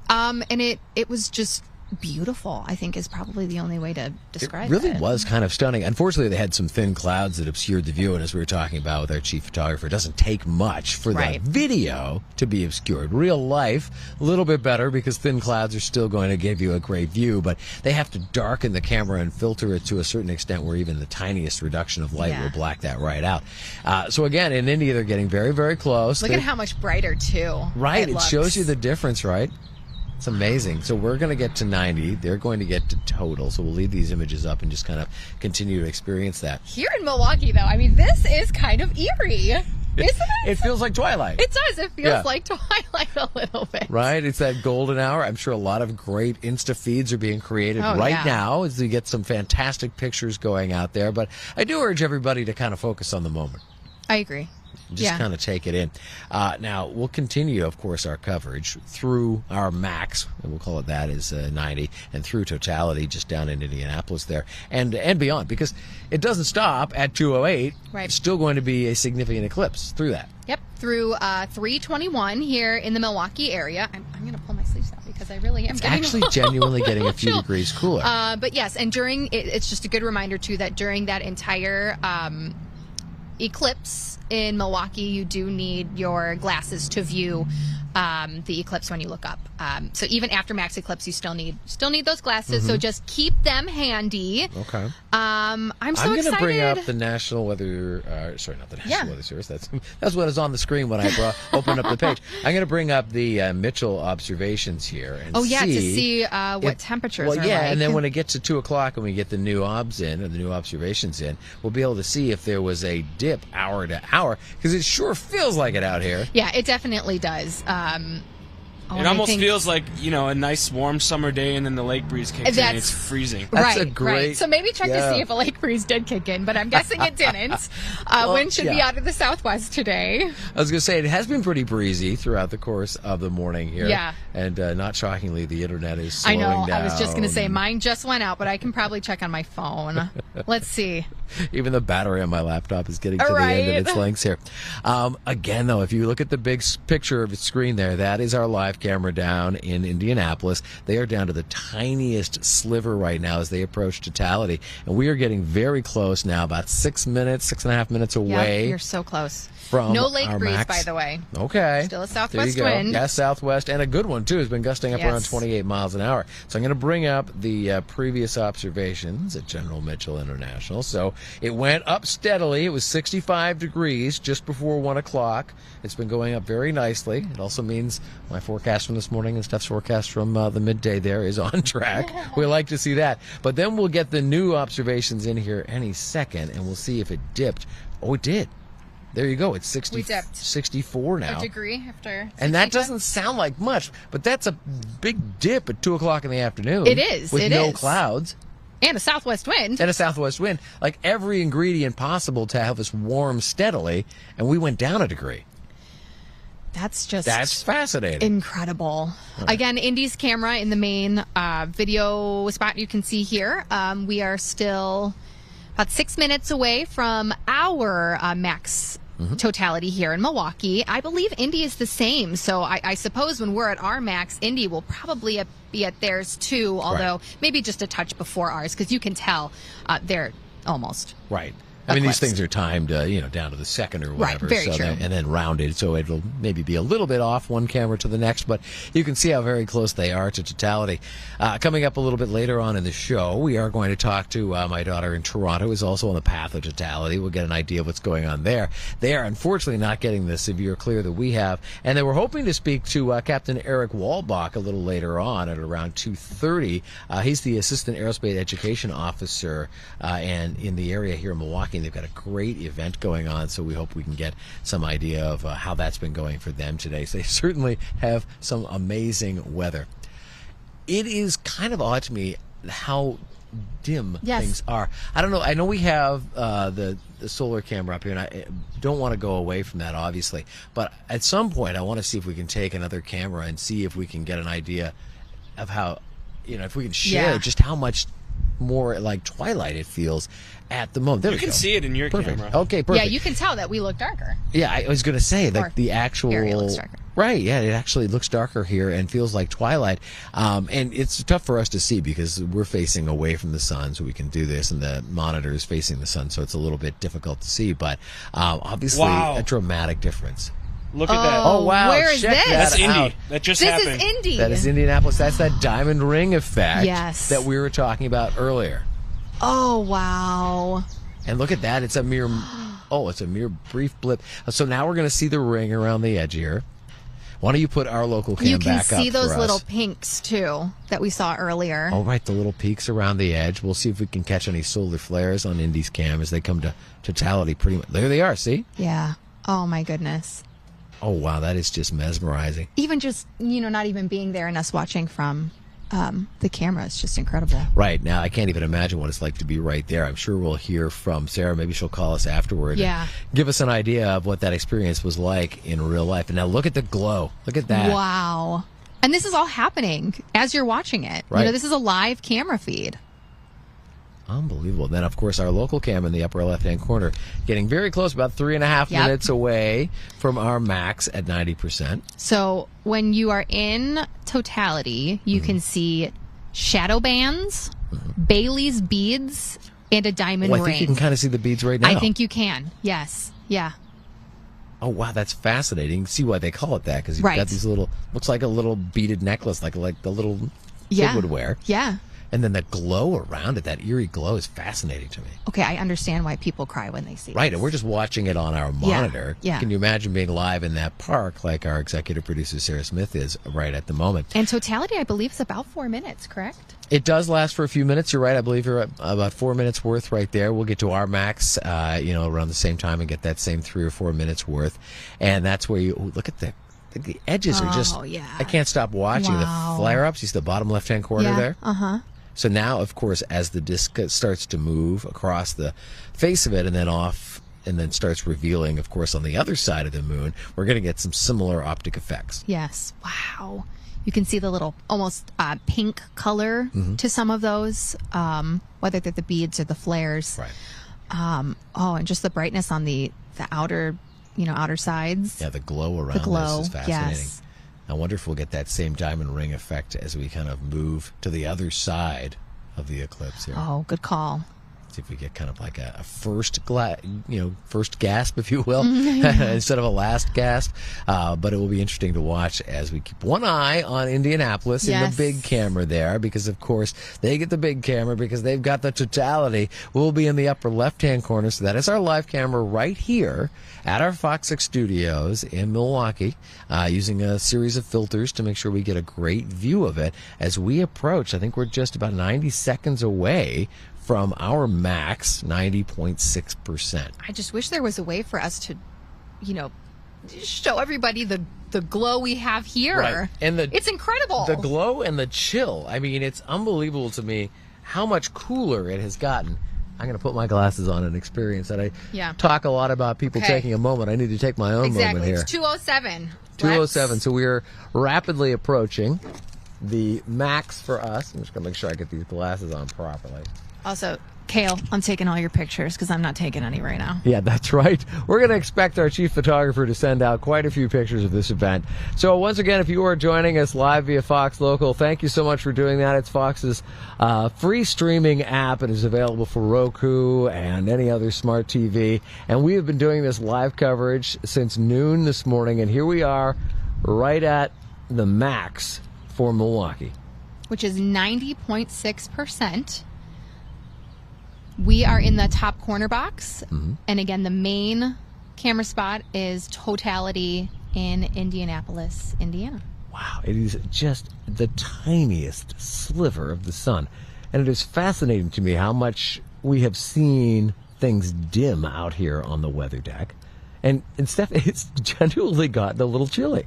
And it was just beautiful, I think, is probably the only way to describe it. Really was kind of stunning. Unfortunately, they had some thin clouds that obscured the view, and as we were talking about with our chief photographer, it doesn't take much for the video to be obscured. Real life, a little bit better because thin clouds are still going to give you a great view, but they have to darken the camera and filter it to a certain extent where even the tiniest reduction of light will black that right out. So again, in India, they're getting very, very close. Look at how much brighter, too. Right, it shows you the difference, right? It's amazing. So we're going to get to 90. They're going to get to total. So we'll leave these images up and just kind of continue to experience that. Here in Milwaukee, though, I mean, this is kind of eerie, isn't it? It feels like twilight. It does. It feels like twilight a little bit. Right? It's that golden hour. I'm sure a lot of great Insta feeds are being created now as we get some fantastic pictures going out there. But I do urge everybody to kind of focus on the moment. I agree. Just kind of take it in. Now, we'll continue, of course, our coverage through our max, and we'll call it that, is 90, and through totality just down in Indianapolis there, and beyond, because it doesn't stop at 208. Right. It's still going to be a significant eclipse through that. Yep, through 321 here in the Milwaukee area. I'm going to pull my sleeves out because I really am genuinely getting a few degrees cooler. But yes, and it's just a good reminder, too, that during that entire eclipse in Milwaukee, you do need your glasses to view the eclipse when you look up. So even after max eclipse, you still need those glasses. So just keep them handy. Okay. I'm so going excited. to bring up the National Weather. Sorry, not the National Weather Service. That's what is on the screen when I opened up the page. I'm going to bring up the Mitchell observations here and to see what temperatures are like. And then when it gets to 2 o'clock and we get the new obs in, or the new observations in, we'll be able to see if there was a dip hour to hour, because it sure feels like it out here. Yeah, it definitely does. It almost feels like, a nice warm summer day and then the lake breeze kicks in and it's freezing. That's a great... Right. So maybe check to see if a lake breeze did kick in, but I'm guessing it didn't. Wind should be out of the southwest today. I was going to say, it has been pretty breezy throughout the course of the morning here. Yeah. And not shockingly, the internet is slowing down. I was just going to say, mine just went out, but I can probably check on my phone. Let's see. Even the battery on my laptop is getting to the end of its lengths here. Again, though, if you look at the big picture of the screen there, that is our live camera down in Indianapolis. They are down to the tiniest sliver right now as they approach totality. And we are getting very close now, about 6.5 minutes away. Yeah, you're so close. From no lake breeze, max. by the way. Okay. Still a southwest wind. Yeah, southwest, and a good one, too. It's been gusting up around 28 miles an hour. So I'm going to bring up the previous observations at General Mitchell International. So it went up steadily. It was 65 degrees just before 1 o'clock. It's been going up very nicely. It also means my forecast from this morning and Steph's forecast from the midday there is on track. We like to see that. But then we'll get the new observations in here any second, and we'll see if it dipped. Oh, it did. there you go. It's We dipped 64 now. A degree after. And that doesn't sound like much, but that's a big dip at 2 o'clock in the afternoon. It is. With no clouds. And a southwest wind. And a southwest wind. Like every ingredient possible to have us warm steadily, and we went down a degree. That's fascinating. Incredible. Right. Again, Indy's camera in the main video spot you can see here. We are still about 6 minutes away from our max totality here in Milwaukee. I believe Indy is the same. So I suppose when we're at our max, Indy will probably be at theirs too, although maybe just a touch before ours, because you can tell they're almost. Right. I mean, these things are timed, down to the second or whatever. Right, very true. And then rounded, so it'll maybe be a little bit off one camera to the next, but you can see how very close they are to totality. Coming up a little bit later on in the show, we are going to talk to my daughter in Toronto, who is also on the path of totality. We'll get an idea of what's going on there. They are unfortunately not getting the severe clear that we have, and they were hoping to speak to Captain Eric Walbach a little later on at around 2:30. He's the Assistant Aerospace Education Officer and in the area here in Milwaukee. They've got a great event going on, so we hope we can get some idea of how that's been going for them today. So they certainly have some amazing weather. It is kind of odd to me how dim things are. I don't know. I know we have the solar camera up here, and I don't want to go away from that, obviously. But at some point, I want to see if we can take another camera and see if we can get an idea of how, if we can share just how much more like twilight it feels at the moment. There you can see it in your camera. Okay, perfect. Yeah, you can tell that we look darker. Yeah, I was going to say that the actual area looks darker. Right, yeah, it actually looks darker here and feels like twilight. And it's tough for us to see because we're facing away from the sun, so we can do this, and the monitor is facing the sun, so it's a little bit difficult to see. But obviously, a dramatic difference. Look at that. Oh, wow. Where is this? That's Indy. That just happened. This is Indy. That is Indianapolis. That's that diamond ring effect that we were talking about earlier. Oh, wow. And look at that. It's a mere brief blip. So now we're going to see the ring around the edge here. Why don't you put our local cam back up for us? You can see those little pinks, too, that we saw earlier. Oh, right, the little peaks around the edge. We'll see if we can catch any solar flares on Indy's cam as they come to totality pretty much. There they are, see? Yeah. Oh, my goodness. Oh, wow, that is just mesmerizing. Even just, not even being there and us watching from the camera is just incredible. Right. Now, I can't even imagine what it's like to be right there. I'm sure we'll hear from Sarah. Maybe she'll call us afterward. Yeah. Give us an idea of what that experience was like in real life. And now look at the glow. Look at that. Wow. And this is all happening as you're watching it. Right. This is a live camera feed. Unbelievable. Then, of course, our local cam in the upper left-hand corner, getting very close, about 3.5 minutes away from our max at 90%. So when you are in totality, you can see shadow bands, Bailey's beads, and a diamond ring. I think you can kind of see the beads right now. I think you can. Yes. Yeah. Oh, wow, that's fascinating. You can see why they call it that, because you've got these little, looks like a little beaded necklace, like the little kid would wear. Yeah. And then the glow around it, that eerie glow, is fascinating to me. Okay, I understand why people cry when they see it. Right, and we're just watching it on our monitor. Yeah. Can you imagine being live in that park like our executive producer Sarah Smith is right at the moment? And totality, I believe, is about 4 minutes, correct? It does last for a few minutes. You're right. I believe you're at about 4 minutes worth right there. We'll get to our max, around the same time and get that same 3 or 4 minutes worth. And that's where you look at the edges are just. I can't stop watching the flare-ups. You see the bottom left-hand corner there? Uh-huh. So now, of course, as the disc starts to move across the face of it and then off and then starts revealing, of course, on the other side of the moon, we're going to get some similar optic effects. Yes. Wow. You can see the little almost pink color to some of those, whether they're the beads or the flares. Right. And just the brightness on the outer, outer sides. Yeah, the glow around this is fascinating. Yes. I wonder if we'll get that same diamond ring effect as we kind of move to the other side of the eclipse here. Oh, good call. See if we get kind of like a first gasp, if you will, instead of a last gasp. But it will be interesting to watch as we keep one eye on Indianapolis in the big camera there, because of course they get the big camera because they've got the totality. We'll be in the upper left-hand corner, so that is our live camera right here at our FOX6 studios in Milwaukee, using a series of filters to make sure we get a great view of it as we approach. I think we're just about 90 seconds away from our max, 90.6%. I just wish there was a way for us to show everybody the glow we have here. Right. And it's incredible. The glow and the chill. I mean, it's unbelievable to me how much cooler it has gotten. I'm going to put my glasses on and experience that. I talk a lot about people taking a moment. I need to take my own moment here. It's 2:07. 2:07. So we are rapidly approaching the max for us. I'm just going to make sure I get these glasses on properly. Also, Kale, I'm taking all your pictures because I'm not taking any right now. Yeah, that's right. We're going to expect our chief photographer to send out quite a few pictures of this event. So once again, if you are joining us live via Fox Local, thank you so much for doing that. It's Fox's free streaming app. It is available for Roku and any other smart TV. And we have been doing this live coverage since noon this morning. And here we are right at the max for Milwaukee, which is 90.6%. We are in the top corner box. And again, the main camera spot is Totality in Indianapolis, Indiana. Wow, it is just the tiniest sliver of the sun. And it is fascinating to me how much we have seen things dim out here on the weather deck. And Steph, it's genuinely gotten a little chilly.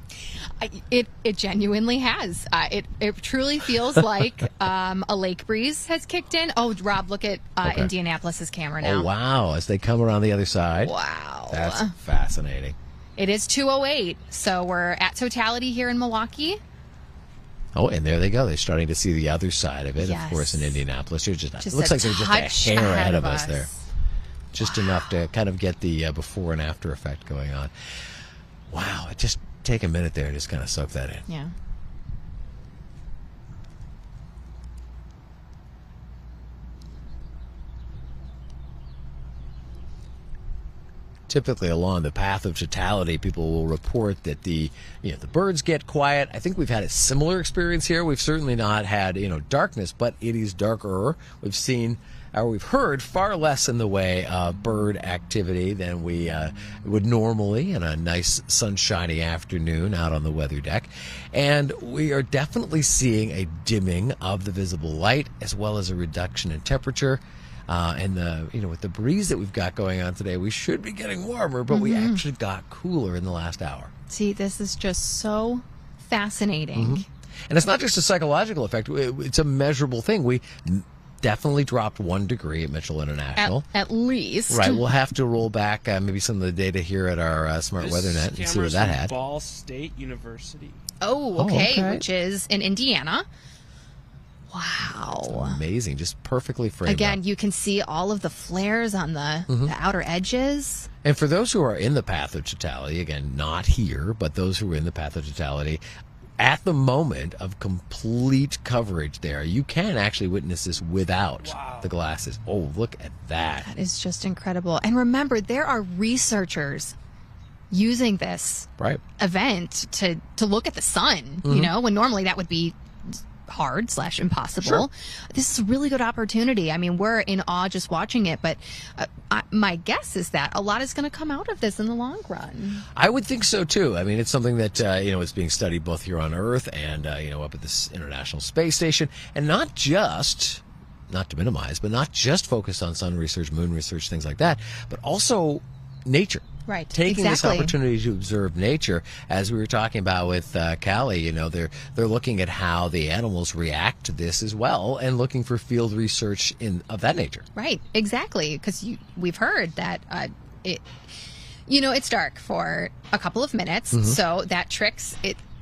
It genuinely has. It truly feels like a lake breeze has kicked in. Oh, Rob, look at Indianapolis's camera now. Oh, wow, as they come around the other side. Wow. That's fascinating. It is 2:08, so we're at Totality here in Milwaukee. Oh, and there they go. They're starting to see the other side of it, Yes. Of course, in Indianapolis. It Just looks a like they're just a touch hair ahead of us there. Just Wow. enough to kind of get the before and after effect going on. Wow, just take a minute there and just kind of soak that in. Yeah. Typically along the path of totality, people will report that the birds get quiet. I think we've had a similar experience here. We've certainly not had darkness, but it is darker. We've heard far less in the way of bird activity than we would normally in a nice sunshiny afternoon out on the weather deck. And we are definitely seeing a dimming of the visible light as well as a reduction in temperature. And with the breeze that we've got going on today, we should be getting warmer, but we actually got cooler in the last hour. See, this is just so fascinating. And it's not just a psychological effect. It's a measurable thing. We definitely dropped 1 degree at Mitchell International. At least. Right. We'll have to roll back maybe some of the data here at our Smart Weather Net and see what that had. Ball State University. Oh, okay. Which is in Indiana. Wow. That's amazing. Just perfectly framed Again, up. you can see all of the flares on the outer edges. And for those who are in the path of totality, again, not here, but those who are in the path of totality, at the moment of complete coverage there, you can actually witness this without the glasses. Oh, look at that. That is just incredible. And remember, there are researchers using this event to look at the sun, when normally that would be hard / impossible. Sure. This is a really good opportunity. I mean, we're in awe just watching it, but my guess is that a lot is going to come out of this in the long run. I would think so too. I mean, it's something that is being studied both here on Earth and up at this International Space Station, and not to minimize, but not just focused on sun research, moon research, things like that, but also nature. Right. Taking this opportunity to observe nature, as we were talking about with Callie, they're looking at how the animals react to this as well, and looking for field research of that nature. Right. Exactly. Because we've heard that it's dark for a couple of minutes, so that tricks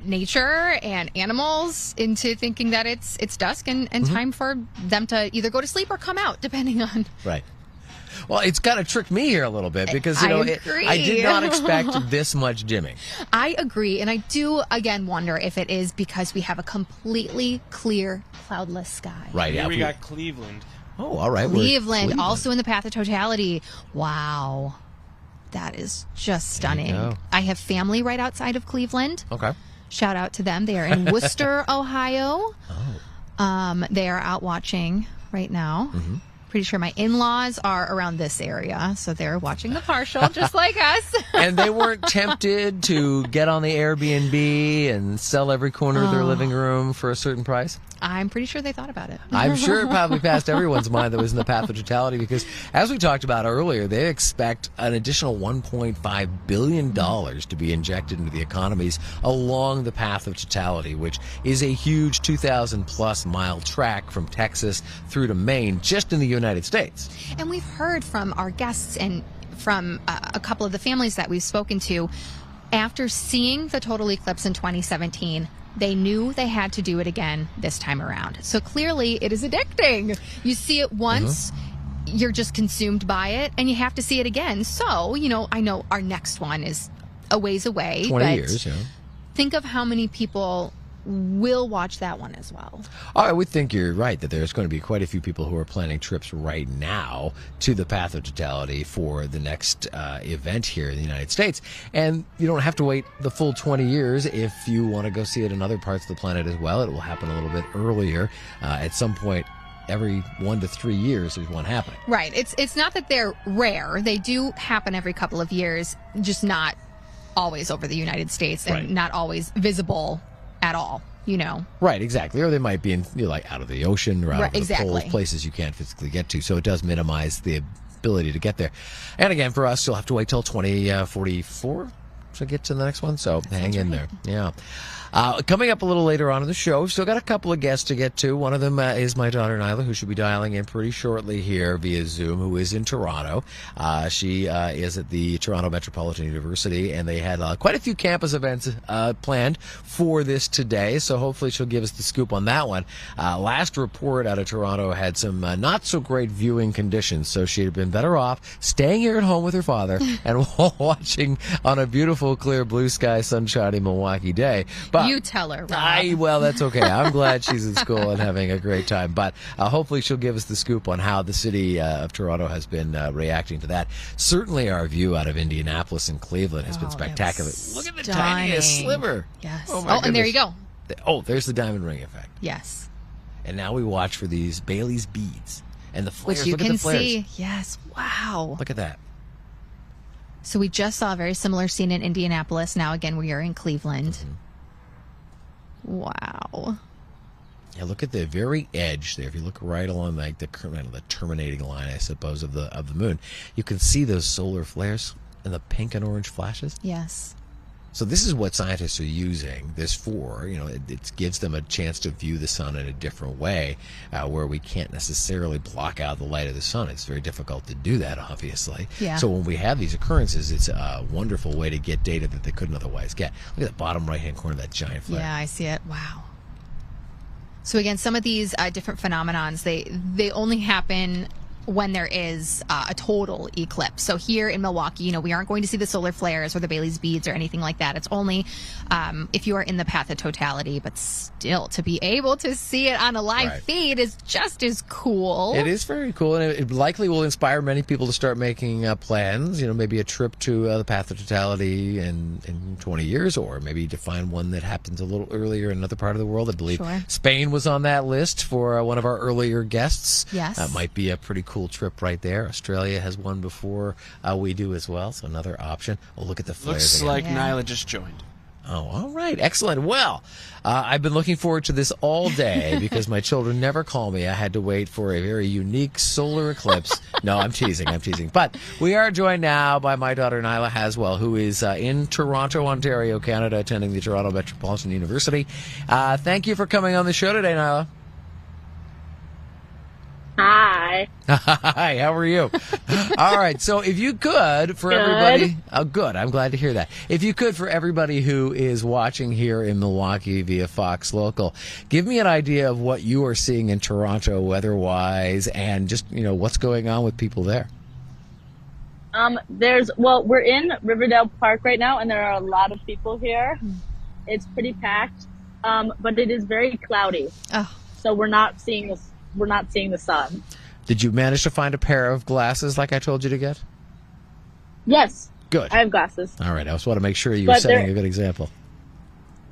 nature and animals into thinking that it's dusk and time for them to either go to sleep or come out, depending on. Right. Well, it's kind of tricked me here a little bit because, I agree. I did not expect this much dimming. I agree. And I do, again, wonder if it is because we have a completely clear, cloudless sky. Right. Here Yeah. we got Cleveland. Oh, all right. Cleveland, also in the path of totality. Wow. That is just stunning. I have family right outside of Cleveland. Okay. Shout out to them. They are in Worcester, Ohio. Oh. They are out watching right now. Pretty sure my in-laws are around this area, so they're watching the partial, just like us. And they weren't tempted to get on the Airbnb and sell every corner of their living room for a certain price? I'm pretty sure they thought about it. I'm sure it probably passed everyone's mind that was in the path of totality because, as we talked about earlier, they expect an additional $1.5 billion to be injected into the economies along the path of totality, which is a huge 2,000-plus mile track from Texas through to Maine, just in the United States. And we've heard from our guests and from a couple of the families that we've spoken to, after seeing the total eclipse in 2017, they knew they had to do it again this time around. So clearly it is addicting. You see it once, you're just consumed by it, and you have to see it again. So, I know our next one is a ways away. 20 years, yeah. Think of how many people will watch that one as well. I would think you're right that there's going to be quite a few people who are planning trips right now to the path of totality for the next event here in the United States. And you don't have to wait the full 20 years if you want to go see it in other parts of the planet as well. It will happen a little bit earlier. At some point, every 1 to 3 years there's one happening. Right. It's not that they're rare. They do happen every couple of years, just not always over the United States and not always visible at all, Right, exactly. Or they might be in, out of the ocean or out of the poles, places you can't physically get to. So it does minimize the ability to get there. And again, for us, you'll have to wait till 2044 to get to the next one. So hang in there. Yeah. Coming up a little later on in the show, we've still got a couple of guests to get to. One of them is my daughter, Nyla, who should be dialing in pretty shortly here via Zoom, who is in Toronto. She is at the Toronto Metropolitan University, and they had quite a few campus events planned for this today, so hopefully she'll give us the scoop on that one. Last report out of Toronto had some not-so-great viewing conditions, so she'd have been better off staying here at home with her father and watching on a beautiful, clear, blue sky, sunshiny Milwaukee day. But you tell her, Rob. Well, that's okay. I'm glad she's in school and having a great time. But hopefully she'll give us the scoop on how the city of Toronto has been reacting to that. Certainly our view out of Indianapolis and Cleveland has been spectacular. Look at the tiniest sliver. Yes. And there you go. There's the diamond ring effect. Yes. And now we watch for these Bailey's beads. And the flares. Which you Look can at the flares. see. Yes. Wow. Look at that. So we just saw a very similar scene in Indianapolis. Now again, we are in Cleveland. Mm-hmm. Wow. Yeah, look at the very edge there. If you look right along the terminating line, I suppose, of the moon, you can see those solar flares and the pink and orange flashes. Yes. So this is what scientists are using this for. It gives them a chance to view the sun in a different way, where we can't necessarily block out the light of the sun. It's very difficult to do that, obviously. Yeah. So when we have these occurrences, it's a wonderful way to get data that they couldn't otherwise get. Look at the bottom right-hand corner of that giant flare. Yeah, I see it. Wow. So again, some of these different phenomenons, they only happen when there is a total eclipse. So here in Milwaukee, we aren't going to see the solar flares or the Bailey's beads or anything like that. It's only if you are in the path of totality, but still to be able to see it on a live feed is just as cool. It is very cool, and it likely will inspire many people to start making plans, maybe a trip to the path of totality in 20 years, or maybe to find one that happens a little earlier in another part of the world. I believe Spain was on that list for one of our earlier guests. Yes. That might be a pretty cool trip right there. Australia has one before we do as well, so another option. Oh, look at the flares. Looks like Nyla just joined. Oh, all right. Excellent. Well, I've been looking forward to this all day because my children never call me. I had to wait for a very unique solar eclipse. No, I'm teasing. But we are joined now by my daughter, Nyla Haswell, who is in Toronto, Ontario, Canada, attending the Toronto Metropolitan University. Thank you for coming on the show today, Nyla. Hi. Hi, how are you? All right, so if you could, for everybody... Oh, good, I'm glad to hear that. If you could, for everybody who is watching here in Milwaukee via Fox Local, give me an idea of what you are seeing in Toronto weather-wise and just, what's going on with people there. We're in Riverdale Park right now, and there are a lot of people here. It's pretty packed, but it is very cloudy. Oh. So we're not seeing the sun. Did you manage to find a pair of glasses like I told you to get? Yes. Good. I have glasses. All right. I just want to make sure you were setting a good example.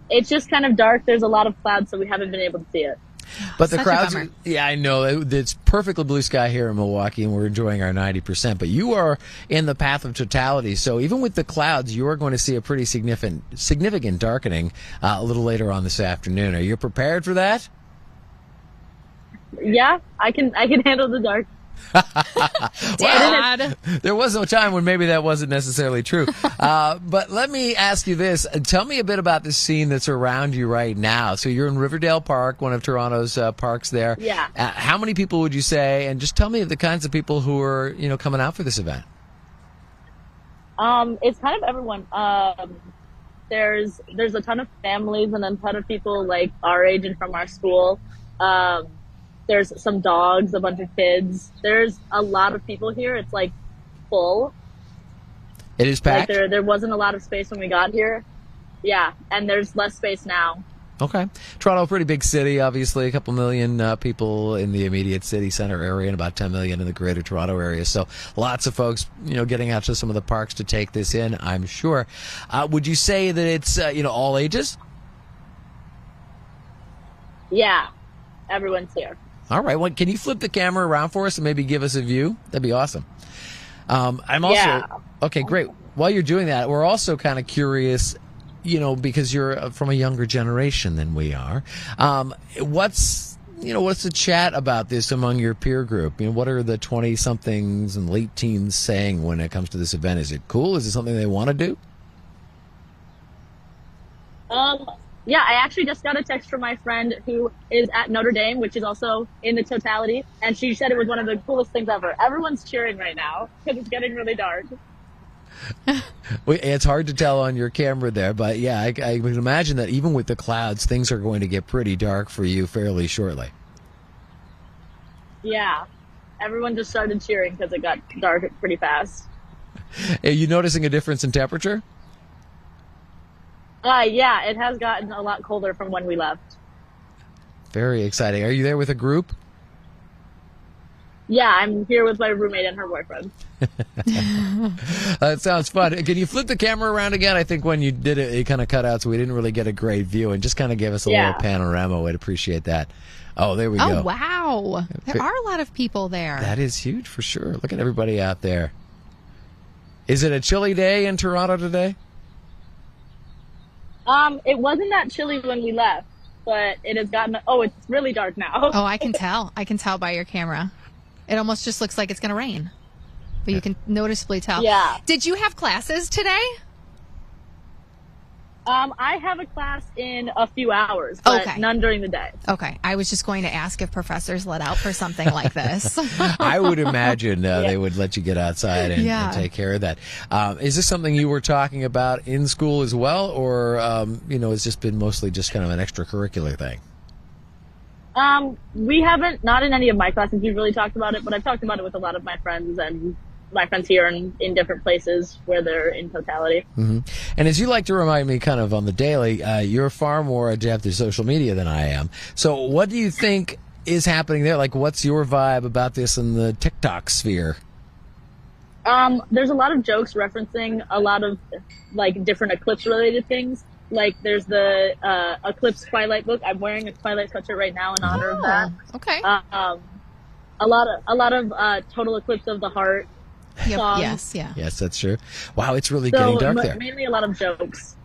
It's just kind of dark. There's a lot of clouds, so we haven't been able to see it. But the Such a crowds, bummer. yeah, I know. It's perfectly blue sky here in Milwaukee, and we're enjoying our 90%. But you are in the path of totality. So even with the clouds, you are going to see a pretty significant darkening a little later on this afternoon. Are you prepared for that? Yeah, I can handle the dark. Dad. There was no time when maybe that wasn't necessarily true. But let me ask you this. Tell me a bit about the scene that's around you right now. So you're in Riverdale Park, one of Toronto's parks there. Yeah. How many people would you say? And just tell me the kinds of people who are, coming out for this event. It's kind of everyone. There's a ton of families and a ton of people like our age and from our school. There's some dogs, a bunch of kids. There's a lot of people here. It's like full. It is packed? Like there wasn't a lot of space when we got here. Yeah, and there's less space now. Okay. Toronto, a pretty big city, obviously. A couple million people in the immediate city center area and about 10 million in the greater Toronto area. So lots of folks, getting out to some of the parks to take this in, I'm sure. Would you say that it's, all ages? Yeah, everyone's here. All right. Well, can you flip the camera around for us and maybe give us a view? That'd be awesome. I'm also... Yeah. Okay, great. While you're doing that, we're also kind of curious, because you're from a younger generation than we are. What's the chat about this among your peer group? What are the 20-somethings and late teens saying when it comes to this event? Is it cool? Is it something they want to do? Yeah, I actually just got a text from my friend who is at Notre Dame, which is also in the Totality, and she said it was one of the coolest things ever. Everyone's cheering right now because it's getting really dark. It's hard to tell on your camera there, but yeah, I would imagine that even with the clouds, things are going to get pretty dark for you fairly shortly. Yeah, everyone just started cheering because it got dark pretty fast. Are you noticing a difference in temperature? Yeah, it has gotten a lot colder from when we left. Very exciting. Are you there with a group? Yeah, I'm here with my roommate and her boyfriend. That sounds fun. Can you flip the camera around again? I think when you did it, it kind of cut out, so we didn't really get a great view, and just kind of give us a little panorama. We'd appreciate that. Oh, there we go. Oh, wow. There are a lot of people there. That is huge for sure. Look at everybody out there. Is it a chilly day in Toronto today? It wasn't that chilly when we left, but it has gotten, it's really dark now. Oh, I can tell. I can tell by your camera. It almost just looks like it's going to rain, but you can noticeably tell. Yeah. Did you have classes today? I have a class in a few hours, but none during the day. Okay. I was just going to ask if professors let out for something like this. I would imagine they would let you get outside and take care of that. Is this something you were talking about in school as well, or, it's just been mostly just kind of an extracurricular thing? We haven't, not in any of my classes, we've really talked about it, but I've talked about it with a lot of my friends and my friends here and in different places where they're in Totality. Mm-hmm. And as you like to remind me kind of on the daily, you're far more adept at social media than I am. So what do you think is happening there? Like, what's your vibe about this in the TikTok sphere? There's a lot of jokes referencing a lot of different Eclipse related things. Like there's the Eclipse Twilight book. I'm wearing a Twilight sweatshirt right now in honor of that. Okay. A lot of Total Eclipse of the Heart. Yep. Yes, yeah. Yes, that's true. Wow, it's really getting dark there. Mainly a lot of jokes.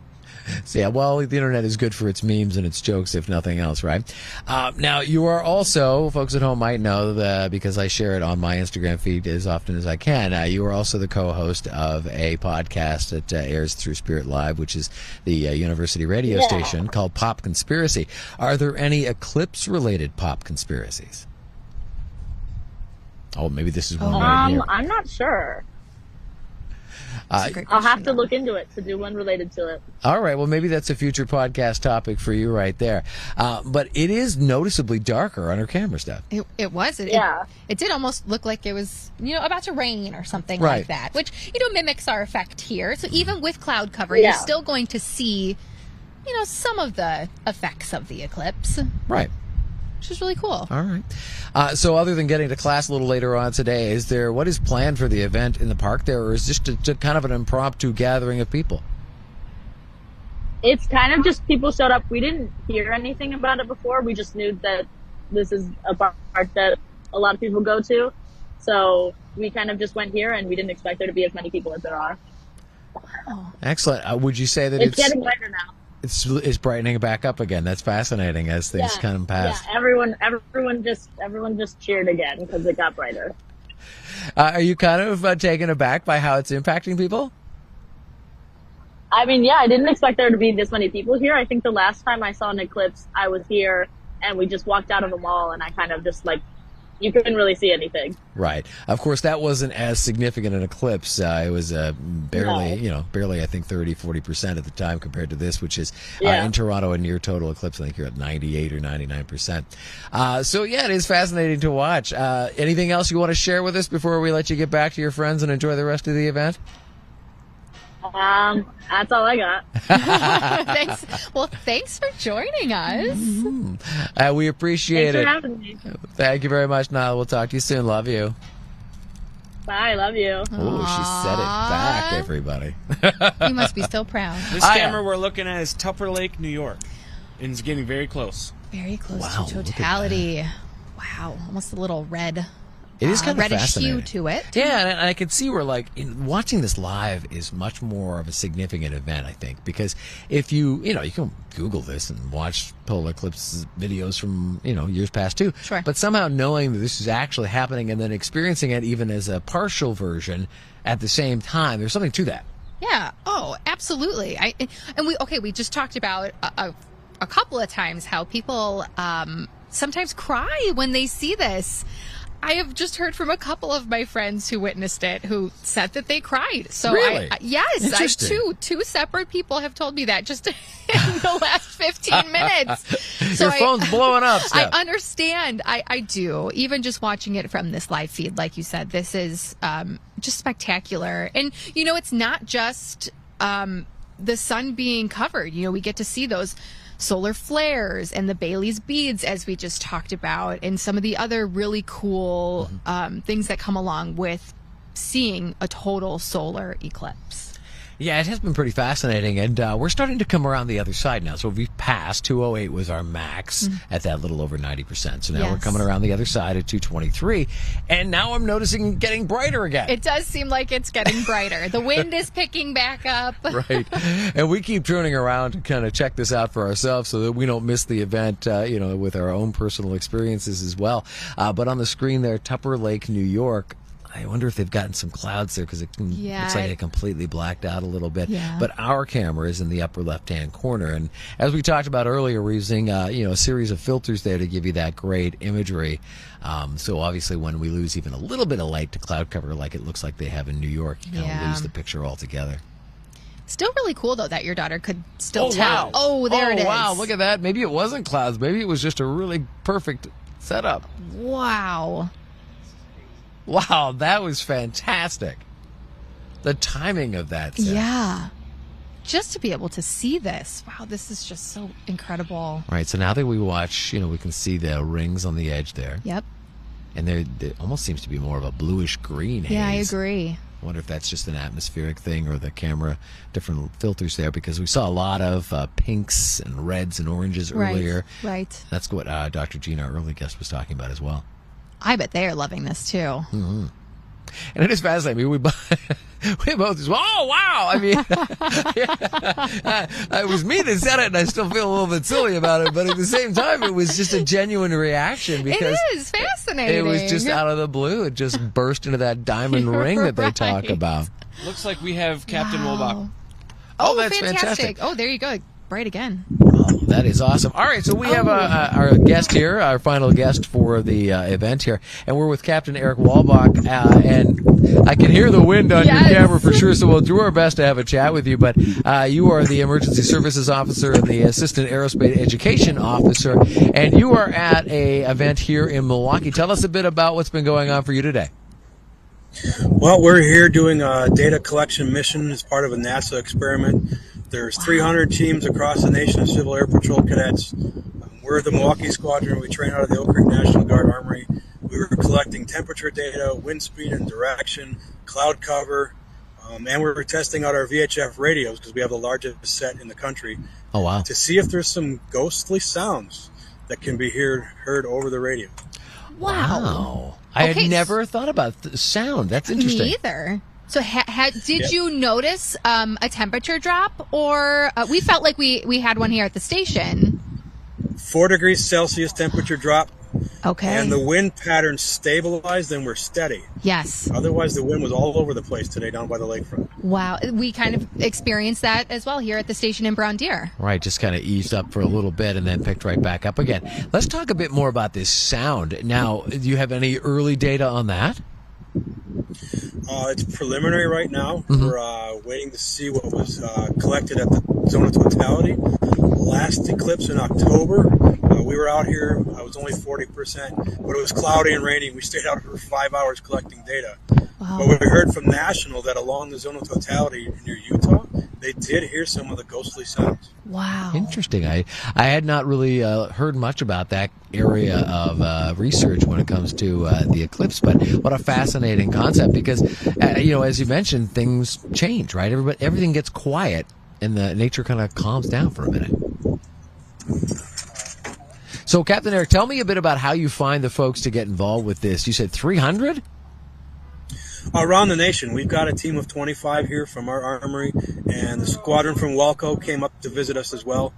So, yeah, well, the internet is good for its memes and its jokes, if nothing else, right? Now, you are also, folks at home might know, because I share it on my Instagram feed as often as I can, you are also the co-host of a podcast that airs through Spirit Live, which is the university radio station called Pop Conspiracy. Are there any Eclipse-related pop conspiracies? Oh, maybe this is one right here. I'm not sure. I'll have to look into it to do one related to it. All right. Well, maybe that's a future podcast topic for you right there. But it is noticeably darker on her camera stuff. It was. It did almost look like it was, about to rain or something like that, which, mimics our effect here. So even with cloud cover, you're still going to see, some of the effects of the eclipse. Right. Which is really cool. All right. So other than getting to class a little later on today, what is planned for the event in the park there, or is this just kind of an impromptu gathering of people? It's kind of just people showed up. We didn't hear anything about it before. We just knew that this is a park that a lot of people go to. So we kind of just went here, and we didn't expect there to be as many people as there are. Excellent. Would you say that it's getting brighter now? It's brightening back up again. That's fascinating as things come past. Yeah, everyone just cheered again because it got brighter. Are you kind of taken aback by how it's impacting people? I mean, yeah, I didn't expect there to be this many people here. I think the last time I saw an eclipse, I was here and we just walked out of the mall, and I kind of just you couldn't really see anything. Right. Of course, that wasn't as significant an eclipse. It was barely, I think, 30-40% at the time compared to this, which is in Toronto a near total eclipse. I think you're at 98 or 99%. So, yeah, it is fascinating to watch. Anything else you want to share with us before we let you get back to your friends and enjoy the rest of the event? That's all I got. Thanks. Well, thanks for joining us. We appreciate it. Thanks for having me. Thank you very much, Nyla. We'll talk to you soon. Love you. Bye. Love you. Oh, she said it back, everybody. You must be so proud. This camera we're looking at is Tupper Lake, New York. And it's getting very close. Very close to Totality. Wow. Almost a little red. It is kind of reddish fascinating. hue to it. Yeah, and I can see where, watching this live is much more of a significant event, I think, because if you can Google this and watch polar eclipse videos from, years past too. Sure. But somehow knowing that this is actually happening and then experiencing it even as a partial version at the same time, there's something to that. Yeah. Oh, absolutely. We just talked about a couple of times how people sometimes cry when they see this. I have just heard from a couple of my friends who witnessed it who said that they cried. So really? Yes, two separate people have told me that just in the last 15 minutes. So your phone's blowing up, Steph. I understand. I do. Even just watching it from this live feed, like you said, this is just spectacular. And, it's not just the sun being covered. We get to see those solar flares and the Bailey's beads, as we just talked about, and some of the other really cool things that come along with seeing a total solar eclipse. Yeah, it has been pretty fascinating, and we're starting to come around the other side now. So we've passed 208 was our max at that little over 90%. So now we're coming around the other side at 223, and now I'm noticing it getting brighter again. It does seem like it's getting brighter. The wind is picking back up. Right, and we keep turning around to kind of check this out for ourselves so that we don't miss the event, with our own personal experiences as well. But on the screen there, Tupper Lake, New York. I wonder if they've gotten some clouds there because it looks like it completely blacked out a little bit. Yeah. But our camera is in the upper left-hand corner. And as we talked about earlier, we're using a series of filters there to give you that great imagery. So obviously when we lose even a little bit of light to cloud cover like it looks like they have in New York, you kind of lose the picture altogether. Still really cool, though, that your daughter could still Wow. tell. Oh, there it is. Oh, wow. Look at that. Maybe it wasn't clouds. Maybe it was just a really perfect setup. Wow. Wow, that was fantastic. The timing of that set. Yeah. Just to be able to see this. Wow, this is just so incredible. All right, so now that we watch, we can see the rings on the edge there. Yep. And there almost seems to be more of a bluish green haze. Yeah, I agree. I wonder if that's just an atmospheric thing or the camera, different filters there, because we saw a lot of pinks and reds and oranges earlier. Right. That's what Dr. Gina, our early guest, was talking about as well. I bet they are loving this, too. Mm-hmm. And it is fascinating. I mean, we both just, oh, wow. I mean, it was me that said it, and I still feel a little bit silly about it. But at the same time, it was just a genuine reaction because it is fascinating. It was just out of the blue. It just burst into that diamond ring that they talk about. Looks like we have Captain Walbach. Oh, that's fantastic. Oh, there you go. Bright again. Oh, that is awesome. All right, so we have our guest here, our final guest for the event here, and we're with Captain Eric Walbach, and I can hear the wind on your camera for sure, so we'll do our best to have a chat with you, but you are the Emergency Services Officer and the Assistant Aerospace Education Officer, and you are at a event here in Milwaukee. Tell us a bit about what's been going on for you today. Well, we're here doing a data collection mission as part of a NASA experiment. There's 300 teams across the nation of Civil Air Patrol cadets. We're the Milwaukee Squadron. We train out of the Oak Creek National Guard Armory. We were collecting temperature data, wind speed and direction, cloud cover, and we were testing out our VHF radios because we have the largest set in the country. Oh, wow. To see if there's some ghostly sounds that can be heard over the radio. Wow. I had never thought about the sound. That's interesting. Me either. So did you notice a temperature drop? Or we felt like we had one here at the station. 4 degrees Celsius temperature drop. Okay. And the wind pattern stabilized and were steady. Yes. Otherwise, the wind was all over the place today down by the lakefront. Wow. We kind of experienced that as well here at the station in Brown Deer. Right, just kind of eased up for a little bit and then picked right back up again. Let's talk a bit more about this sound. Now, do you have any early data on that? It's preliminary right now. We're waiting to see what was collected at the zone of totality. Last eclipse in October, we were out here. I was only 40%, but it was cloudy and raining. We stayed out for 5 hours collecting data. Wow. But we heard from National that along the zone of totality near Utah, they did hear some of the ghostly sounds. Wow. Interesting. I had not really heard much about that area of research when it comes to the eclipse, but what a fascinating concept because, as you mentioned, things change, right? Everything gets quiet and the nature kind of calms down for a minute. So, Captain Eric, tell me a bit about how you find the folks to get involved with this. You said 300? Around the nation, we've got a team of 25 here from our armory, and the squadron from Walco came up to visit us as well.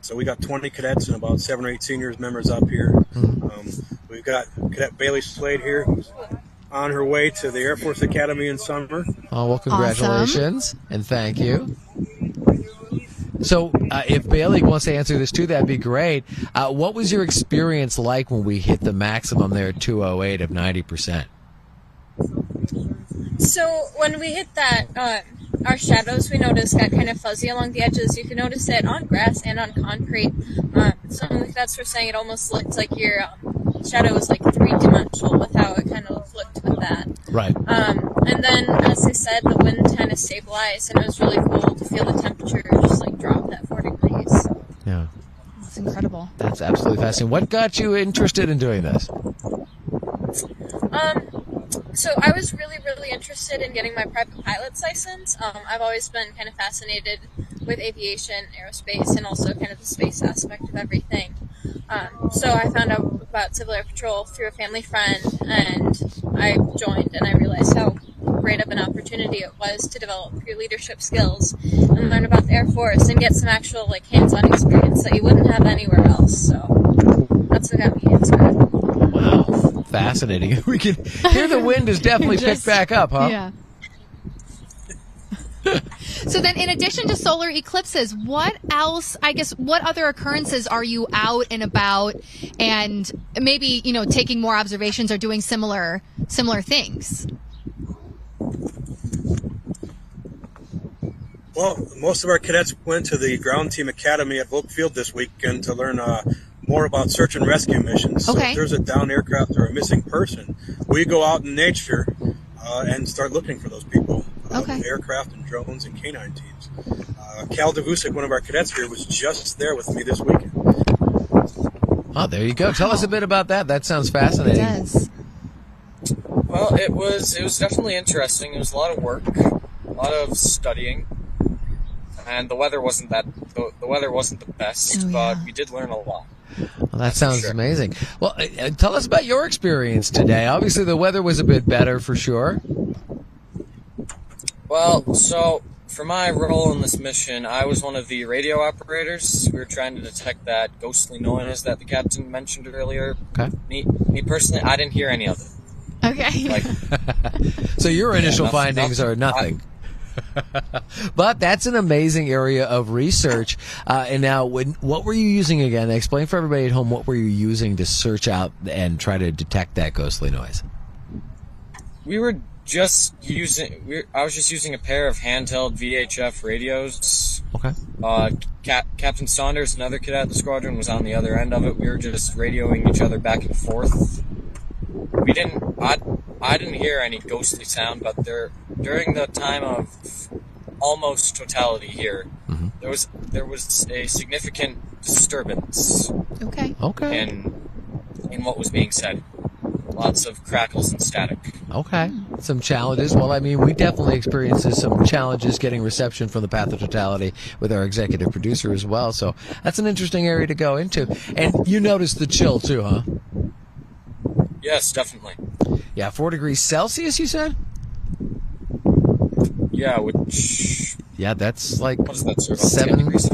So we got 20 cadets and about 7 or 8 seniors members up here. We've got Cadet Bailey Slade here, who's on her way to the Air Force Academy in summer. Oh, well, congratulations, and thank you. So if Bailey wants to answer this too, that'd be great. What was your experience like when we hit the maximum there at 208 of 90%? So when we hit that, our shadows we noticed got kind of fuzzy along the edges. You can notice it on grass and on concrete. Some of the cadets were saying it almost looked like your shadow was like 3-dimensional with how it kind of looked with that. Right. And then, as I said, the wind kind of stabilized, and it was really cool to feel the temperature just like drop that 4 degrees. Yeah. That's incredible. That's absolutely fascinating. What got you interested in doing this? So I was really, really interested in getting my private pilot's license. I've always been kind of fascinated with aviation, aerospace, and also kind of the space aspect of everything. So I found out about Civil Air Patrol through a family friend, and I joined, and I realized how great of an opportunity it was to develop your leadership skills and learn about the Air Force and get some actual like hands-on experience that you wouldn't have anywhere else. So that's what got me into it. Wow, fascinating. We can hear the wind has definitely picked back up, huh? Yeah. So then, in addition to solar eclipses, what else, what other occurrences are you out and about and maybe, taking more observations or doing similar things? Well, most of our cadets went to the Ground Team Academy at Volk Field this weekend to learn more about search and rescue missions. So if there's a downed aircraft or a missing person, we go out in nature and start looking for those people. With aircraft and drones and canine teams. Cal DeVusick, one of our cadets here, was just there with me this weekend. Oh, there you go. Tell us a bit about that. That sounds fascinating. It does. Well, it was definitely interesting. It was a lot of work, a lot of studying, and the weather wasn't the best, but we did learn a lot. Well, that sounds amazing. Well, tell us about your experience today. Obviously, the weather was a bit better for sure. Well, so for my role in this mission, I was one of the radio operators. We were trying to detect that ghostly noise that the captain mentioned earlier. Okay. Me personally, I didn't hear any of it. Okay. So your initial findings are nothing. But that's an amazing area of research. And now, what were you using again? Explain for everybody at home, what were you using to search out and try to detect that ghostly noise? I was just using a pair of handheld VHF radios. Okay. Captain Saunders, another cadet in the squadron, was on the other end of it. We were just radioing each other back and forth. I didn't hear any ghostly sound, but during the time of almost totality here, there was a significant disturbance. Okay. In what was being said. lots of crackles and static. Okay. Some challenges. Well, I mean, we definitely experienced some challenges getting reception from the Path of Totality with our executive producer as well. So that's an interesting area to go into. And you noticed the chill too, huh? Yes, definitely. Yeah, 4 degrees Celsius, you said? Yeah, which... Yeah, that's like what is that, sir? 7 degrees.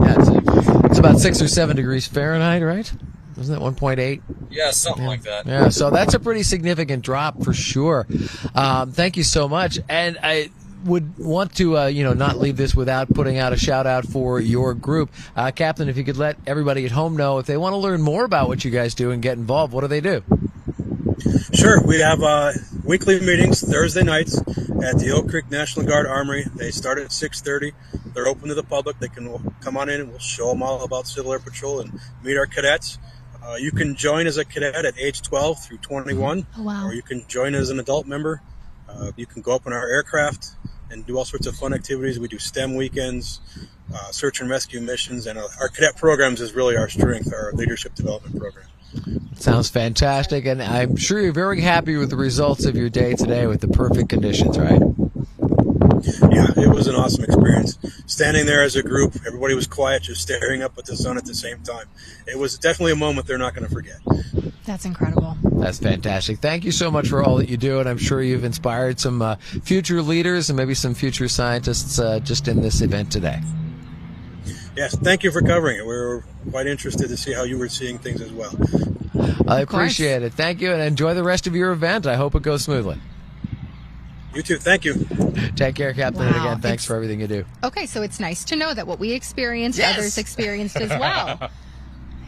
Yeah, it's about 6 or 7 degrees Fahrenheit, right? Wasn't that 1.8? Yeah, something like that. Yeah, so that's a pretty significant drop for sure. Thank you so much. And I would want to, not leave this without putting out a shout out for your group. Captain, if you could let everybody at home know if they want to learn more about what you guys do and get involved, what do they do? Sure. We have weekly meetings Thursday nights at the Oak Creek National Guard Armory. They start at 6:30. They're open to the public. They can come on in and we'll show them all about Civil Air Patrol and meet our cadets. You can join as a cadet at age 12 through 21, or you can join as an adult member. You can go up in our aircraft and do all sorts of fun activities. We do STEM weekends, search and rescue missions, and our cadet programs is really our strength, our leadership development program. Sounds fantastic, and I'm sure you're very happy with the results of your day today with the perfect conditions, right? Yeah, it was an awesome experience. Standing there as a group, everybody was quiet, just staring up at the sun at the same time. It was definitely a moment they're not going to forget. That's incredible. That's fantastic. Thank you so much for all that you do, and I'm sure you've inspired some future leaders and maybe some future scientists just in this event today. Yes, thank you for covering it. We were quite interested to see how you were seeing things as well. I appreciate it. Thank you, and enjoy the rest of your event. I hope it goes smoothly. You too. Thank you. Take care, Captain. And again, thanks for everything you do. Okay, so it's nice to know that what we experienced, others experienced as well.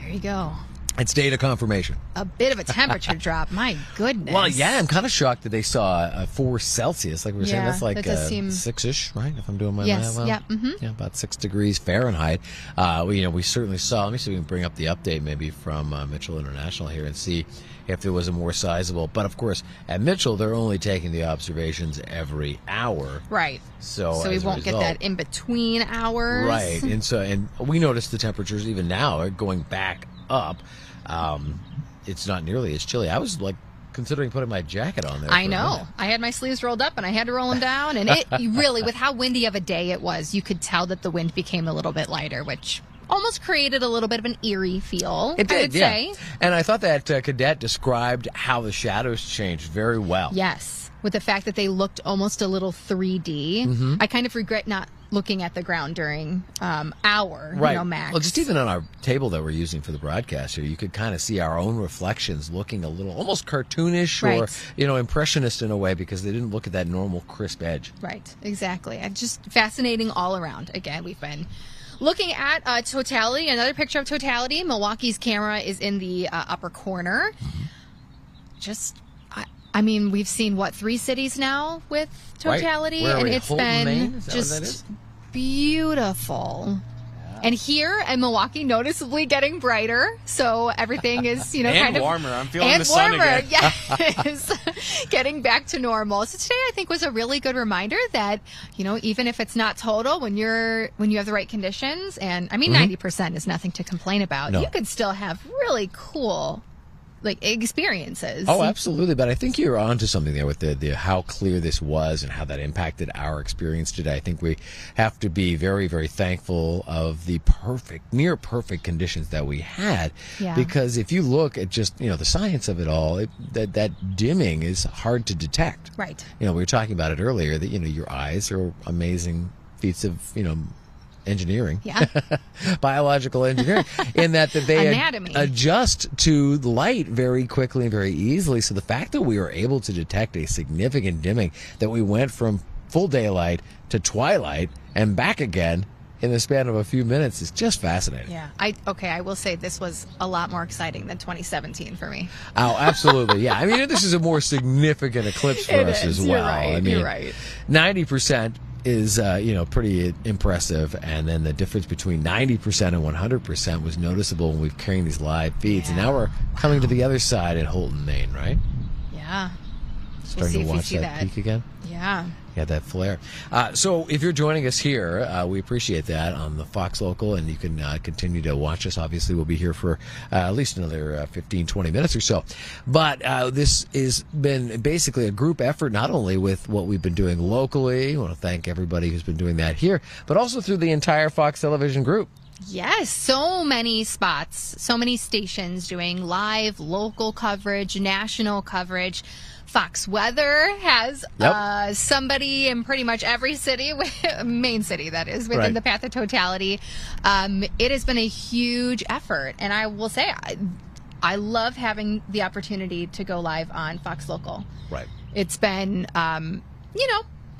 There you go. It's data confirmation. A bit of a temperature drop. My goodness. Well, yeah, I'm kind of shocked that they saw 4 Celsius. Like we were saying, that's like that does seem 6-ish, right? If I'm doing my math well. Yeah, about 6 degrees Fahrenheit. We certainly saw. Let me see if we can bring up the update maybe from Mitchell International here and see if there was a more sizable. But of course, at Mitchell, they're only taking the observations every hour. Right. So we won't get that in between hours. Right. And we noticed the temperatures even now are going back up. It's not nearly as chilly. I was like considering putting my jacket on there. I know. I had my sleeves rolled up and I had to roll them down. And it really, with how windy of a day it was, you could tell that the wind became a little bit lighter, which almost created a little bit of an eerie feel. It did, I would say. And I thought that cadet described how the shadows changed very well. Yes, with the fact that they looked almost a little 3D. Mm-hmm. I kind of regret not looking at the ground during our max. Well, just even on our table that we're using for the broadcast here, you could kind of see our own reflections looking a little almost cartoonish or impressionist in a way because they didn't look at that normal crisp edge. Right, exactly. And just fascinating all around. Again, we've been looking at Totality, another picture of Totality. Milwaukee's camera is in the upper corner. Just, I mean, we've seen, 3 cities now with Totality? Right. And it's Holton, been Maine? Is that just what that is? Beautiful. And here in Milwaukee, noticeably getting brighter, so everything is, kind of warmer. I'm feeling the sun again. Yes, getting back to normal. So today, I think, was a really good reminder that even if it's not total, when you have the right conditions, and I mean 90% is nothing to complain about. No. You could still have really cool experiences. Oh, absolutely. But I think you're onto something there with the how clear this was and how that impacted our experience today. I think we have to be very, very thankful of the near perfect conditions that we had. Yeah. Because if you look at just, the science of it all, that dimming is hard to detect. Right. We were talking about it earlier that, your eyes are amazing feats of, engineering, biological engineering, in that they adjust to light very quickly and very easily. So the fact that we were able to detect a significant dimming, that we went from full daylight to twilight and back again in the span of a few minutes, is just fascinating. Yeah. I will say this was a lot more exciting than 2017 for me. Oh, absolutely. Yeah. I mean, this is a more significant eclipse for us as well. You're right. I mean, You're right. 90% is pretty impressive, and then the difference between 90% and 100% was noticeable when we were carrying these live feeds, and now we're coming to the other side at Holton, Maine, right? Yeah. Starting to watch that peak again. Yeah. Yeah, that flare. So if you're joining us here, we appreciate that on the Fox Local, and you can continue to watch us. Obviously, we'll be here for at least another 15, 20 minutes or so. But this has been basically a group effort, not only with what we've been doing locally. I want to thank everybody who's been doing that here, but also through the entire Fox Television group. Yes, so many spots, so many stations doing live local coverage, national coverage. Fox Weather has somebody in pretty much every city, main city that is, within the path of totality. It has been a huge effort, and I will say I love having the opportunity to go live on Fox Local. Right. It's been,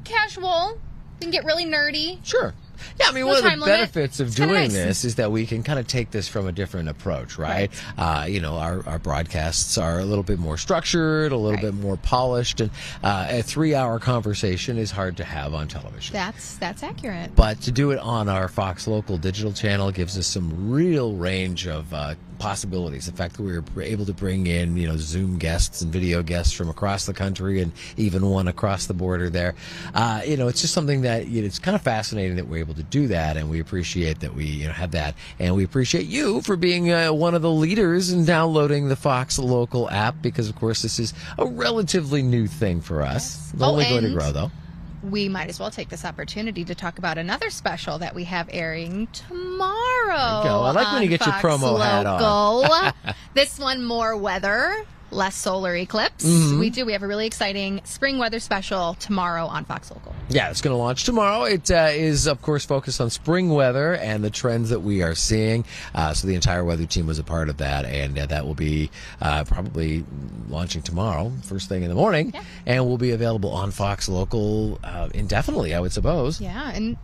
casual, can get really nerdy. Sure. Yeah, I mean, one of the benefits of doing this is that we can kind of take this from a different approach, right? Our broadcasts are a little bit more structured, a little bit more polished, and a 3-hour conversation is hard to have on television. That's accurate. But to do it on our Fox Local digital channel gives us some real range of possibilities. The fact that we were able to bring in, Zoom guests and video guests from across the country and even one across the border there. It's just something that it's kind of fascinating that we're able to do that, and we appreciate that we have that, and we appreciate you for being one of the leaders in downloading the Fox Local app, because of course this is a relatively new thing for us. It's only going to grow, though. We might as well take this opportunity to talk about another special that we have airing tomorrow. I like when you get Fox your promo hat on. This one, more weather, less solar eclipse. Mm-hmm. We have a really exciting spring weather special tomorrow on Fox Local. Yeah, it's going to launch tomorrow. It is, of course, focused on spring weather and the trends that we are seeing. So the entire weather team was a part of that, and that will be probably launching tomorrow, first thing in the morning, and will be available on Fox Local indefinitely, I would suppose. Yeah, and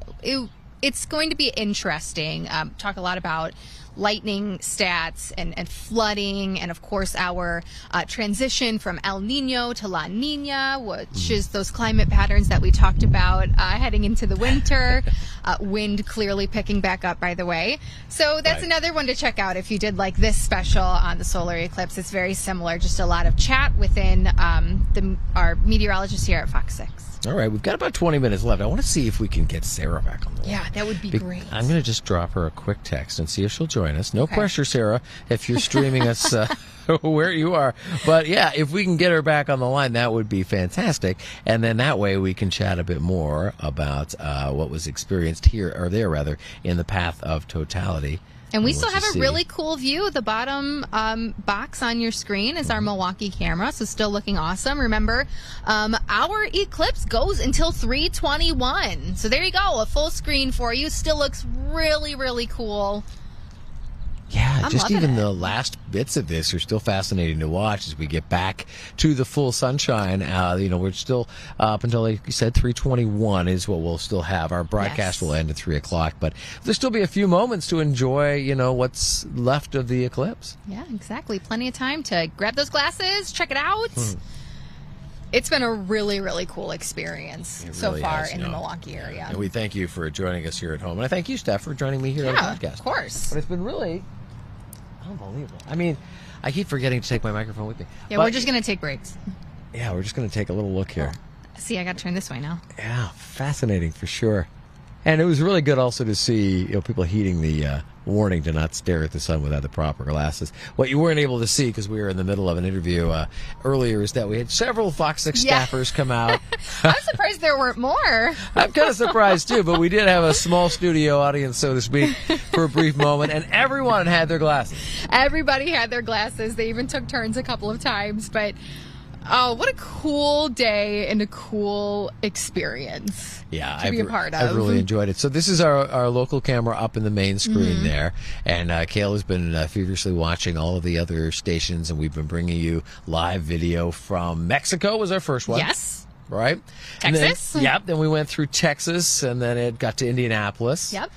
it's going to be interesting. Talk a lot about lightning stats and flooding, and of course our transition from El Nino to La Nina, which is those climate patterns that we talked about heading into the winter. Wind clearly picking back up, by the way. So that's another one to check out if you did like this special on the solar eclipse. It's very similar, just a lot of chat within our meteorologists here at Fox 6. All right, we've got about 20 minutes left. I want to see if we can get Sarah back on the line. Yeah, that would be great. I'm going to just drop her a quick text and see if she'll join us. No pressure, Sarah, if you're streaming us where you are. But yeah, if we can get her back on the line, that would be fantastic. And then that way we can chat a bit more about what was experienced here, or there rather, in the path of totality. And we still have a really cool view. The bottom box on your screen is our Milwaukee camera, so still looking awesome. Remember, our eclipse goes until 3/21. So there you go, a full screen for you. Still looks really, really cool. Yeah, just even the last bits of this are still fascinating to watch as we get back to the full sunshine. We're still up until, like you said, 3:21 is what we'll still have. Our broadcast will end at 3 o'clock, but there'll still be a few moments to enjoy, what's left of the eclipse. Yeah, exactly. Plenty of time to grab those glasses, check it out. It's been a really, really cool experience so far in the Milwaukee area. And we thank you for joining us here at home. And I thank you, Steph, for joining me here on the podcast. Of course. But it's been really unbelievable. I mean, I keep forgetting to take my microphone with me. Yeah, we're just going to take breaks. Yeah, we're just going to take a little look here. See, I got to turn this way now. Yeah, fascinating for sure. And it was really good also to see people heeding the warning to not stare at the sun without the proper glasses. What you weren't able to see, because we were in the middle of an interview earlier, is that we had several Fox 6 staffers come out. I'm surprised there weren't more. I'm kind of surprised too, but we did have a small studio audience, so to speak, for a brief moment, and everyone had their glasses. Everybody had their glasses. They even took turns a couple of times, but oh, what a cool day and a cool experience to be a part of. I've really enjoyed it. So this is our local camera up in the main screen there, and Kayla has been feverishly watching all of the other stations, and we've been bringing you live video from Mexico was our first one. Yes. Right? Texas? Then we went through Texas, and then it got to Indianapolis. Yep.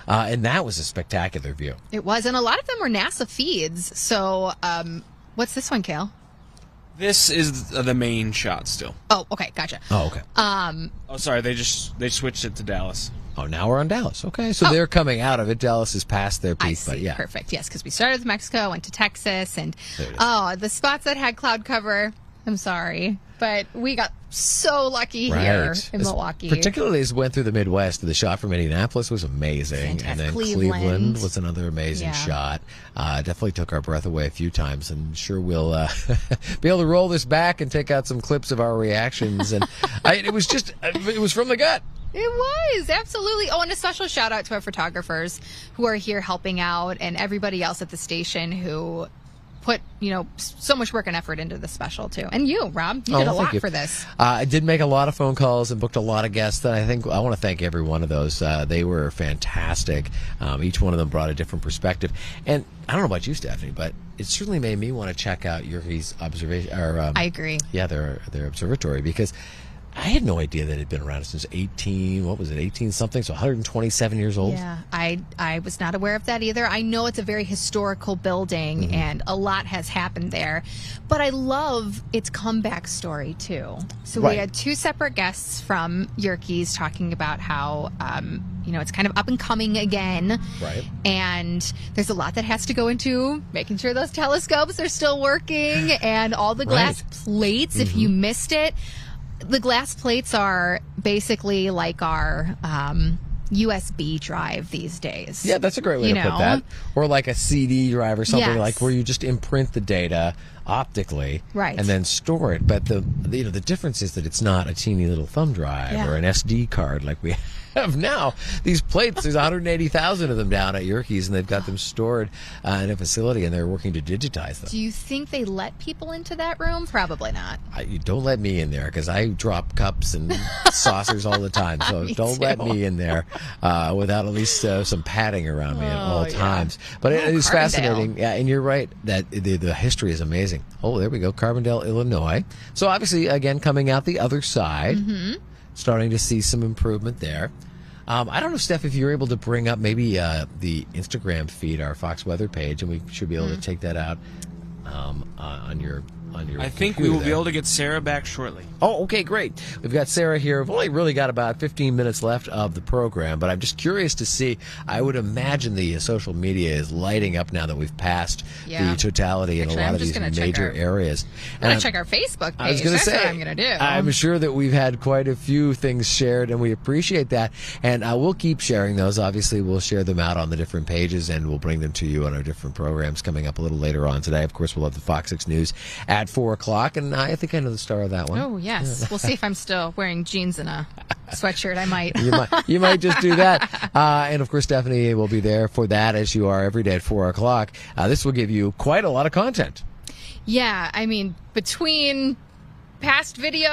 And that was a spectacular view. It was, and a lot of them were NASA feeds. So what's this one, Kale? This is the main shot still. Oh, okay, gotcha. Oh, okay. Oh, sorry, they switched it to Dallas. Oh, now we're on Dallas. Okay, so they're coming out of it. Dallas is past their peak, but yeah. Perfect. Yes, because we started with Mexico, went to Texas, and the spots that had cloud cover, I'm sorry. But we got so lucky here in Milwaukee. Particularly as we went through the Midwest. The shot from Indianapolis was amazing. Fantastic. And then Cleveland was another amazing shot. Definitely took our breath away a few times. And sure we'll be able to roll this back and take out some clips of our reactions. And it was from the gut. It was, absolutely. Oh, and a special shout out to our photographers who are here helping out and everybody else at the station who put, so much work and effort into the special, too. And you, Rob, you did a lot for this. I did make a lot of phone calls and booked a lot of guests. And I want to thank every one of those. They were fantastic. Each one of them brought a different perspective. And I don't know about you, Stephanie, but it certainly made me want to check out Yerkes observation. I agree. Yeah, their observatory, because I had no idea that it had been around since 18 something, so 127 years old. Yeah, I was not aware of that either. I know it's a very historical building and a lot has happened there, but I love its comeback story too. So we had two separate guests from Yerkes talking about how it's kind of up and coming again. Right. And there's a lot that has to go into making sure those telescopes are still working and all the glass plates, if you missed it. The glass plates are basically like our USB drive these days. Yeah, that's a great way to put that. Or like a CD drive or something like where you just imprint the data optically and then store it. But the difference is that it's not a teeny little thumb drive or an SD card like we have now. These plates, there's 180,000 of them down at Yerkes, and they've got them stored in a facility, and they're working to digitize them. Do you think they let people into that room? Probably not. You don't let me in there, because I drop cups and saucers all the time. So don't let me in there without at least some padding around me at all times. But it is fascinating. Yeah, and you're right that the history is amazing. Oh, there we go, Carbondale, Illinois. So obviously, again, coming out the other side, starting to see some improvement there. I don't know, Steph, if you're able to bring up maybe the Instagram feed, our Fox Weather page, and we should be able to take that out on your I think we will be able to get Sarah back shortly. Oh, okay, great. We've got Sarah here. We've only really got about 15 minutes left of the program, but I'm just curious to see. I would imagine the social media is lighting up now that we've passed the totality in a lot of these major areas. I'm going to check our Facebook page. I was going to say, what I'm going to do. I'm sure that we've had quite a few things shared, and we appreciate that. And we'll keep sharing those. Obviously, we'll share them out on the different pages, and we'll bring them to you on our different programs coming up a little later on today. Of course, we'll have the Fox 6 News at 4 o'clock, and I think I know the star of that one. Oh, yes. We'll see if I'm still wearing jeans and a sweatshirt. I might. You might just do that. And, of course, Stephanie will be there for that, as you are every day at 4 o'clock. This will give you quite a lot of content. Yeah, I mean, between past video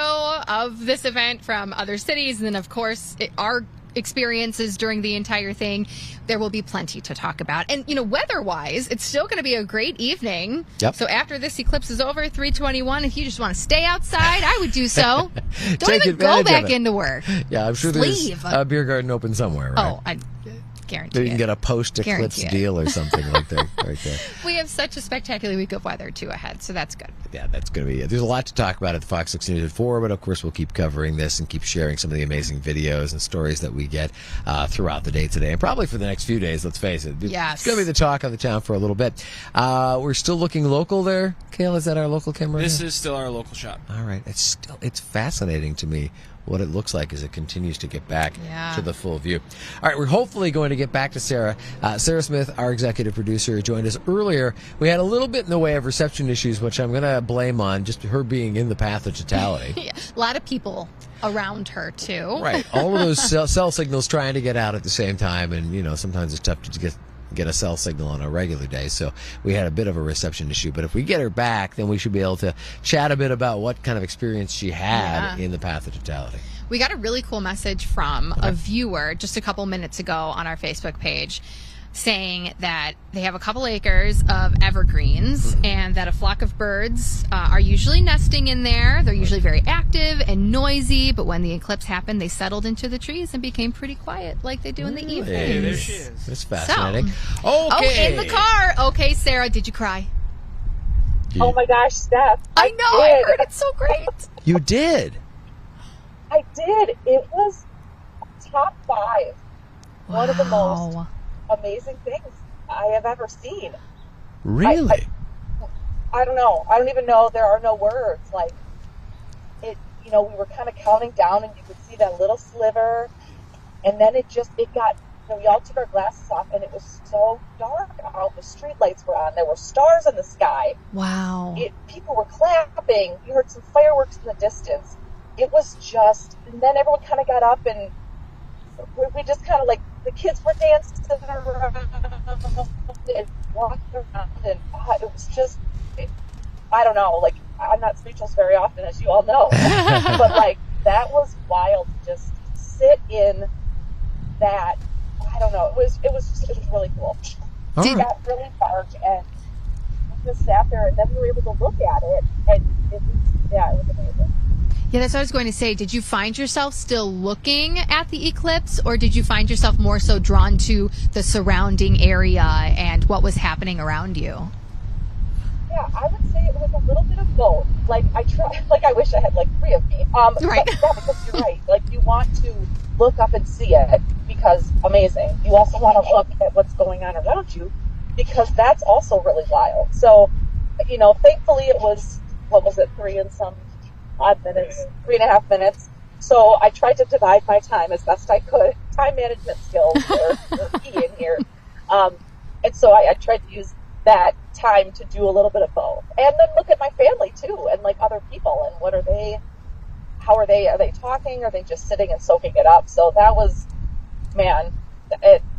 of this event from other cities and then, of course, our experiences during the entire thing, there will be plenty to talk about. And, weather-wise, it's still going to be a great evening. Yep. So after this eclipse is over, 3:21, if you just want to stay outside, I would do so. Don't even go back into work. Yeah, I'm sure there's a beer garden open somewhere, right? Oh, I guarantee you can get a post-eclipse deal or something like that right there. We have such a spectacular week of weather, too, ahead, so that's good. Yeah, that's going to be it. There's a lot to talk about at the Fox 6 News at 4, but of course we'll keep covering this and keep sharing some of the amazing videos and stories that we get throughout the day today, and probably for the next few days, let's face it. Yes. It's going to be the talk of the town for a little bit. We're still looking local there. Kale, is that our local camera? This is still our local shot. All right. It's fascinating to me what it looks like as it continues to get back to the full view. All right, we're hopefully going to get back to Sarah. Sarah Smith, our executive producer, joined us earlier. We had a little bit in the way of reception issues, which I'm going to blame on just her being in the path of totality. A lot of people around her, too. Right. All of those cell signals trying to get out at the same time, and, sometimes it's tough to get a cell signal on a regular day, so we had a bit of a reception issue. But if we get her back, then we should be able to chat a bit about what kind of experience she had in the path of totality. We got a really cool message from a viewer just a couple minutes ago on our Facebook page saying that they have a couple acres of evergreens and that a flock of birds are usually nesting in there. They're usually very active and noisy, but when the eclipse happened, they settled into the trees and became pretty quiet like they do in the evenings. Hey, there she is. That's fascinating. Okay. In the car. Okay, Sarah, did you cry? Oh my gosh, Steph. I know, I heard it so great. You did? I did. It was top 5. Wow. One of the most amazing things I have ever seen. Really? I don't know. I don't even know. There are no words. Like, you know, we were kind of counting down, and you could see that little sliver, and then it got, you know, we all took our glasses off, and it was so dark out. The street lights were on. There were stars in the sky. Wow. People were clapping. You heard some fireworks in the distance. It was just, and then everyone kind of got up, and we just kind of like, the kids were dancing around and walking around, and it was just, I don't know, like, I'm not speechless very often, as you all know, but like, that was wild to just sit in that, I don't know, it was really cool. It got really dark, and we just sat there, and then we were able to look at it, and it was amazing. Yeah, that's what I was going to say. Did you find yourself still looking at the eclipse, or did you find yourself more so drawn to the surrounding area and what was happening around you? Yeah, I would say it was a little bit of both. Like, I wish I had like 3 of me. Right. But, yeah, because you're right. Like, you want to look up and see it because amazing. You also want to look at what's going on around you because that's also really wild. So, you know, thankfully it was, what was it, 3 and some odd minutes, 3.5 minutes. So I tried to divide my time as best I could. Time management skills are key in here. And so I tried to use that time to do a little bit of both. And then look at my family too, and like other people, and what are they, are they talking? Are they just sitting and soaking it up? So that was, man,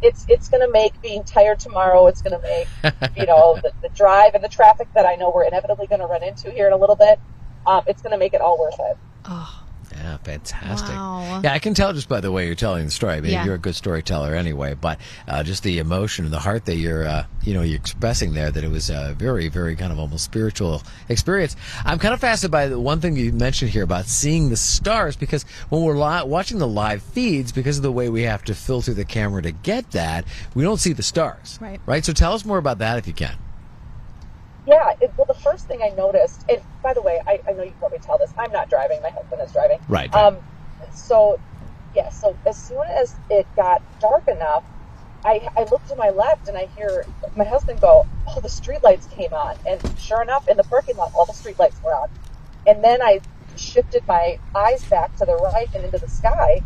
it's going to make being tired tomorrow, it's going to make, you know, the drive and the traffic that I know we're inevitably going to run into here in a little bit, it's going to make it all worth it. Oh. Yeah, fantastic. Wow. Yeah, I can tell just by the way you're telling the story. I mean, you're a good storyteller anyway, but just the emotion and the heart that you're expressing there, that it was a very, very kind of almost spiritual experience. I'm kind of fascinated by the one thing you mentioned here about seeing the stars, because when we're watching the live feeds, because of the way we have to filter the camera to get that, we don't see the stars. Right? So tell us more about that if you can. Yeah, well, the first thing I noticed, and by the way, I know you probably tell this, I'm not driving, my husband is driving. Right. So as soon as it got dark enough, I looked to my left and I hear my husband go, oh, the streetlights came on. And sure enough, in the parking lot, all the streetlights were on. And then I shifted my eyes back to the right and into the sky,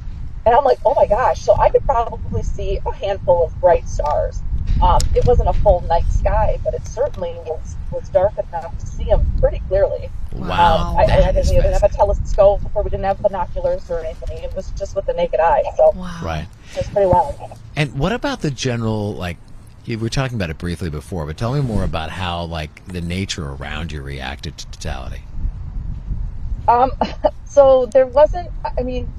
and I'm like, oh my gosh, so I could probably see a handful of bright stars. It wasn't a full night sky, but it certainly was dark enough to see them pretty clearly. Wow. I didn't have a telescope, or we didn't have binoculars or anything. It was just with the naked eye. So Right. It was pretty wild. And what about the general, like, you were talking about it briefly before, but tell me more about how, like, the nature around you reacted to Totality. So there wasn't, I mean,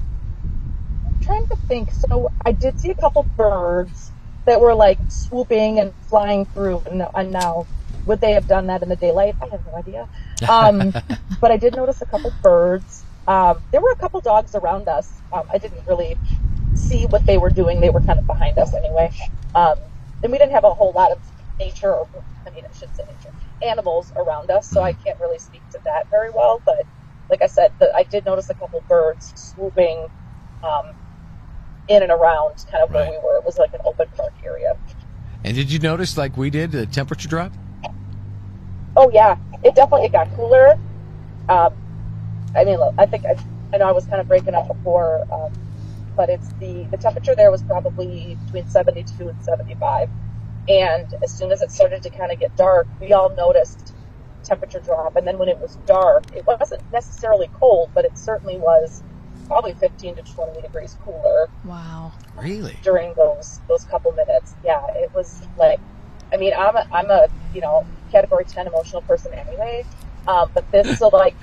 I'm trying to think. So I did see a couple birds that were like swooping and flying through, and now would they have done that in the daylight? I have no idea. But I did notice a couple birds. There were a couple dogs around us. I didn't really see what they were doing. They were kind of behind us anyway. And we didn't have a whole lot of nature, or I mean, I shouldn't say nature, animals around us, so I can't really speak to that very well. But like I said, I did notice a couple birds swooping in and around kind of where we were. It was like an open park area. And did you notice, like we did, the temperature drop? Oh yeah, it got cooler. I mean, I know I was kind of breaking up before, but it's the temperature there was probably between 72 and 75. And as soon as it started to kind of get dark, we all noticed temperature drop. And then when it was dark, it wasn't necessarily cold, but it certainly was probably 15 to 20 degrees cooler. Wow. Really? During those couple minutes. Yeah, it was like, I mean, I'm a category 10 emotional person anyway. But this, so like,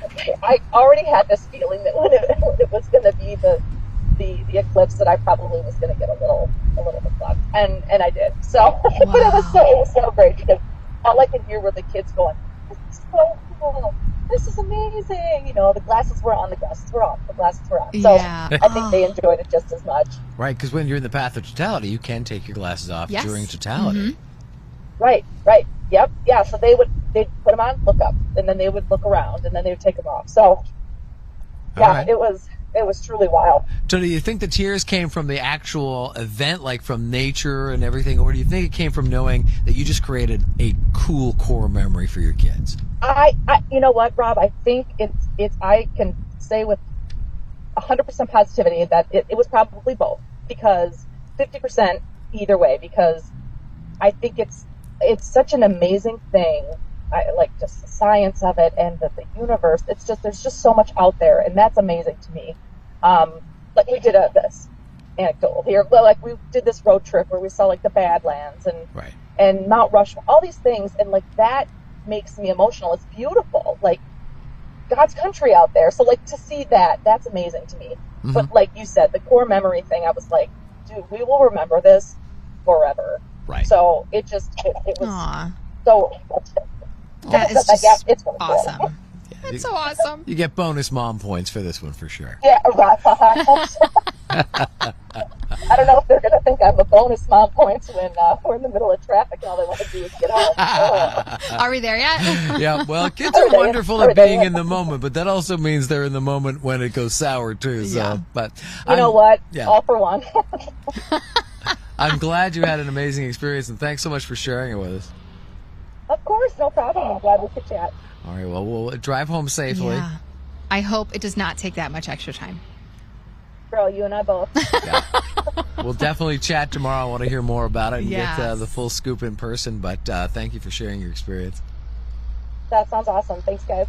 I already had this feeling that when it was going to be the eclipse, that I probably was going to get a little bit luck, and I did. So, wow. But it was so great, because all I can hear were the kids going, "This is so cool. This is amazing." You know, the glasses were on, the glasses were off, the glasses were on. So Yeah. I think they enjoyed it just as much. Right, because when you're in the path of Totality, you can take your glasses off Yes. during Totality. Mhm. Right. Yep. Yeah. So they'd put them on, look up, and then they would look around, and then they would take them off. So yeah, right. it was truly wild. So do you think the tears came from the actual event, like from nature and everything, or do you think it came from knowing that you just created a cool core memory for your kids? You know what, Rob? I think it's I can say with 100% positivity that it was probably both, because 50% either way, because I think it's such an amazing thing. I like just the science of it and the universe. It's just, there's just so much out there, and that's amazing to me. Like we did this anecdotal here, but like we did this road trip where we saw like the Badlands and Mount Rushmore, all these things, and like that makes me emotional. It's beautiful, like God's country out there. So like to see that, that's amazing to me. Mm-hmm. But like you said, the core memory thing, I was like, dude, we will remember this forever. Right. So it was so. That is just it's awesome. That's so awesome. You get bonus mom points for this one for sure. Yeah, right. I hope so. I don't know if they're going to think I'm a bonus mom points when we're in the middle of traffic and all they want to do is get home. Are we there yet? Yeah, well, kids are wonderful at being in the moment, but that also means they're in the moment when it goes sour too. So, Yeah. but You know what? Yeah. All for one. I'm glad you had an amazing experience, and thanks so much for sharing it with us. Of course, no problem. I'm glad we could chat. All right, well, we'll drive home safely. Yeah. I hope it does not take that much extra time. Girl, you and I both. Yeah. We'll definitely chat tomorrow. I want to hear more about it and Yes. get the full scoop in person, but thank you for sharing your experience. That sounds awesome. Thanks, guys.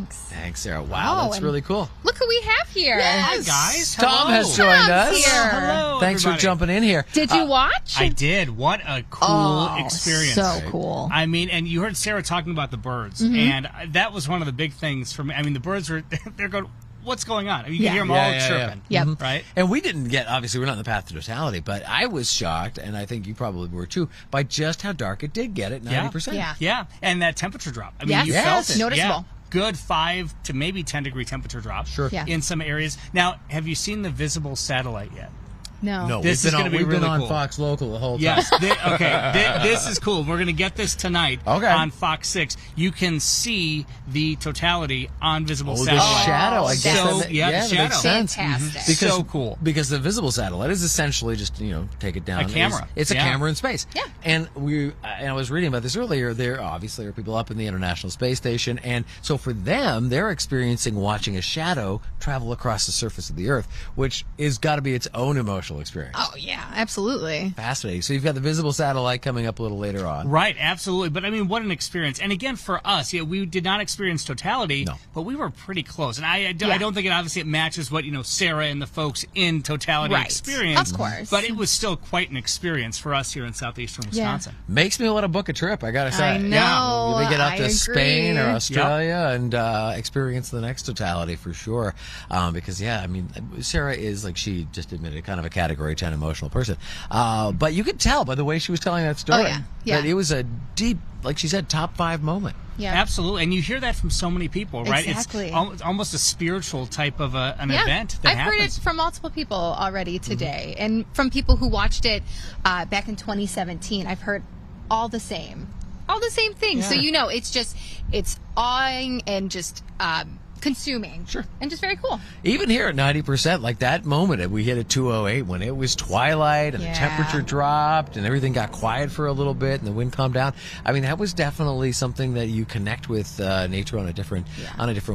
Thanks, Sarah. Wow, that's and really cool. Look who we have here. Hi, guys. Tom Hello. has joined us. Tom's here. Hello, Thanks for everybody. jumping in here. Did you watch? I did. What a cool experience. So cool. I mean, and you heard Sarah talking about the birds, Mhm. and that was one of the big things for me. I mean, the birds were, they're going, what's going on? I mean, you Yeah. can hear them Yeah, all yeah, chirping. yeah. Yep. Mhm. Right? And we didn't get, obviously, we're not in the path to totality, but I was shocked, and I think you probably were too, by just how dark it did get at 90%. Yeah. Yeah, and that temperature drop. I mean, Yes. you Yes. felt it. Noticeable. Yeah. Good 5 to maybe 10-degree temperature drop. Sure. Yeah. In some areas. Now, have you seen the visible satellite yet? No. No, This we've is been gonna be we've really been on cool. Fox Local the whole time. Yes. This is cool. We're going to get this tonight on Fox 6. You can see the totality on visible satellite. The shadow, I guess. So, that, yeah, the that shadow. makes sense. Fantastic. Because, So cool. Because the visible satellite is essentially just, take it down. A camera. It's a Yeah. camera in space. Yeah. And I was reading about this earlier. There obviously are people up in the International Space Station, and so for them, they're experiencing watching a shadow travel across the surface of the Earth, which is got to be its own emotional experience. Oh, yeah, absolutely. Fascinating. So you've got the visible satellite coming up a little later on. Right, absolutely. But I mean, what an experience. And again, for us, we did not experience totality, but we were pretty close. And I don't think it matches what, Sarah and the folks in totality Right. experienced. Of course. But it was still quite an experience for us here in southeastern Wisconsin. Makes me want to book a trip, I gotta say. I know. Maybe get out I to agree. Spain or Australia and experience the next totality for sure. Because, Sarah is, like she just admitted, kind of a Category 10 emotional person. But you could tell by the way she was telling that story that it was a deep, like she said, top 5 moment. Yeah. Absolutely. And you hear that from so many people, right? Exactly. It's almost a spiritual type of an event that I've happens. heard it from multiple people already today, and from people who watched it back in 2017. I've heard all the same things. So it's awing and just consuming. Sure. And just very cool. Even here at 90%, like that moment we hit at 2:08 when it was twilight and the temperature dropped and everything got quiet for a little bit and the wind calmed down. I mean, that was definitely something that you connect with nature on a different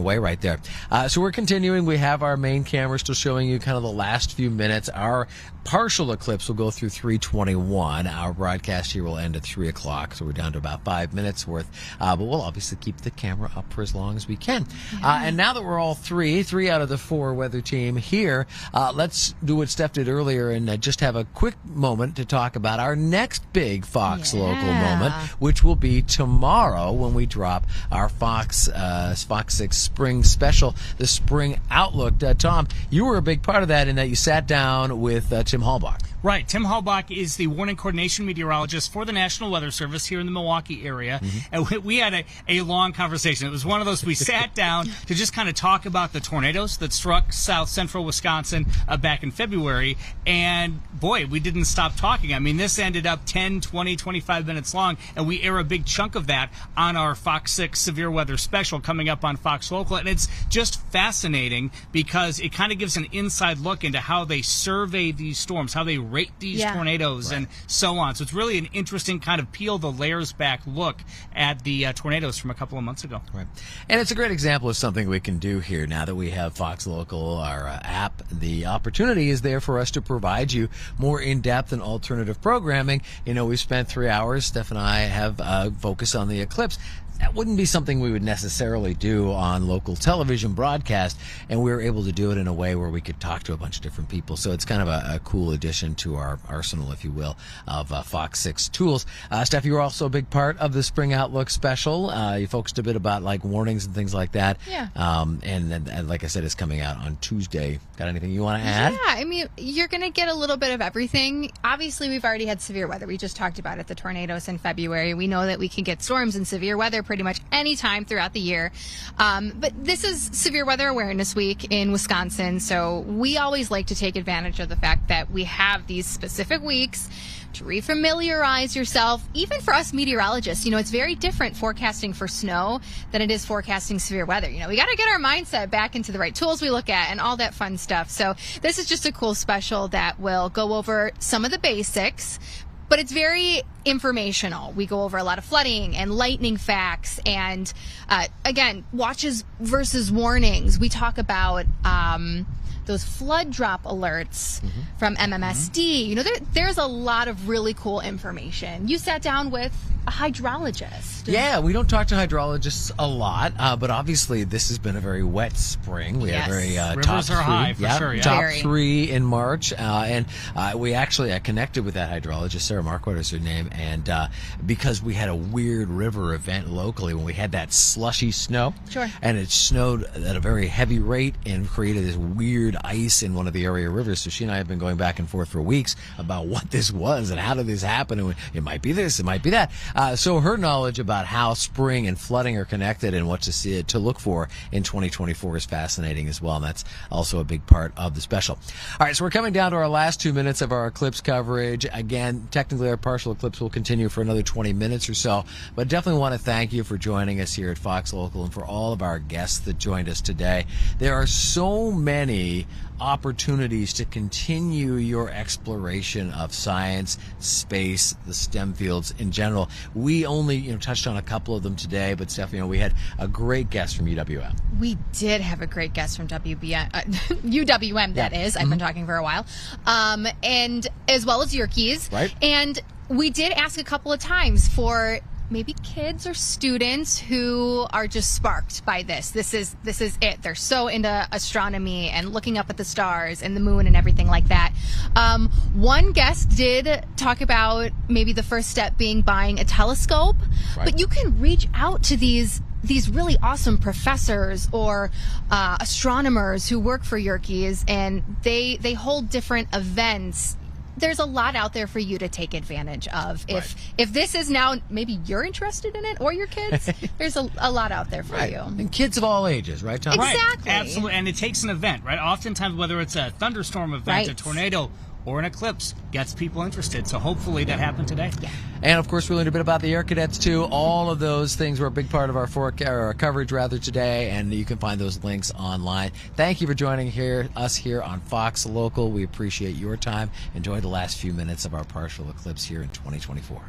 way right there. So we're continuing. We have our main camera still showing you kind of the last few minutes. Our partial eclipse will go through 3:21. Our broadcast here will end at 3 o'clock, so we're down to about 5 minutes worth. But we'll obviously keep the camera up for as long as we can. And now that we're all three out of the 4 weather team here, let's do what Steph did earlier and just have a quick moment to talk about our next big Fox local moment, which will be tomorrow when we drop our Fox 6 Spring Special, the Spring Outlook. Tom, you were a big part of that in that you sat down with Tim Walbach. Right. Tim Walbach is the warning coordination meteorologist for the National Weather Service here in the Milwaukee area. And we had a long conversation. It was one of those, we sat down to just kind of talk about the tornadoes that struck south central Wisconsin back in February. And boy, we didn't stop talking. I mean, this ended up 10, 20, 25 minutes long, and we air a big chunk of that on our Fox 6 Severe Weather Special coming up on Fox Local. And it's just fascinating because it kind of gives an inside look into how they survey these storms, how they rate these tornadoes and so on. So it's really an interesting kind of peel the layers back look at the tornadoes from a couple of months ago. Right. And it's a great example of something we can do here now that we have Fox Local, our app. The opportunity is there for us to provide you more in-depth and alternative programming. You know, we spent 3 hours, Steph and I have focused on the eclipse. That wouldn't be something we would necessarily do on local television broadcast, and we were able to do it in a way where we could talk to a bunch of different people. So it's kind of a cool addition to our arsenal, if you will, of Fox 6 tools. Steph, you were also a big part of the Spring Outlook special. You focused a bit about like warnings and things like that. Yeah. And like I said, it's coming out on Tuesday. Got anything you want to add? Yeah, I mean, you're going to get a little bit of everything. Obviously, we've already had severe weather. We just talked about it, the tornadoes in February. We know that we can get storms and severe weather pretty much any time throughout the year. But this is Severe Weather Awareness Week in Wisconsin, so we always like to take advantage of the fact that we have these specific weeks to refamiliarize yourself. Even for us meteorologists, you know, it's very different forecasting for snow than it is forecasting severe weather. You know, we got to get our mindset back into the right tools we look at and all that fun stuff. So this is just a cool special that will go over some of the basics, but it's very informational. We go over a lot of flooding and lightning facts and, again, watches versus warnings. We talk about those flood drop alerts from MMSD. You know, there's a lot of really cool information. You sat down with a hydrologist. Yeah, we don't talk to hydrologists a lot, but obviously this has been a very wet spring. We have very Rivers top are three. high, for sure, yeah. Top Very. 3 in March, and we actually connected with that hydrologist, Sarah Marquardt is her name, and because we had a weird river event locally when we had that slushy snow, and it snowed at a very heavy rate and created this weird ice in one of the area rivers. So she and I have been going back and forth for weeks about what this was and how did this happen, and it might be this, it might be that. So her knowledge about how spring and flooding are connected and what to look for in 2024 is fascinating as well, and that's also a big part of the special. All right, so we're coming down to our last 2 minutes of our eclipse coverage. Again, technically our partial eclipse will continue for another 20 minutes or so, but definitely want to thank you for joining us here at Fox Local and for all of our guests that joined us today. There are so many opportunities to continue your exploration of science, space, the STEM fields in general. We only touched on a couple of them today, but Steph, we had a great guest from UWM. We did have a great guest from UWM, that is. I've been talking for a while. And as well as Yerkes. Right. And we did ask a couple of times for maybe kids or students who are just sparked by this. This is it. They're so into astronomy and looking up at the stars and the moon and everything like that. One guest did talk about maybe the first step being buying a telescope, but you can reach out to these really awesome professors or astronomers who work for Yerkes, and they hold different events. There's a lot out there for you to take advantage of. If this is now, maybe you're interested in it or your kids, there's a lot out there for you. And kids of all ages, right, Tom? Exactly. Right, absolutely. And it takes an event, right? Oftentimes, whether it's a thunderstorm event, a tornado, or an eclipse, gets people interested. So hopefully that happened today. Yeah. And of course, we learned a bit about the Air Cadets too. All of those things were a big part of our coverage today, and you can find those links online. Thank you for joining us here on Fox Local. We appreciate your time. Enjoy the last few minutes of our partial eclipse here in 2024.